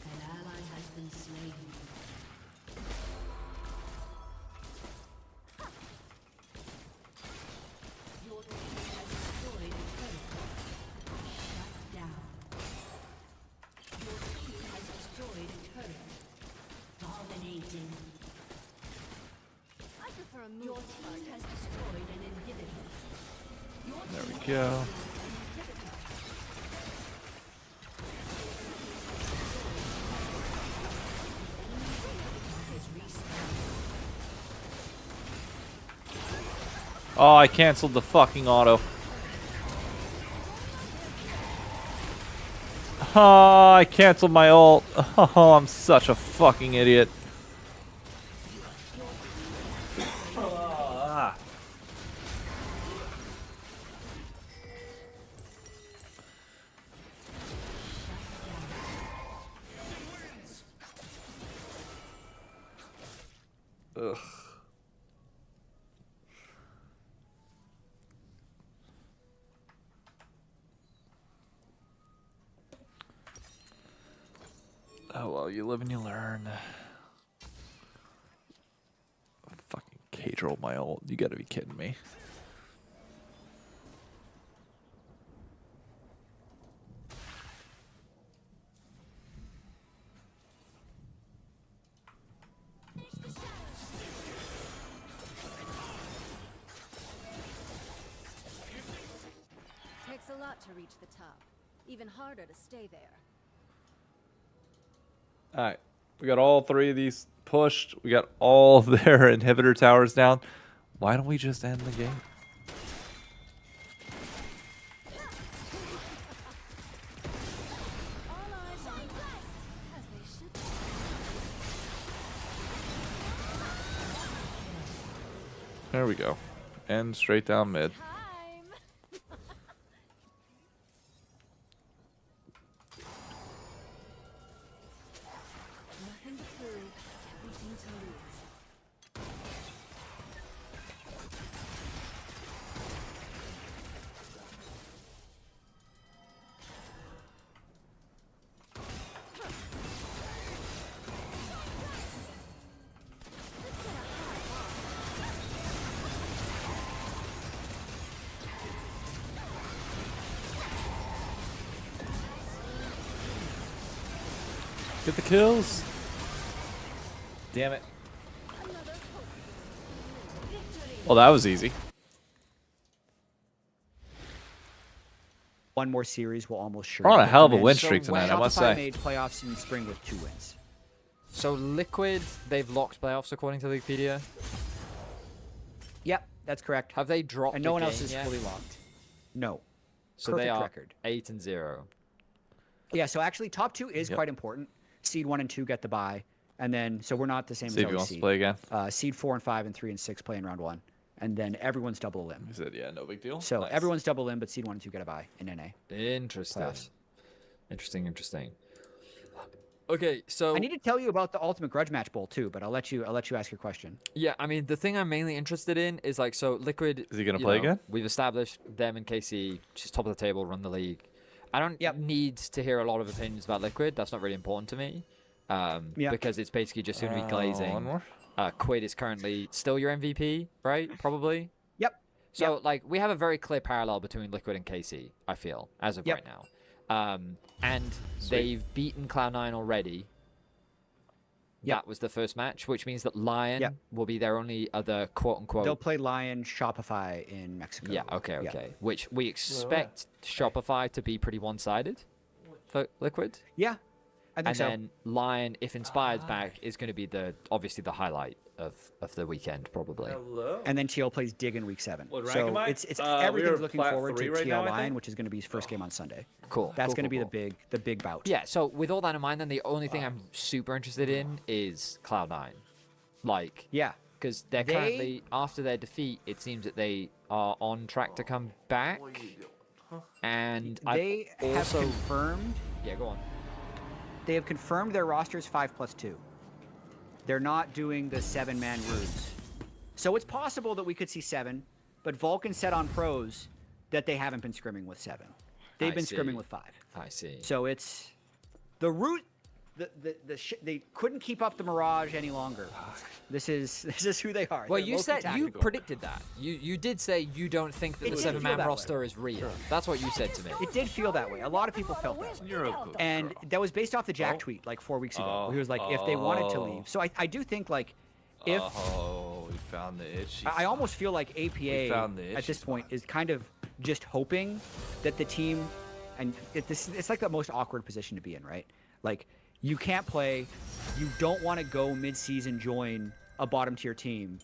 An ally has been slain. Your team has destroyed a turret. Shut down. Your team has destroyed a turret. Dominating. I prefer a move. Your team has destroyed an inhibitor. Your There team we go. has respawned. Oh, I canceled the fucking auto. Oh, I canceled my ult. Oh, I'm such a fucking idiot. Ugh. Oh well, you live and you learn. Fucking cage roll my ult. You gotta be kidding me. Takes a lot to reach the top. Even harder to stay there. Alright. We got all 3 of these pushed. We got all of their inhibitor towers down. Why don't we just end the game? All eyes on us, as they should be. There we go. End straight down mid. Time. Nothing to prove, everything to lose. Get the kills. Damn it. Well, that was easy. One more series will almost sure. We're on a hell of a And win so streak tonight, I Shopify must say. made playoffs in spring with 2 wins. So Liquid, they've locked playoffs according to Wikipedia. Yep, that's correct. Have they dropped? And no a one else game is yet? fully locked. No. So Perfect they are record. 8-0. Yeah, so actually top 2 is Yep. quite important. Seed 1 and 2 get the bye. And then, so we're not the same See as if he every wants to seed. play again. Seed 4 and 5 and 3 and 6 play in round 1. And then everyone's double limb. He said, yeah, no big deal. So Nice. everyone's double limb, but seed 1 and 2 get a bye in NA. Interesting. Playoffs. Interesting. Okay, so I need to tell you about the Ultimate Grudge Match Bowl too, but I'll let you ask your question. yeah, I mean, the thing I'm mainly interested in is like, so Liquid. Is he gonna you play know, again? We've established them and KC just top of the table, run the league. I don't Yep. need to hear a lot of opinions about Liquid. That's not really important to me. Yeah. Because it's basically just going to be One glazing. more. Quid is currently still your MVP, right? Probably. Yep. So like we have a very clear parallel between Liquid and KC. I feel as of Yep. right now, and they've beaten Cloud9 already. Yep. That was the first match, which means that Lion Yep. will be their only other quote-unquote. They'll play Lion Shopify in Mexico. Yeah, okay. Yep. Which we expect Shopify to be pretty one-sided for Liquid. Yeah, I think And so. then Lion, if Inspired's back, is going to be obviously the highlight of the weekend, probably. And then TL plays Dig in week 7. What rank So am I? it's We everything's are looking plat forward to 3 right TL now, I Lion, think? which is going to be his first game on Sunday. Cool. That's cool, going to be cool, cool. the big bout. Yeah, so with all that in mind, then the only thing I'm super interested in is Cloud9. Like, Yeah. because they're They- currently, after their defeat, it seems that they are on track to come back. And They I've have also. confirmed Yeah, go on. they have confirmed their roster is 5+2. They're not doing the 7-man ruse. So it's possible that we could see 7, but Vulcan said on pros that they haven't been scrimming with 7. They've I been scrimming see. with 5. I see. So it's the route. They couldn't keep up the Mirage any longer. This is who they are. Well, They're you low-key said you tactical. predicted that. You did say you don't think that It the did feel 7-man that way. roster is real. That's what you said to me. It did feel that way. A lot of people felt that way. You're a good And girl. that was based off the Jack tweet like 4 weeks ago. where he was like, if they wanted to leave. So I do think like if Oh, we found the itchy. I almost feel like APA found the at itchy this point is kind of just hoping that the team, and it's like the most awkward position to be in, right? Like you can't play, you don't want to go mid-season join a bottom tier team.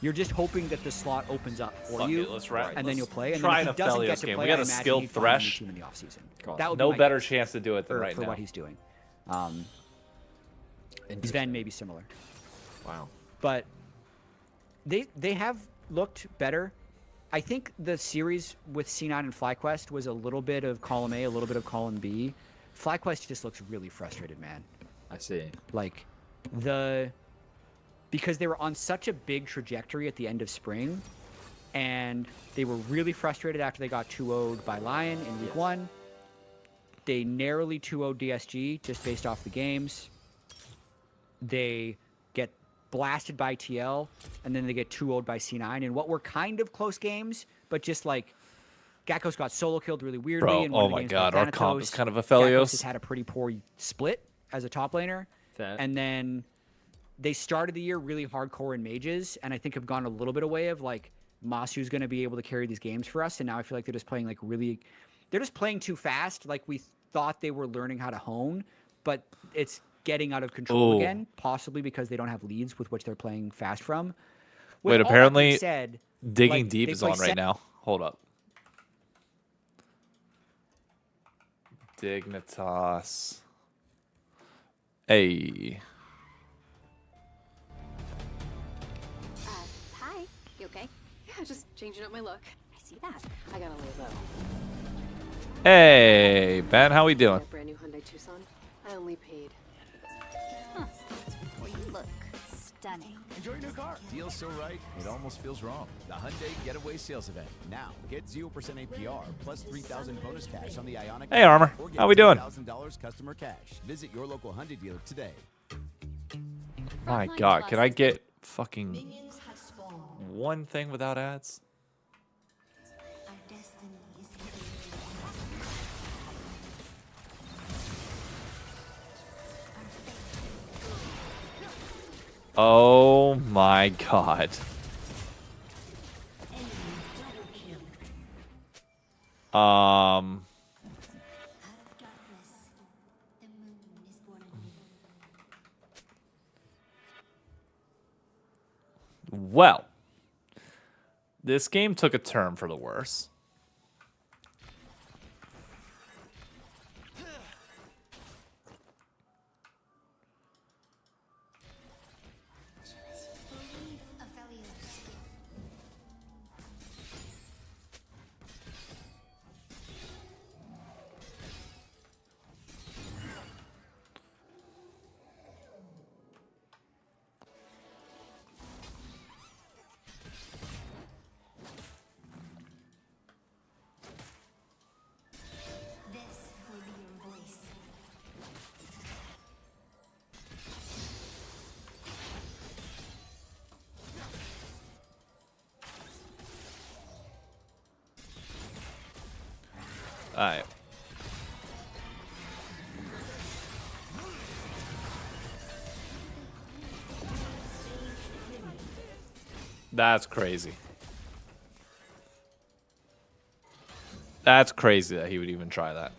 You're just hoping that the slot opens up for Fuck you, it, let's wrap- and then you'll let's play. And try then an if he doesn't Aphelios get to game. play, We got I a imagine skilled he'd find a new Thresh. team in the offseason. God. That would be No my better guess chance to do it than for, right for now. what he's doing. Sven Interesting. may be similar. Wow. But they have looked better. I think the series with C9 and FlyQuest was a little bit of column A, a little bit of column B. FlyQuest just looks really frustrated, man. I see. Like because they were on such a big trajectory at the end of spring, and they were really frustrated after they got 2-0'd by Lion in week 1. They narrowly 2-0'd DSG just based off the games. They get blasted by TL, and then they get 2-0'd by C9 in what were kind of close games, but just like Gakkos got solo killed really weirdly. Bro, in one oh of the my games God, by our comp is Thanatos. kind of a Gakkos Aphelios. has had a pretty poor split as a top laner. Fair. And then they started the year really hardcore in mages, and I think have gone a little bit away of like Masu's going to be able to carry these games for us. And now I feel like they're just playing like they're just playing too fast. Like we thought they were learning how to hone, but it's getting out of control Ooh. again, possibly because they don't have leads with which they're playing fast from. Wait, With all that apparently being said, Digging like, Deep they is play on right now. Hold up. Dignitas. Hey. Hi. You okay? Yeah, just changing up my look. I see that. I gotta lay low. Hey, Ben, how we doing? That brand new Hyundai Tucson. I only paid. Huh. Well, you look stunning. Enjoy your new car. Deal's so right, it almost feels wrong. The Hyundai Getaway Sales Event. Now, get 0% APR plus 3,000 bonus cash on the Ioniq. Hey, Armor. Or get How we doing? $10,000 customer cash. Visit your local Hyundai dealer today. My God, can I get fucking Minions have spawned. one thing without ads? Our destiny is hidden. Oh my God. Enemy double kill. Out of darkness, the moon is born anew. Well, this game took a turn for the worse. Believe Aphelios. Alright. That's crazy. That's crazy that he would even try that.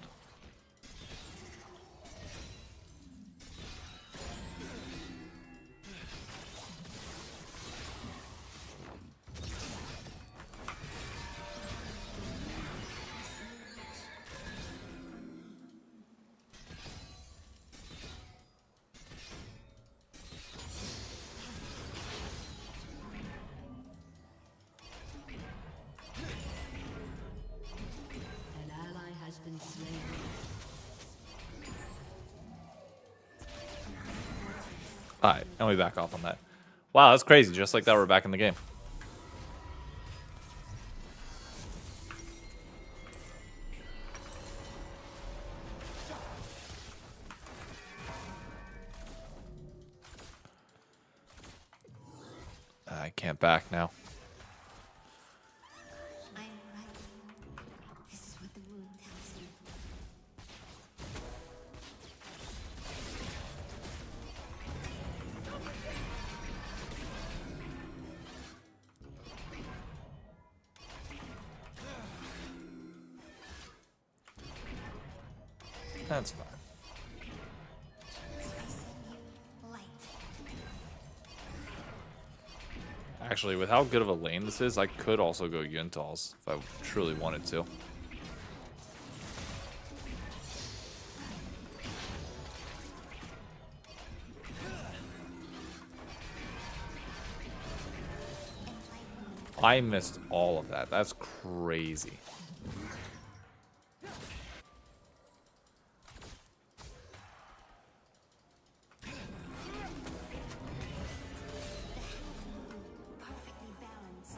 An ally has been slain. Alright, and we back off on that. Wow, that's crazy. Just like that, we're back in the game. I can't back now. I'm right. This is what the wound tells me. That's fine. Light. Actually, with how good of a lane this is, I could also go Yuntals if I truly wanted to. I missed all of that. That's crazy. Perfectly balanced.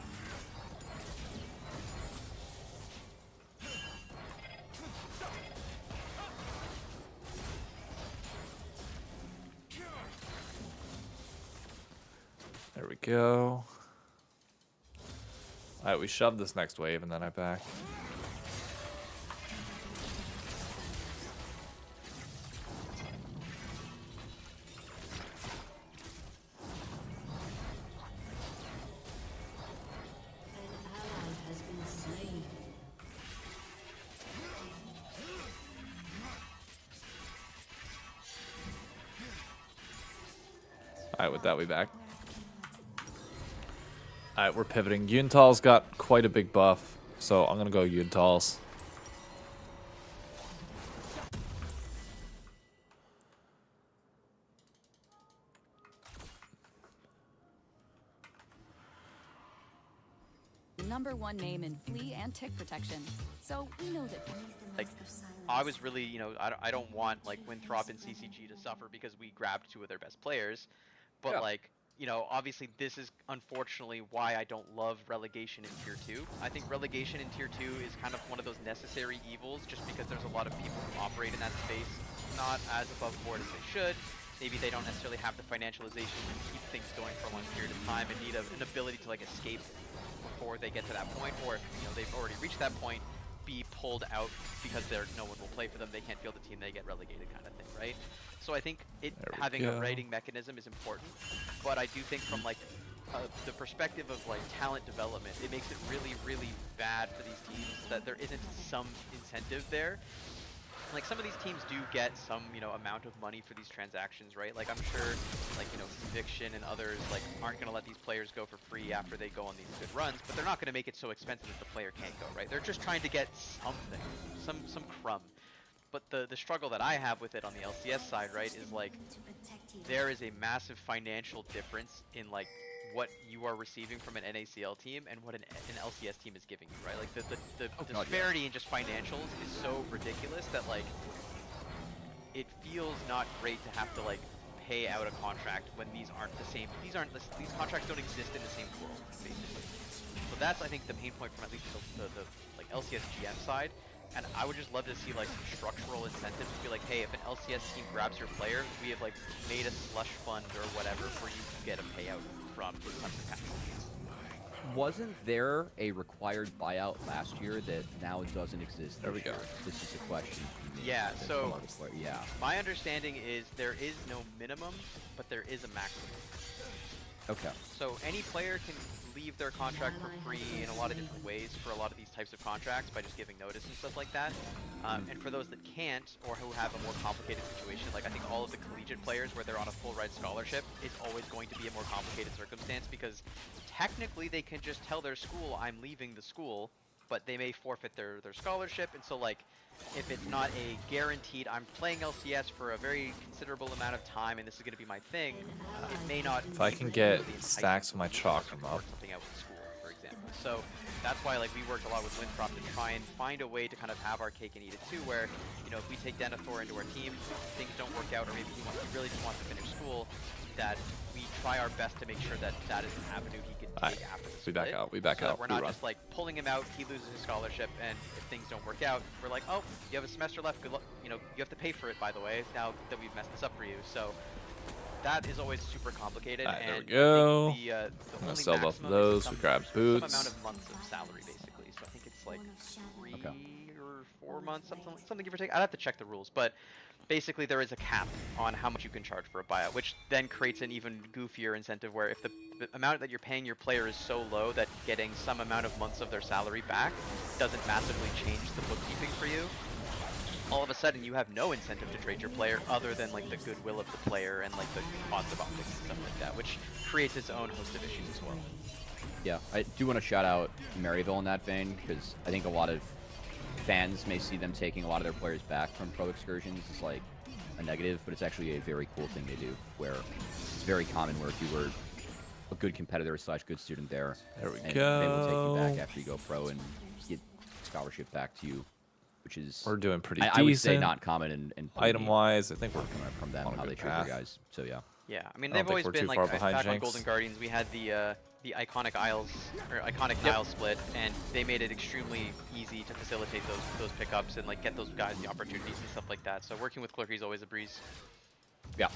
There we go. Alright, we shove this next wave and then I back. An ally has been slain. Alright, with that we back. Alright, we're pivoting. Yuntal's got quite a big buff, so I'm gonna go Yuntals. The #1 name in flea and tick protection. So we know that Like, I was really, you know, I don't want like Winthrop and CCG to suffer because we grabbed two of their best players, but Yeah. like, you know, obviously this is unfortunately why I don't love relegation in tier 2. I think relegation in tier 2 is kind of one of those necessary evils just because there's a lot of people who operate in that space not as above board as they should. Maybe they don't necessarily have the financialization to keep things going for a long period of time and need an ability to like escape before they get to that point, or if you know they've already reached that point, be pulled out because no one will play for them, they can't field the team, they get relegated kind of thing, right? So I think having a rating mechanism is important, but I do think from like the perspective of like talent development, it makes it really, really bad for these teams that there isn't some incentive there. Like some of these teams do get some, you know, amount of money for these transactions, right? Like I'm sure, like, you know, Conviction and others like aren't going to let these players go for free after they go on these good runs, but they're not going to make it so expensive that the player can't go, right? They're just trying to get something, some crumb. But the struggle that I have with it on the LCS side, right, is like there is a massive financial difference in like what you are receiving from an NACL team and what an LCS team is giving you, right? Like the disparity in just financials is so ridiculous that like it feels not great to have to like pay out a contract when these aren't the same. These contracts don't exist in the same world, basically. So that's I think the pain point from at least the like LCS GM side. And I would just love to see like some structural incentives to be like, hey, if an LCS team grabs your player, we have like made a slush fund or whatever for you to get a payout from this type of cash. wasn't there a required buyout last year that now doesn't exist? There we this go. year? This is a question. for me. Yeah, That's so yeah. my understanding is there is no minimum, but there is a maximum. Okay. So any player can leave their contract for free in a lot of different ways for a lot of these types of contracts by just giving notice and stuff like that. And for those that can't or who have a more complicated situation, like I think all of the collegiate players where they're on a full ride scholarship, it's always going to be a more complicated circumstance because technically they can just tell their school, I'm leaving the school, but they may forfeit their scholarship. And so like, if it's not a guaranteed, I'm playing LCS for a very considerable amount of time and this is going to be my thing, it may not. If I can get stacks of my chalk from up. Something out with school, for example. So that's why like we worked a lot with Winthrop to try and find a way to kind of have our cake and eat it too, where if we take Denethor into our team, things don't work out, or maybe he really just wants to finish school, that we try our best to make sure that that is an avenue he can take after the split. We back out. We're not just like pulling him out, he loses his scholarship, and if things don't work out, we're like, oh, you have a semester left, good luck. You have to pay for it, by the way, now that we've messed this up for you. So that is always super complicated. Right, there and we go. I think the I'm gonna only sell both of maximum those. is We some grab amount boots. of months of salary, basically. So I think it's like 3 or 4 months, something give or take. I'd have to check the rules, but basically there is a cap on how much you can charge for a buyout, which then creates an even goofier incentive where if the amount that you're paying your player is so low that getting some amount of months of their salary back doesn't massively change the bookkeeping for you, all of a sudden you have no incentive to trade your player other than like the goodwill of the player and like the positive optics and stuff like that, which creates its own host of issues as well. Yeah, I do want to shout out Maryville in that vein because I think a lot of fans may see them taking a lot of their players back from pro excursions as like a negative, but it's actually a very cool thing they do where it's very common where if you were a good competitor / good student there, we and go. they will take you back after you go pro and get scholarship back to you, which is We're doing pretty I would say decent. not common in Item wise, I think we're coming from them on a how they good treat path. their guys. So yeah. Yeah, I mean I don't they've think always we're been too like far behind back on Jinx. Golden Guardians. We had the iconic Isles or iconic Nile split, and they made it extremely easy to facilitate those pickups and like get those guys the opportunities and stuff like that. So working with Clerky is always a breeze. Yeah.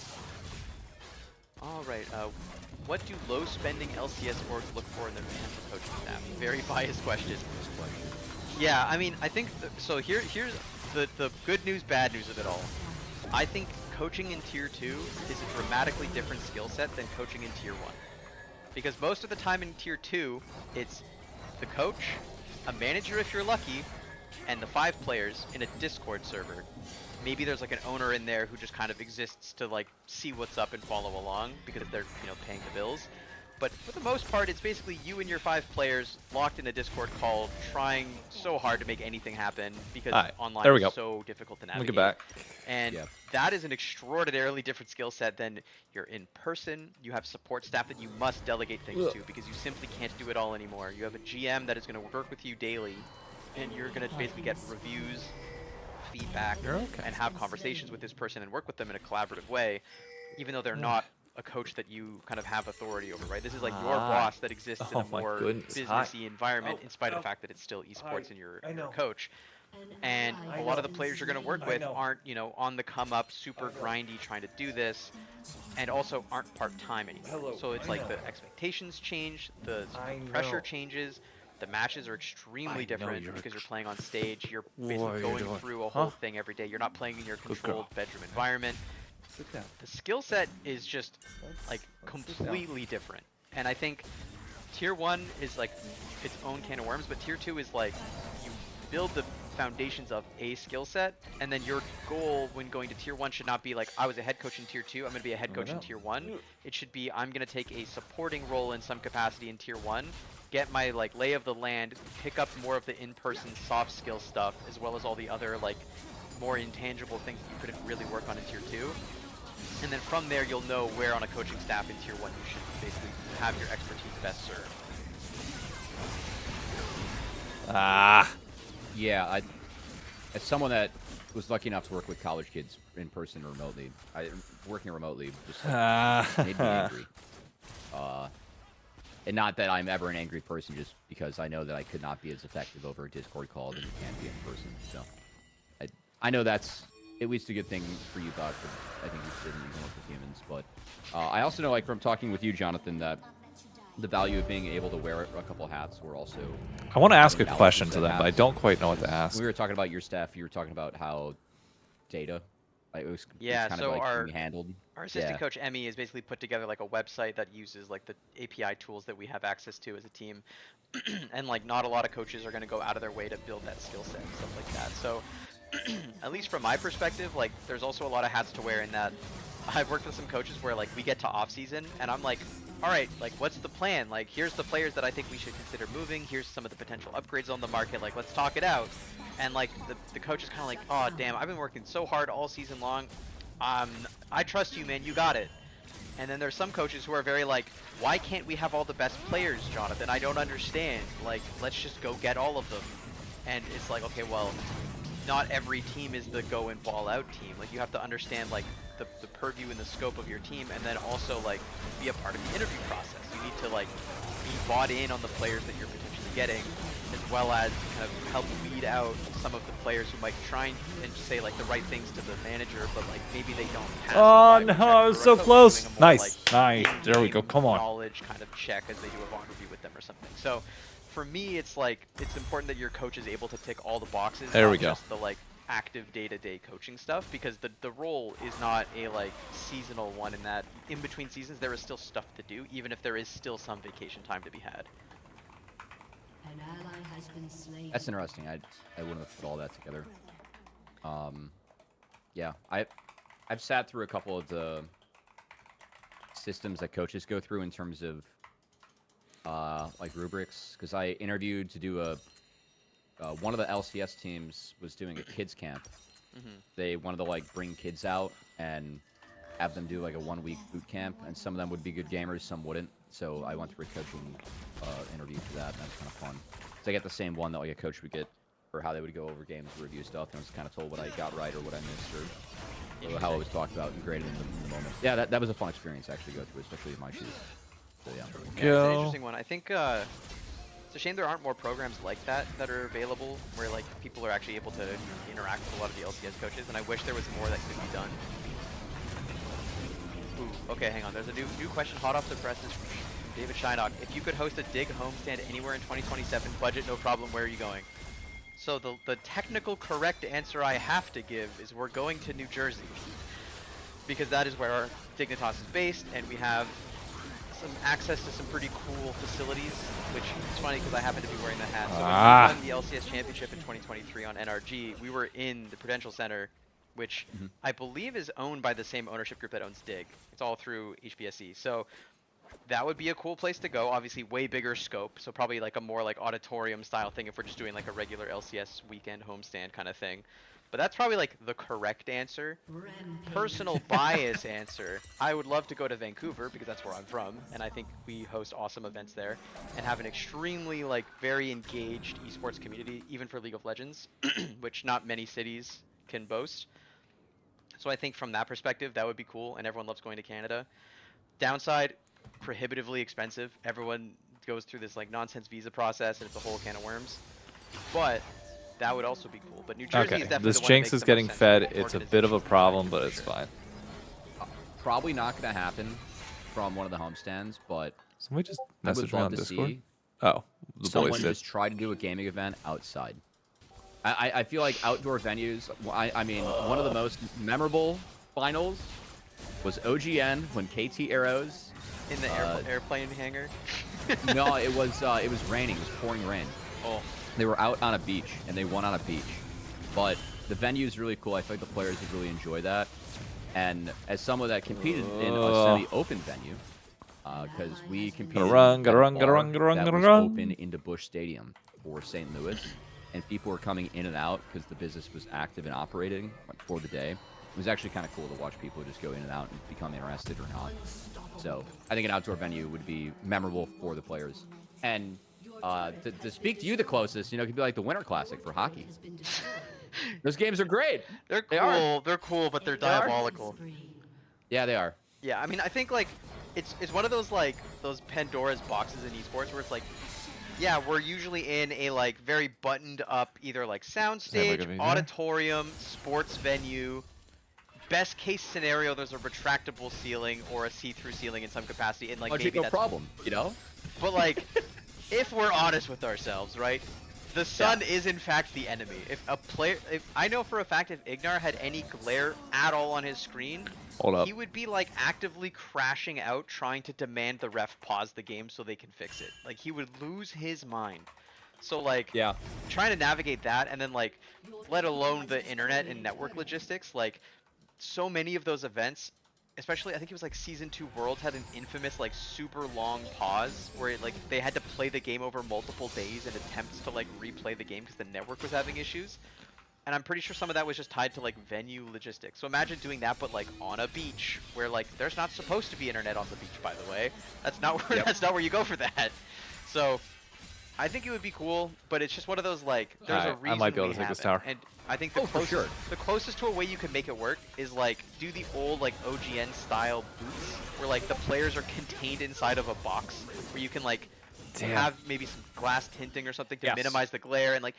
All right. What do low spending LCS orgs look for in their potential coaching staff? Very biased question. Yeah, I mean I think so. Here's the good news, bad news of it all. I think coaching in Tier 2 is a dramatically different skill set than coaching in Tier 1. Because most of the time in Tier 2, it's the coach, a manager if you're lucky, and the 5 players in a Discord server. Maybe there's like an owner in there who just kind of exists to like see what's up and follow along because they're paying the bills. But for the most part, it's basically you and your 5 players locked in a Discord call, trying so hard to make anything happen because online there we is go. so difficult to Look navigate. at back. And that is an extraordinarily different skill set than you're in person. You have support staff that you must delegate things to because you simply can't do it all anymore. You have a GM that is going to work with you daily, and you're going to basically get reviews, feedback, and have conversations with this person and work with them in a collaborative way, even though they're not a coach that you kind of have authority over, right? This is like your boss that exists in a more businessy environment in spite of the fact that it's still esports and you're a coach. And a lot of the players you're going to work with aren't, on the come up, super grindy trying to do this, and also aren't part-time anymore. So it's like the expectations change, the pressure changes, the matches are extremely different because you're playing on stage, you're basically going through a whole thing every day. You're not playing in your controlled bedroom environment. The skill set is just like completely different, and I think Tier 1 is like its own can of worms, but Tier 2 is like you build the foundations of a skill set, and then your goal when going to Tier 1 should not be like, I was a head coach in Tier 2, I'm going to be a head coach in Tier 1. It should be, I'm going to take a supporting role in some capacity in Tier 1, get my like lay of the land, pick up more of the in-person soft skill stuff, as well as all the other like more intangible things that you couldn't really work on in Tier 2. And then from there, you'll know where on a coaching staff in Tier 1 you should basically have your expertise best served. Yeah, as someone that was lucky enough to work with college kids in person or remotely, working remotely just made me angry. And not that I'm ever an angry person, just because I know that I could not be as effective over a Discord call than you can be in person. So I know that's at least a good thing for you, Doc. I think you shouldn't even work with humans. But I also know, like from talking with you, Jonathan, that the value of being able to wear a couple hats were also. I want to ask a analysis question to of them, but I hats. don't quite know what to ask. We were talking about your staff. You were talking about how data, like, it was Yeah, kind so of like our- being handled. Our assistant Yeah. coach Emmy has basically put together like a website that uses like the API tools that we have access to as a team, and like not a lot of coaches are going to go out of their way to build that skill set and stuff like that. So at least from my perspective, like there's also a lot of hats to wear in that. I've worked with some coaches where like we get to off season and I'm like, all right, like what's the plan? Like here's the players that I think we should consider moving. Here's some of the potential upgrades on the market. Like let's talk it out. And like the coach is kind of like, oh damn, I've been working so hard all season long. I trust you, man. You got it. And then there's some coaches who are very like, why can't we have all the best players, Jonathan? I don't understand. Like, let's just go get all of them. And it's like, okay, well, not every team is the go and ball out team. Like, you have to understand like the purview and the scope of your team, and then also like be a part of the interview process. You need to like be bought in on the players that you're potentially getting, as well as kind of help weed out some of the players who might try and say like the right things to the manager, but like maybe they don't pass the Oh vibe no, check I or was a so coach close. doing a more, Nice, nice. There we go. in-game Come on. knowledge kind of check as they do a bond review with them or something. So for me, it's like it's important that your coach is able to tick all the boxes. There not we go. Just the like active day-to-day coaching stuff, because the role is not a like seasonal one, in that in between seasons there is still stuff to do, even if there is still some vacation time to be had. An ally has been slain. That's interesting. I wouldn't have put all that together. Yeah, I've sat through a couple of the systems that coaches go through in terms of like rubrics, because I interviewed to do a one of the LCS teams was doing a kids camp. They wanted to like bring kids out and have them do like a 1-week boot camp, and some of them would be good gamers, some wouldn't. So I went through a coaching interview for that, and that was kind of fun. So I get the same one that like a coach would get for how they would go over games, review stuff, and I was kind of told what I got right or what I missed, or how it was talked about and graded in the moment. Yeah, that was a fun experience to actually go through, especially in my shoes. So yeah. It's an interesting one. I think it's a shame there aren't more programs like that that are available, where like people are actually able to interact with a lot of the LCS coaches, and I wish there was more that could be done. Ooh, okay, hang on. There's a new question hot off the presses from David Shynock. If you could host a dig homestand anywhere in 2027, budget no problem, where are you going? So the technical correct answer I have to give is we're going to New Jersey, because that is where our Dignitas is based, and we have some access to some pretty cool facilities, which is funny because I happen to be wearing the hat. So when we won the LCS Championship in 2023 on NRG, we were in the Prudential Center, which I believe is owned by the same ownership group that owns Dig. It's all through HBSE. So that would be a cool place to go. Obviously way bigger scope, so probably like a more like auditorium style thing if we're just doing like a regular LCS weekend homestand kind of thing. But that's probably like the correct answer. Personal bias answer, I would love to go to Vancouver because that's where I'm from, and I think we host awesome events there and have an extremely like very engaged esports community, even for League of Legends, which not many cities can boast. So I think from that perspective that would be cool, and everyone loves going to Canada. Downside, prohibitively expensive. Everyone goes through this like nonsense visa process, and it's a whole can of worms. But that would also be cool. But New Jersey is definitely this the one that Jinx makes is the most getting sense fed. from an It's a bit of a organizational problem, perspective, but it's for sure. fine. Probably not going to happen from one of the homestands, but Somebody just I would messaged me love on to Discord. see Oh, the someone boys did. just try to do a gaming event outside. I feel like outdoor venues, I mean, one of the most memorable finals was OGN when KT Arrows... In the airplane hangar? No, it was raining. It was pouring rain. Oh. They were out on a beach, and they won on a beach. But the venue is really cool. I feel like the players would really enjoy that. And as someone that competed in a semi-open venue, because we competed at a bar that was open into Busch Stadium for St. Louis, and people were coming in and out because the business was active and operating for the day. It was actually kind of cool to watch people just go in and out and become interested or not. So I think an outdoor venue would be memorable for the players. And to speak to you the closest, you know, it could be like the Winter Classic for hockey. Those games are great. They're cool. They're cool, but they're diabolical. Yeah, they are. Yeah, I mean, I think like it's one of those like those Pandora's boxes in esports where it's like, yeah, we're usually in a like very buttoned up either like soundstage, auditorium, sports venue. Best case scenario, there's a retractable ceiling or a see-through ceiling in some capacity, and like maybe no that's problem, you know. But like, if we're honest with ourselves, right? The sun is in fact the enemy. If I know for a fact if Ignar had any glare at all on his screen, he would be like actively crashing out trying to demand the ref pause the game so they can fix it. Like he would lose his mind. So like, trying to navigate that and then like, let alone the internet and network logistics, like so many of those events, especially I think it was like Season 2 Worlds had an infamous like super long pause where it, like they had to play the game over multiple days in attempts to like replay the game because the network was having issues. And I'm pretty sure some of that was just tied to like venue logistics. So imagine doing that but like on a beach where like there's not supposed to be internet on the beach, by the way. That's not where that's not where you go for that. So I think it would be cool, but it's just one of those like there's a reason I might be able we to take this haven't. tower. And I think the closest to a way you can make it work is like do the old like OGN style boots where like the players are contained inside of a box where you can like have maybe some glass tinting or something to minimize the glare and like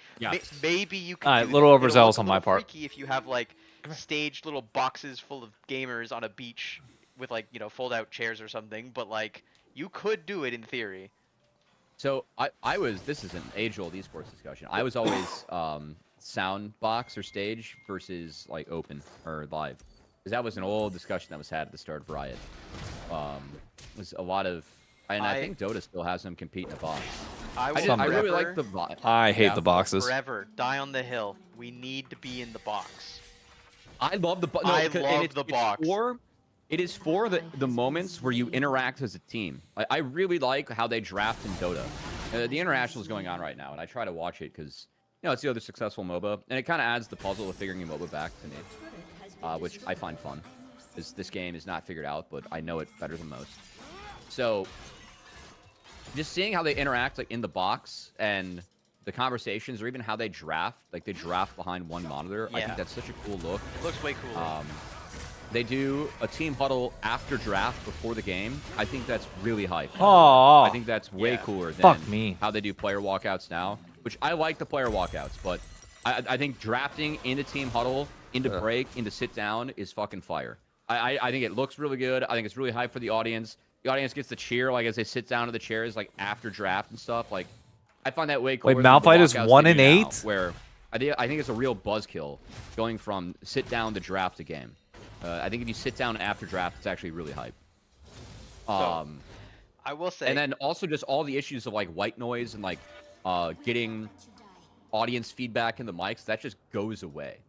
maybe you can do little that. overzealous It'll on look a my little part. freaky if you have like staged little boxes full of gamers on a beach with like, you know, fold out chairs or something, but like you could do it in theory. So I was, this is an age-old esports discussion. I was always sound box or stage versus like open or live. Because that was an old discussion that was had at the start of Riot. It was a lot of, and I think Dota still has them compete in a box. I really like the vibe. I hate the boxes. Forever, die on the hill. We need to be in the box. I love the box. No, I love the box. It is for the moments where you interact as a team. I really like how they draft in Dota. The international is going on right now, and I try to watch it because, you know, it's the other successful MOBA, and it kind of adds the puzzle of figuring your MOBA back to me, which I find fun. This game is not figured out, but I know it better than most. So, just seeing how they interact like in the box and the conversations, or even how they draft, like they draft behind one monitor, I think that's such a cool look. It looks way cool. They do a team huddle after draft before the game. I think that's really hype. Oh, I think that's way cooler than me. How they do player walkouts now, which I like the player walkouts, but I think drafting into team huddle, into break, into sit down is fucking fire. I think it looks really good. I think it's really hype for the audience. The audience gets to cheer like as they sit down to the chairs like after draft and stuff. Like I find that way cooler. Wait, Malphite is 1-8? Where I think it's a real buzzkill going from sit down to draft a game. I think if you sit down after draft, it's actually really hype. So, I will say, and then also just all the issues of like white noise and like getting audience feedback in the mics, that just goes away.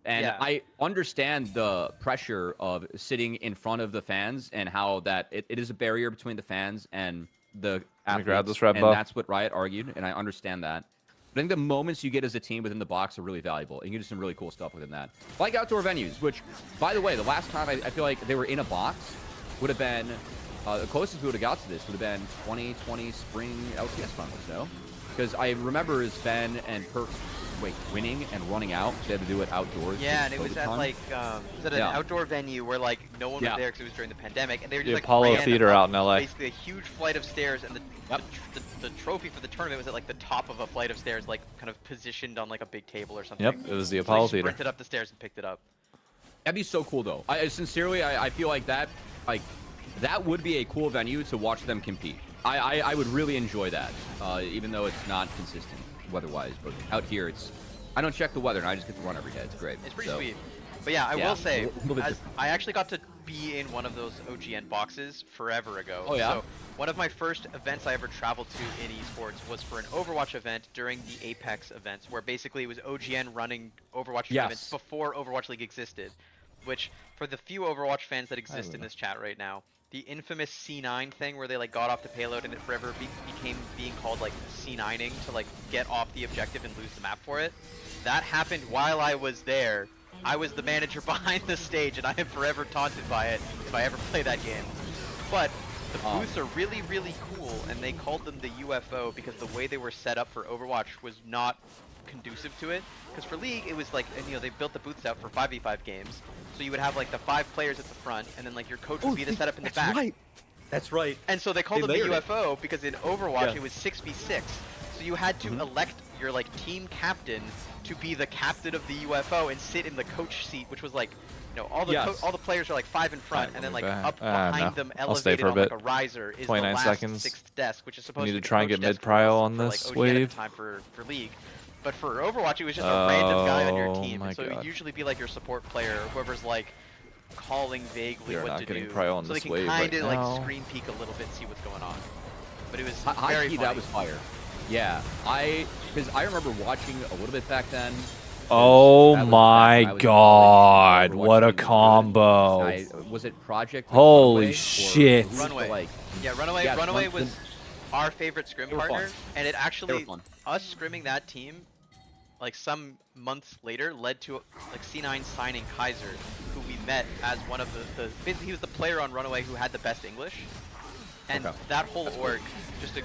And I understand the pressure of sitting in front of the fans and how that it is a barrier between the fans and the athletes. Grab this red and buff. That's what Riot argued, and I understand that. I think the moments you get as a team within the box are really valuable, and you can do some really cool stuff within that. Like outdoor venues, which, by the way, the last time I feel like they were in a box would have been, the closest we would have got to this would have been 2020 Spring LCS Finals, no? Because I remember Sven and Perks winning and running out, so they had to do it outdoors. Yeah, and it was at like, was at an outdoor venue where like no one was there because it was during the pandemic, and they were just the like Apollo Theater out in LA. Basically a huge flight of stairs, and the trophy for the tournament was at like the top of a flight of stairs, like kind of positioned on like a big table or something. Yep, it was the Apollo Theater. Sprinted up the stairs and picked it up. That'd be so cool, though. Sincerely, I feel like that would be a cool venue to watch them compete. I would really enjoy that, even though it's not consistent weather-wise. But out here, I don't check the weather, and I just get to run every day. It's great. It's pretty sweet. But yeah, I will say, I actually got to be in one of those OGN boxes forever ago. Oh, yeah? So one of my first events I ever traveled to in esports was for an Overwatch event during the Apex events, where basically it was OGN running Overwatch tournaments before Overwatch League existed. Which, for the few Overwatch fans that exist in this chat right now, the infamous C9 thing where they like got off the payload and it forever became being called like C9ing to like get off the objective and lose the map for it. That happened while I was there. I was the manager behind the stage, and I am forever taunted by it if I ever play that game. But the booths are really, really cool, and they called them the UFO because the way they were set up for Overwatch was not conducive to it. Because for League, it was like, and, you know, they built the booths out for 5v5 games, so you would have like the 5 players at the front, and then like your coach would be the setup in the back. Right. That's right. And so they called them the UFO because in Overwatch it was 6v6. So you had to elect your like team captain to be the captain of the UFO and sit in the coach seat, which was like, you know, all the players are like 5 in front, and then like up behind them, elevated on like a riser, is the 29 last seconds. 6th desk, which is supposed We to need be to try and the get coach mid desk prio for, on like, this OG wave. time for League. But for Overwatch, it was just a random guy on your team, my and so it God. would usually be like your support player, whoever's like calling vaguely You're what not to getting do, prio on so they this can wave kind of right like now. screen peek a little bit, see what's going on. But it was High very key, funny. that was fire. Yeah, because I remember watching a little bit back then. Oh That was back when my I was in God! college, and What a Overwatch team was good. combo! Was it Project? Like, Holy Runaway, or shit. who was the, Runaway. like, Yeah, Runaway. yes, Runaway was our favorite scrim They were partner, fun. and it They were actually fun. us scrimming that team, like some months later, led to like C9 signing Kaiser, who we met as one of the basically he was the player on Runaway who had the best English, and that whole org, just to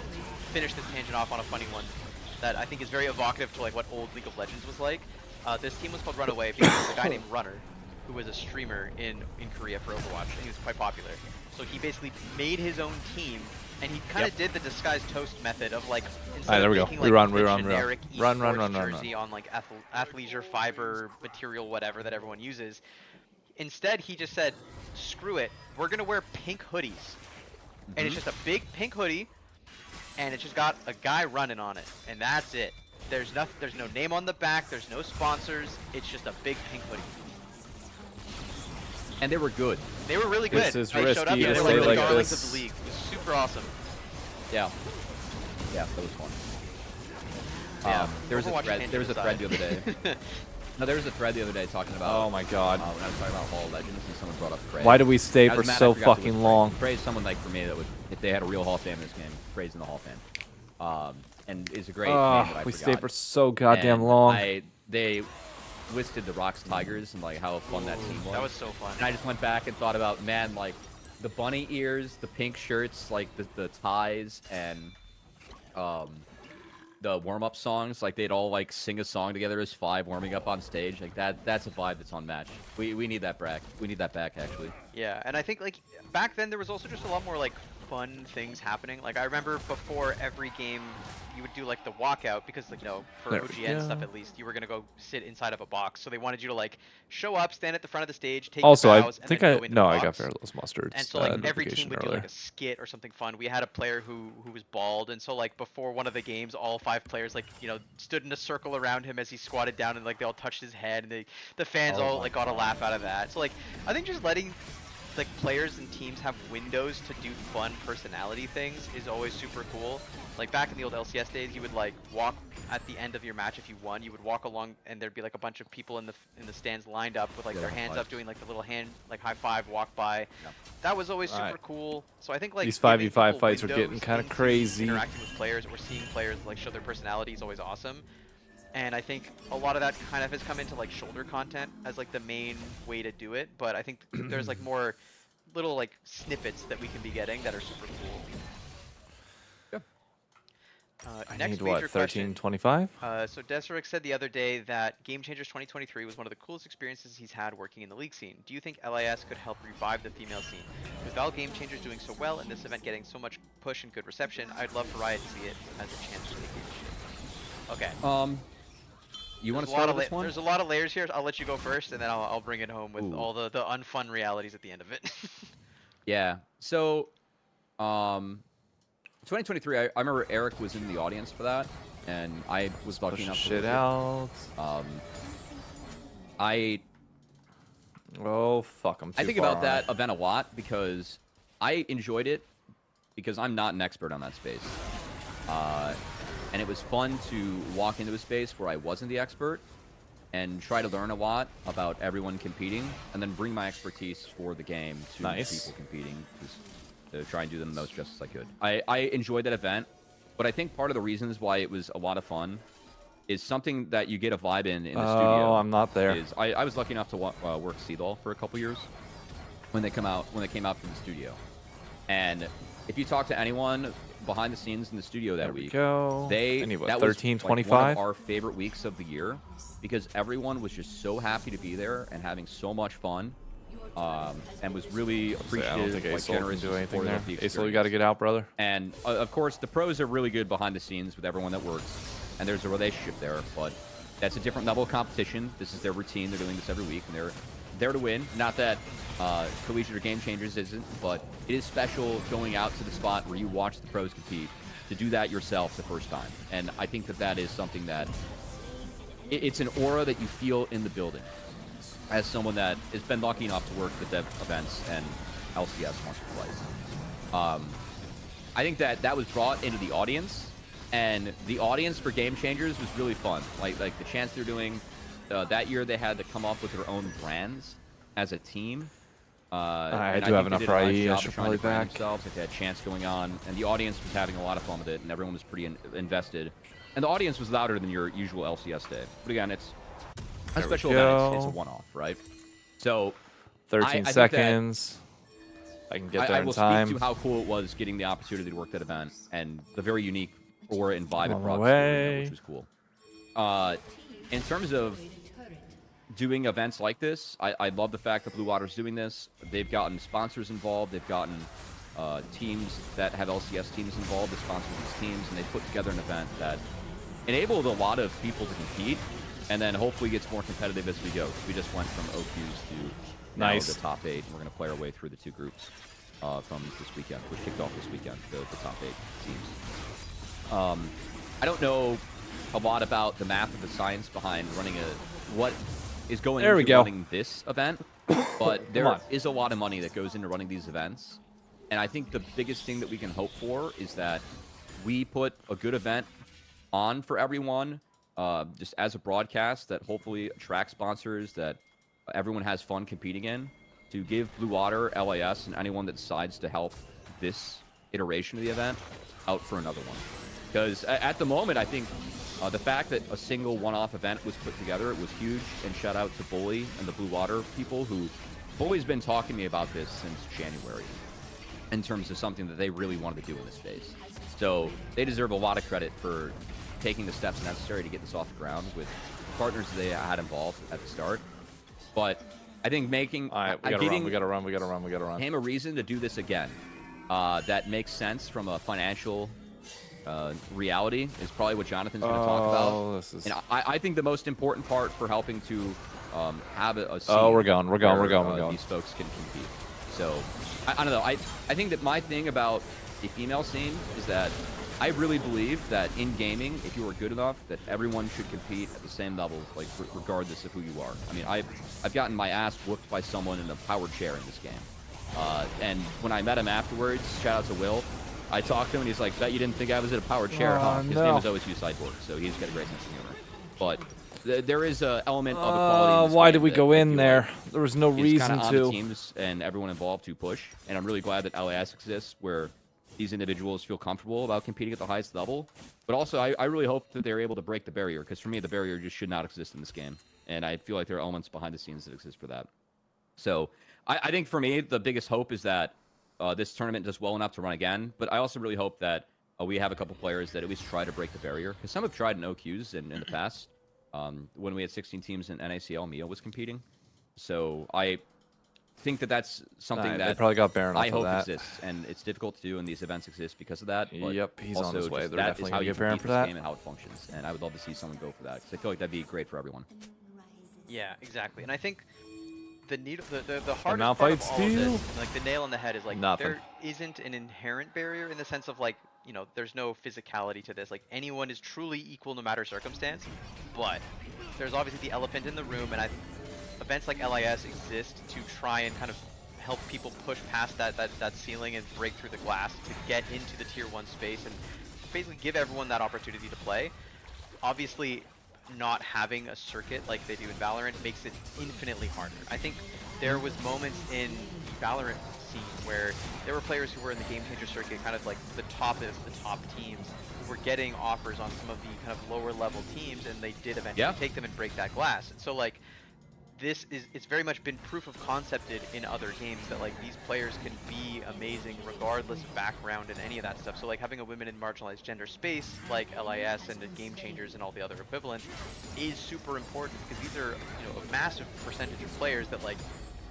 finish this tangent off on a funny one, that I think is very evocative to like what old League of Legends was like. This team was called Runaway because there was a guy named Runner, who was a streamer in Korea for Overwatch, and he was quite popular. So he basically made his own team, and he kind of did the disguised toast method of like instead there of we go. making We like run, the we run. generic Run, esports run. jersey on like athleisure fiber material whatever that everyone uses. Instead, he just said, "Screw it, we're gonna wear pink hoodies," and it's just a big pink hoodie, and it's just got a guy running on it, and that's it. There's nothing. There's no name on the back. There's no sponsors. It's just a big pink hoodie. And they were good. They were really good. This is They showed up. risky They to were say like the like darlings this. of the league. It was super awesome. Yeah. Yeah, that was fun. Yeah. There was a Overwatch thread. There was a thread the other day. No, there was a thread the other day talking about. Oh my God. When I was talking about Hall of Legends, and someone brought up Prey. Why do we stay I for was mad so I forgot to fucking list long? Prey is someone like for me that would, if they had a real Hall of Fame in this game, Prey's in the Hall of Fame. And is a great name that I We forgot. stay for so goddamn And long. they listed the Rocks Tigers and like how fun that team was. That was so fun. And I just went back and thought about, man, like the bunny ears, the pink shirts, like the ties, and the warm-up songs, like they'd all like sing a song together as 5 warming up on stage. Like that's a vibe that's unmatched. We need that back. We need that back actually. Yeah, and I think like back then there was also just a lot more like fun things happening. Like I remember before every game you would do like the walkout because like, you know, for There we OGN stuff go. at least, you were gonna go sit inside of a box. So they wanted you to like show up, stand at the front of the stage, take Also, your I bows, and think then I go into no, the I box. got Fairless Mustard. And so like every notification team would do earlier. like a skit or something fun. We had a player who was bald, and so like before one of the games, all 5 players like, you know, stood in a circle around him as he squatted down, and like they all touched his head, and the fans all like got a laugh out of that. So like I think just letting like players and teams have windows to do fun personality things is always super cool. Like back in the old LCS days, you would like walk at the end of your match if you won. You would walk along, and there'd be like a bunch of people in the stands lined up with like their hands up, doing like the little hand like high five walk by. That was always super cool. So I think like These giving 5v5 people fights are getting windows kinda into crazy. Interacting with players or seeing players like show their personality is always awesome. And I think a lot of that kind of has come into like shoulder content as like the main way to do it. But I think there's like more little like snippets that we can be getting that are super cool. I Next need major what, question. 1325? So Deseric said the other day that Game Changers 2023 was one of the coolest experiences he's had working in the league scene. Do you think LIS could help revive the female scene? With all Game Changers doing so well and this event getting so much push and good reception, I'd love for Riot to see it as a chance to take leadership. Okay. You want There's to start with this one? There's a lot of layers here. I'll let you go first, and then I'll bring it home with all the unfun realities at the end of it. Yeah. So, 2023. I remember Eric was in the audience for that, and I was lucky enough to Shit listen. out. Oh fuck! I'm too I think far about on that it. event a lot because I enjoyed it because I'm not an expert on that space. And it was fun to walk into a space where I wasn't the expert and try to learn a lot about everyone competing and then bring my expertise for the game to people competing to try and do them the most justice I could. I enjoyed that event, but I think part of the reasons why it was a lot of fun is something that you get a vibe in the studio. Oh, I'm not there. Is I was lucky enough to work Seagull for a couple years when they came out from the studio. And if you talk to anyone behind the scenes in the studio that week, I need, what, that was 1325? one of our favorite weeks of the year because everyone was just so happy to be there and having so much fun. and was really I don't appreciative, think like Aesol generous, can do and anything supportive there. of the Aesol, you got to experience. get out, brother. And of course, the pros are really good behind the scenes with everyone that works, and there's a relationship there. But that's a different level of competition. This is their routine. They're doing this every week, and they're there to win. Not that Collegiate or Game Changers isn't, but it is special going out to the spot where you watch the pros compete, to do that yourself the first time. And I think that that is something that it's an aura that you feel in the building. As someone that has been lucky enough to work the dev events and LCS once or twice, I think that that was brought into the audience, and the audience for Game Changers was really fun. Like the chants they're doing that year, they had to come up with their own brands as a team. I do have enough for IE. I should probably back. Themselves. Like they had chants going on, and the audience was having a lot of fun with it, and everyone was pretty invested. And the audience was louder than your usual LCS day. But again, it's a special event. It's a one-off, right? So 13 I seconds. I can get there I in will time. speak to how cool it was getting the opportunity to work that event and the very unique aura and vibe it On brought the to the arena, way. which was cool. In terms of doing events like this, I love the fact that Blue Water's doing this. They've gotten sponsors involved. They've gotten teams that have LCS teams involved to sponsor these teams, and they put together an event that enabled a lot of people to compete, and then hopefully gets more competitive as we go. We just went from OQs to now Nice. the top 8, and we're going to play our way through the 2 groups from this weekend, which kicked off this weekend, the top 8 teams. I don't know a lot about the math or the science behind running what is going There we into go. running this event, but there is a lot of money that goes into running these events, and I think the biggest thing that we can hope for is that we put a good event on for everyone, just as a broadcast that hopefully attracts sponsors, that everyone has fun competing in, to give Blue Water, LAS, and anyone that decides to help this iteration of the event out for another one. Because at the moment, I think the fact that a single one-off event was put together, it was huge, and shout out to Bully and the Blue Water people who Bully's been talking to me about this since January in terms of something that they really wanted to do in this space. So they deserve a lot of credit for taking the steps necessary to get this off the ground with partners they had involved at the start. But I think making All right, we gotta run. him a reason to do this again that makes sense from a financial reality is probably what Jonathan's going to talk about. This is... And I think the most important part for helping to have a scene we're going. where these folks can compete. So I don't know. I think that my thing about the female scene is that I really believe that in gaming, if you are good enough, that everyone should compete at the same level, like regardless of who you are. I mean, I've gotten my ass whooped by someone in a powered chair in this game. And when I met him afterwards, shout out to Will, I talked to him and he's like, bet you didn't think I was in a powered chair, huh? His name is always Sideboard, so he's got a great sense of humor. But there is an element of equality in this why game did we that go I in feel there? like There was no is reason kinda on the to. teams and everyone involved to push, and I'm really glad that LAS exists where these individuals feel comfortable about competing at the highest level. But also, I really hope that they're able to break the barrier, because for me, the barrier just should not exist in this game. And I feel like there are elements behind the scenes that exist for that. So I think for me, the biggest hope is that this tournament does well enough to run again. But I also really hope that we have a couple players that at least try to break the barrier. Because some have tried in OQs in the past. When we had 16 teams in NACL, Mio was competing. So I think that that's something that they probably got Baron off I of hope that. exists, and it's difficult to do, and these events exist because of that. But Yep, he's also on his way. just They're that definitely is how gonna you get Baron compete for this that. game and how it functions, and I would love to see someone go for that because I feel like that'd be great for everyone. Yeah, exactly. And I think the hardest part Malphite of all of steal? this, like the nail on the head, is like Nothing. there isn't an inherent barrier in the sense of like, you know, there's no physicality to this. Like anyone is truly equal no matter circumstance. But there's obviously the elephant in the room, and events like LIS exist to try and kind of help people push past that ceiling and break through the glass to get into the tier 1 space and basically give everyone that opportunity to play. Obviously, not having a circuit like they do in Valorant makes it infinitely harder. I think there was moments in the Valorant scene where there were players who were in the Game Changer circuit, kind of like the top of the top teams, who were getting offers on some of the kind of lower level teams, and they did eventually take them and break that glass. And so like, it's very much been proof of concepted in other games that like these players can be amazing regardless of background and any of that stuff. So like having a women in marginalized gender space like LIS and the Game Changers and all the other equivalents is super important, because these are, you know, a massive percentage of players that like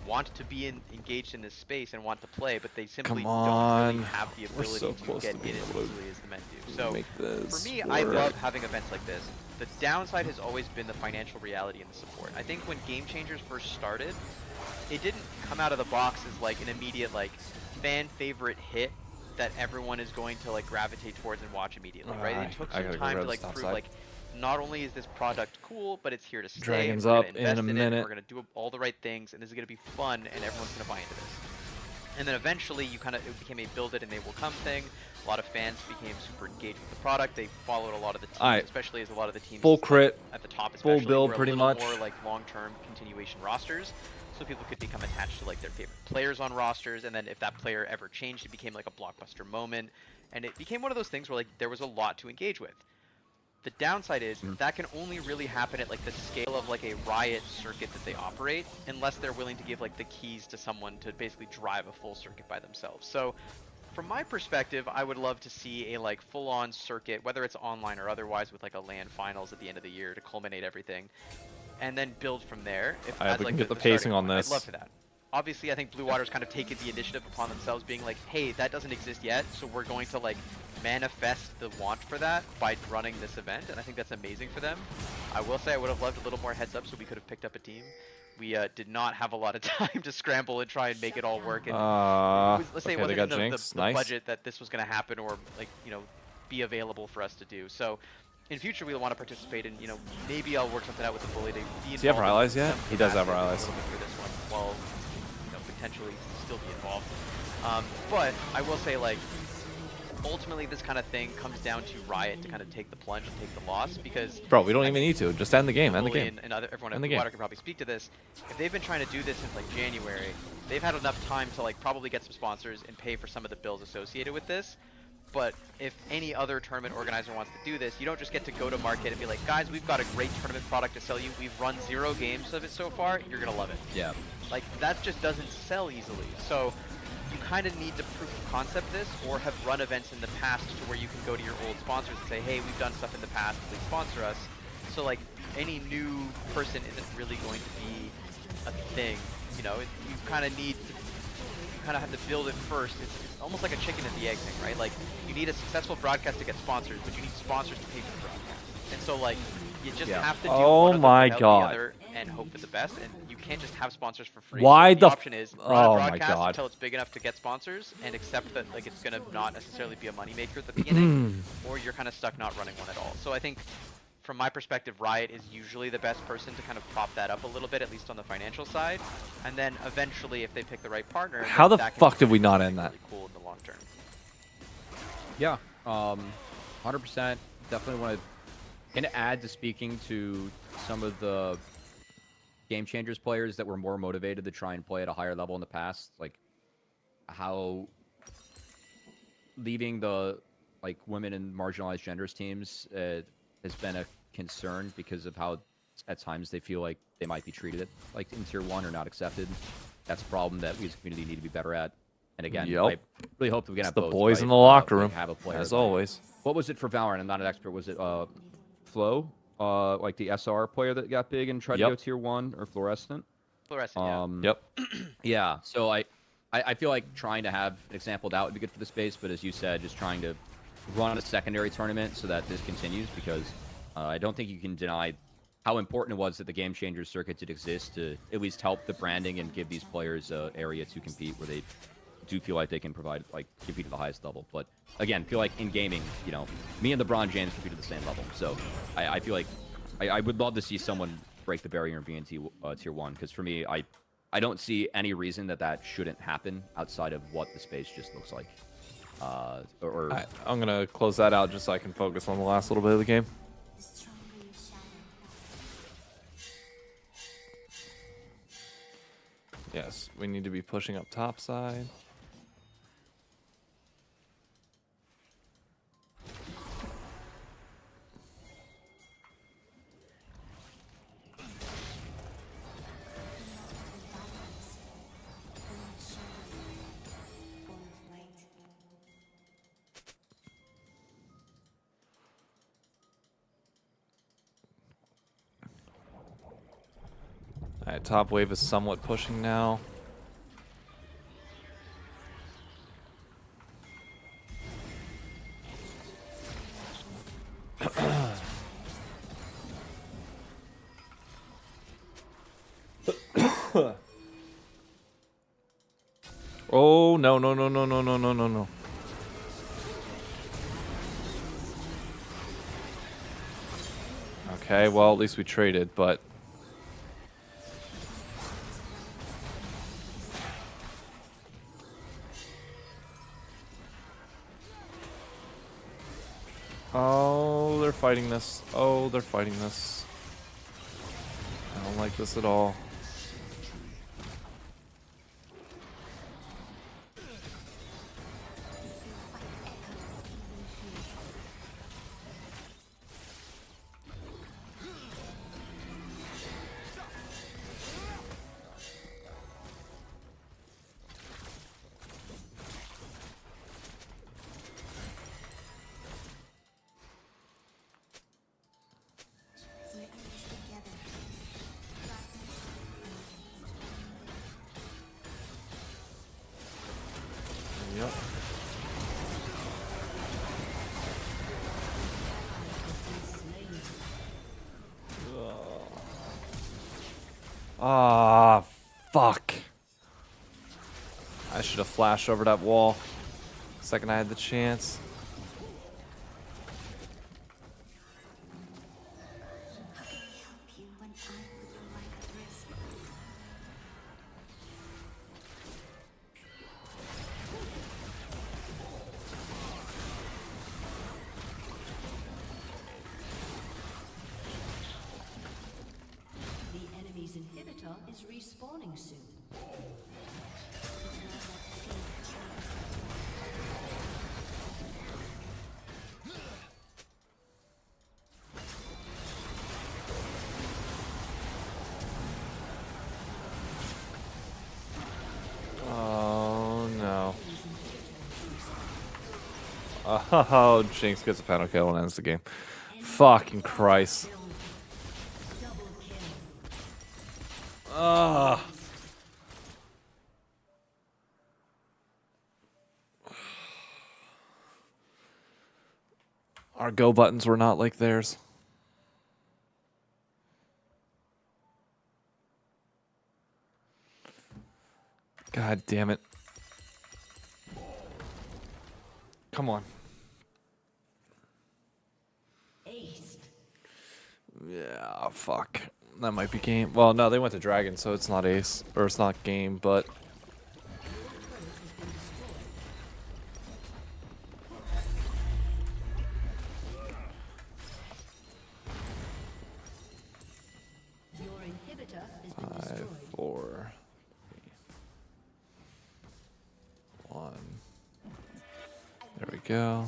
want to be engaged in this space and want to play, but they simply Come don't really on. have the We're ability so to close get to in being as able to easily as the men do. So make this for me, I work. love having events like this. The downside has always been the financial reality and the support. I think when Game Changers first started, it didn't come out of the box as like an immediate like fan favorite hit that everyone is going to like gravitate towards and watch immediately, right? It took I some gotta go time grab to the like stop prove side. like not only is this product cool, but it's here to stay. Dragon's and we're up gonna in invest a in it, and minute. we're gonna do all the right things, and this is gonna be fun, and everyone's gonna buy into this. And then eventually, it became a build it and they will come thing. A lot of fans became super engaged with the product. They followed a lot of the teams, Alright. especially as a lot of the teams Full like, crit, at the top, full especially build were pretty a little much. more like long-term continuation rosters, so people could become attached to like their favorite players on rosters. And then if that player ever changed, it became like a blockbuster moment, and it became one of those things where like there was a lot to engage with. The downside is that can only really happen at like the scale of like a Riot circuit that they operate, unless they're willing to give like the keys to someone to basically drive a full circuit by themselves. So from my perspective, I would love to see a like full-on circuit, whether it's online or otherwise, with like a LAN finals at the end of the year to culminate everything, and then build from there. If Alright, as, we like, can get the starting pacing on point. this. I'd love for that. Obviously, I think Blue Water's kind of taken the initiative upon themselves, being like, hey, that doesn't exist yet, so we're going to like manifest the want for that by running this event, and I think that's amazing for them. I will say I would have loved a little more heads up so we could have picked up a team. We did not have a lot of time to scramble and try and make it all work. And let's say okay, it they wasn't got in Jinx. the Nice. budget that this was going to happen, or like, you know, be available for us to do. So in future we'll want to participate, and you know, maybe I'll work something out with the bully to be Does he have involved in allies yet? some He does have capacity allies. a little bit for this one, while you know, potentially still be involved. But I will say, like, ultimately this kind of thing comes down to Riot to kind of take the plunge and take the loss, because Bro, we don't even need to. Just end the game. End the Bully game. and everyone End at the Blue game. Water can probably speak to this. If they've been trying to do this since like January, they've had enough time to like probably get some sponsors and pay for some of the bills associated with this. But if any other tournament organizer wants to do this, you don't just get to go to market and be like, guys, we've got a great tournament product to sell you. We've run 0 games of it so far. You're gonna love it. Yeah. Like, that just doesn't sell easily. So you kind of need to proof of concept this, or have run events in the past to where you can go to your old sponsors and say, hey, we've done stuff in the past, please sponsor us. So like, any new person isn't really going to be a thing. You know, you kind of need to, you kind of have to build it first. It's almost like a chicken and the egg thing, right? Like, you need a successful broadcast to get sponsors, but you need sponsors to pay for the broadcast. And so like, you just have to do one of them without the other and hope for the best, and you can't just have sponsors for free. Why So the option is run a oh my broadcast God. until it's big enough to get sponsors, and accept that like it's gonna not necessarily be a moneymaker at the beginning, or you're kind of stuck not running one at all. So I think, from my perspective, Riot is usually the best person to kind of prop that up a little bit, at least on the financial side, and then eventually, if they pick the right partner, How then the that can fuck be did we not something end that? really cool in the long term. Yeah, 100%. Definitely want to add to speaking to some of the Game Changers players that were more motivated to try and play at a higher level in the past, like how leaving the like women and marginalized genders teams has been a concern because of how at times they feel like they might be treated like in tier 1 or not accepted. That's a problem that we as a community need to be better at. And again, Yep. I really hope that we can It's have the both, boys right? in the locker Like, room, have a player as like- always. What was it for Valorant? I'm not an expert. Was it Flo? Like the SR player that got big and tried to Yep. go tier 1, or Fluorescent? Fluorescent, yeah. Yep. Yeah, so I feel like trying to have an example of that would be good for the space, but as you said, just trying to run a secondary tournament so that this continues, because I don't think you can deny how important it was that the Game Changers circuit did exist to at least help the branding and give these players an area to compete where they do feel like they can provide, like, compete at the highest level. But again, feel like in gaming, you know, me and LeBron James compete at the same level. So I feel like I would love to see someone break the barrier and be in tier 1, because for me, I don't see any reason that shouldn't happen outside of what the space just looks like. I'm gonna close that out just so I can focus on the last little bit of the game. Yes, we need to be pushing up top side. Alright, top wave is somewhat pushing now. no, no, no, no, no, no, no, no, no. Okay, well, at least we traded, but... Oh, they're fighting this. Oh, they're fighting this. I don't like this at all. Yep. Ah, fuck. I should have flashed over that wall. Second I had the chance. The enemy's inhibitor is respawning soon. Oh, no. Oh, Jinx gets a panel kill and ends the game. Fucking Christ. Ugh. Our go buttons were not like theirs. God damn it. Come on. Yeah, fuck. That might be game. Well, no, they went to dragon, so it's not ace. Or it's not game, but... Your inhibitor has been 5, destroyed. 4, 3, 1. There we go.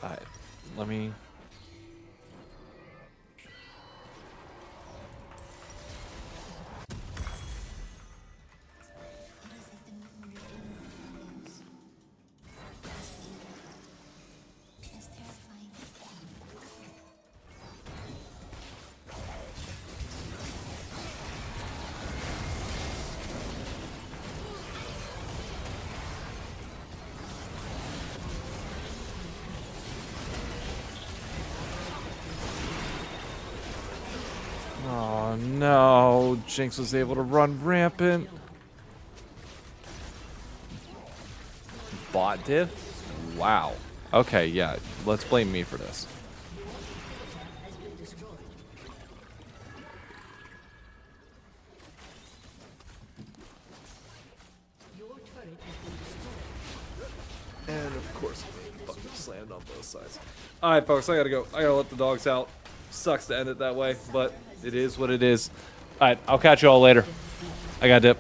Alright, let me... Oh no, Jinx was able to run rampant. Bot div? Wow. Okay, yeah, let's blame me for this. Has been destroyed. Your turret has been destroyed. And of course, fucking slammed on both sides. Alright, folks, I gotta go. I gotta let the dogs out. Sucks to end it that way, but it is what it is. Alright, I'll catch you all later. I gotta dip.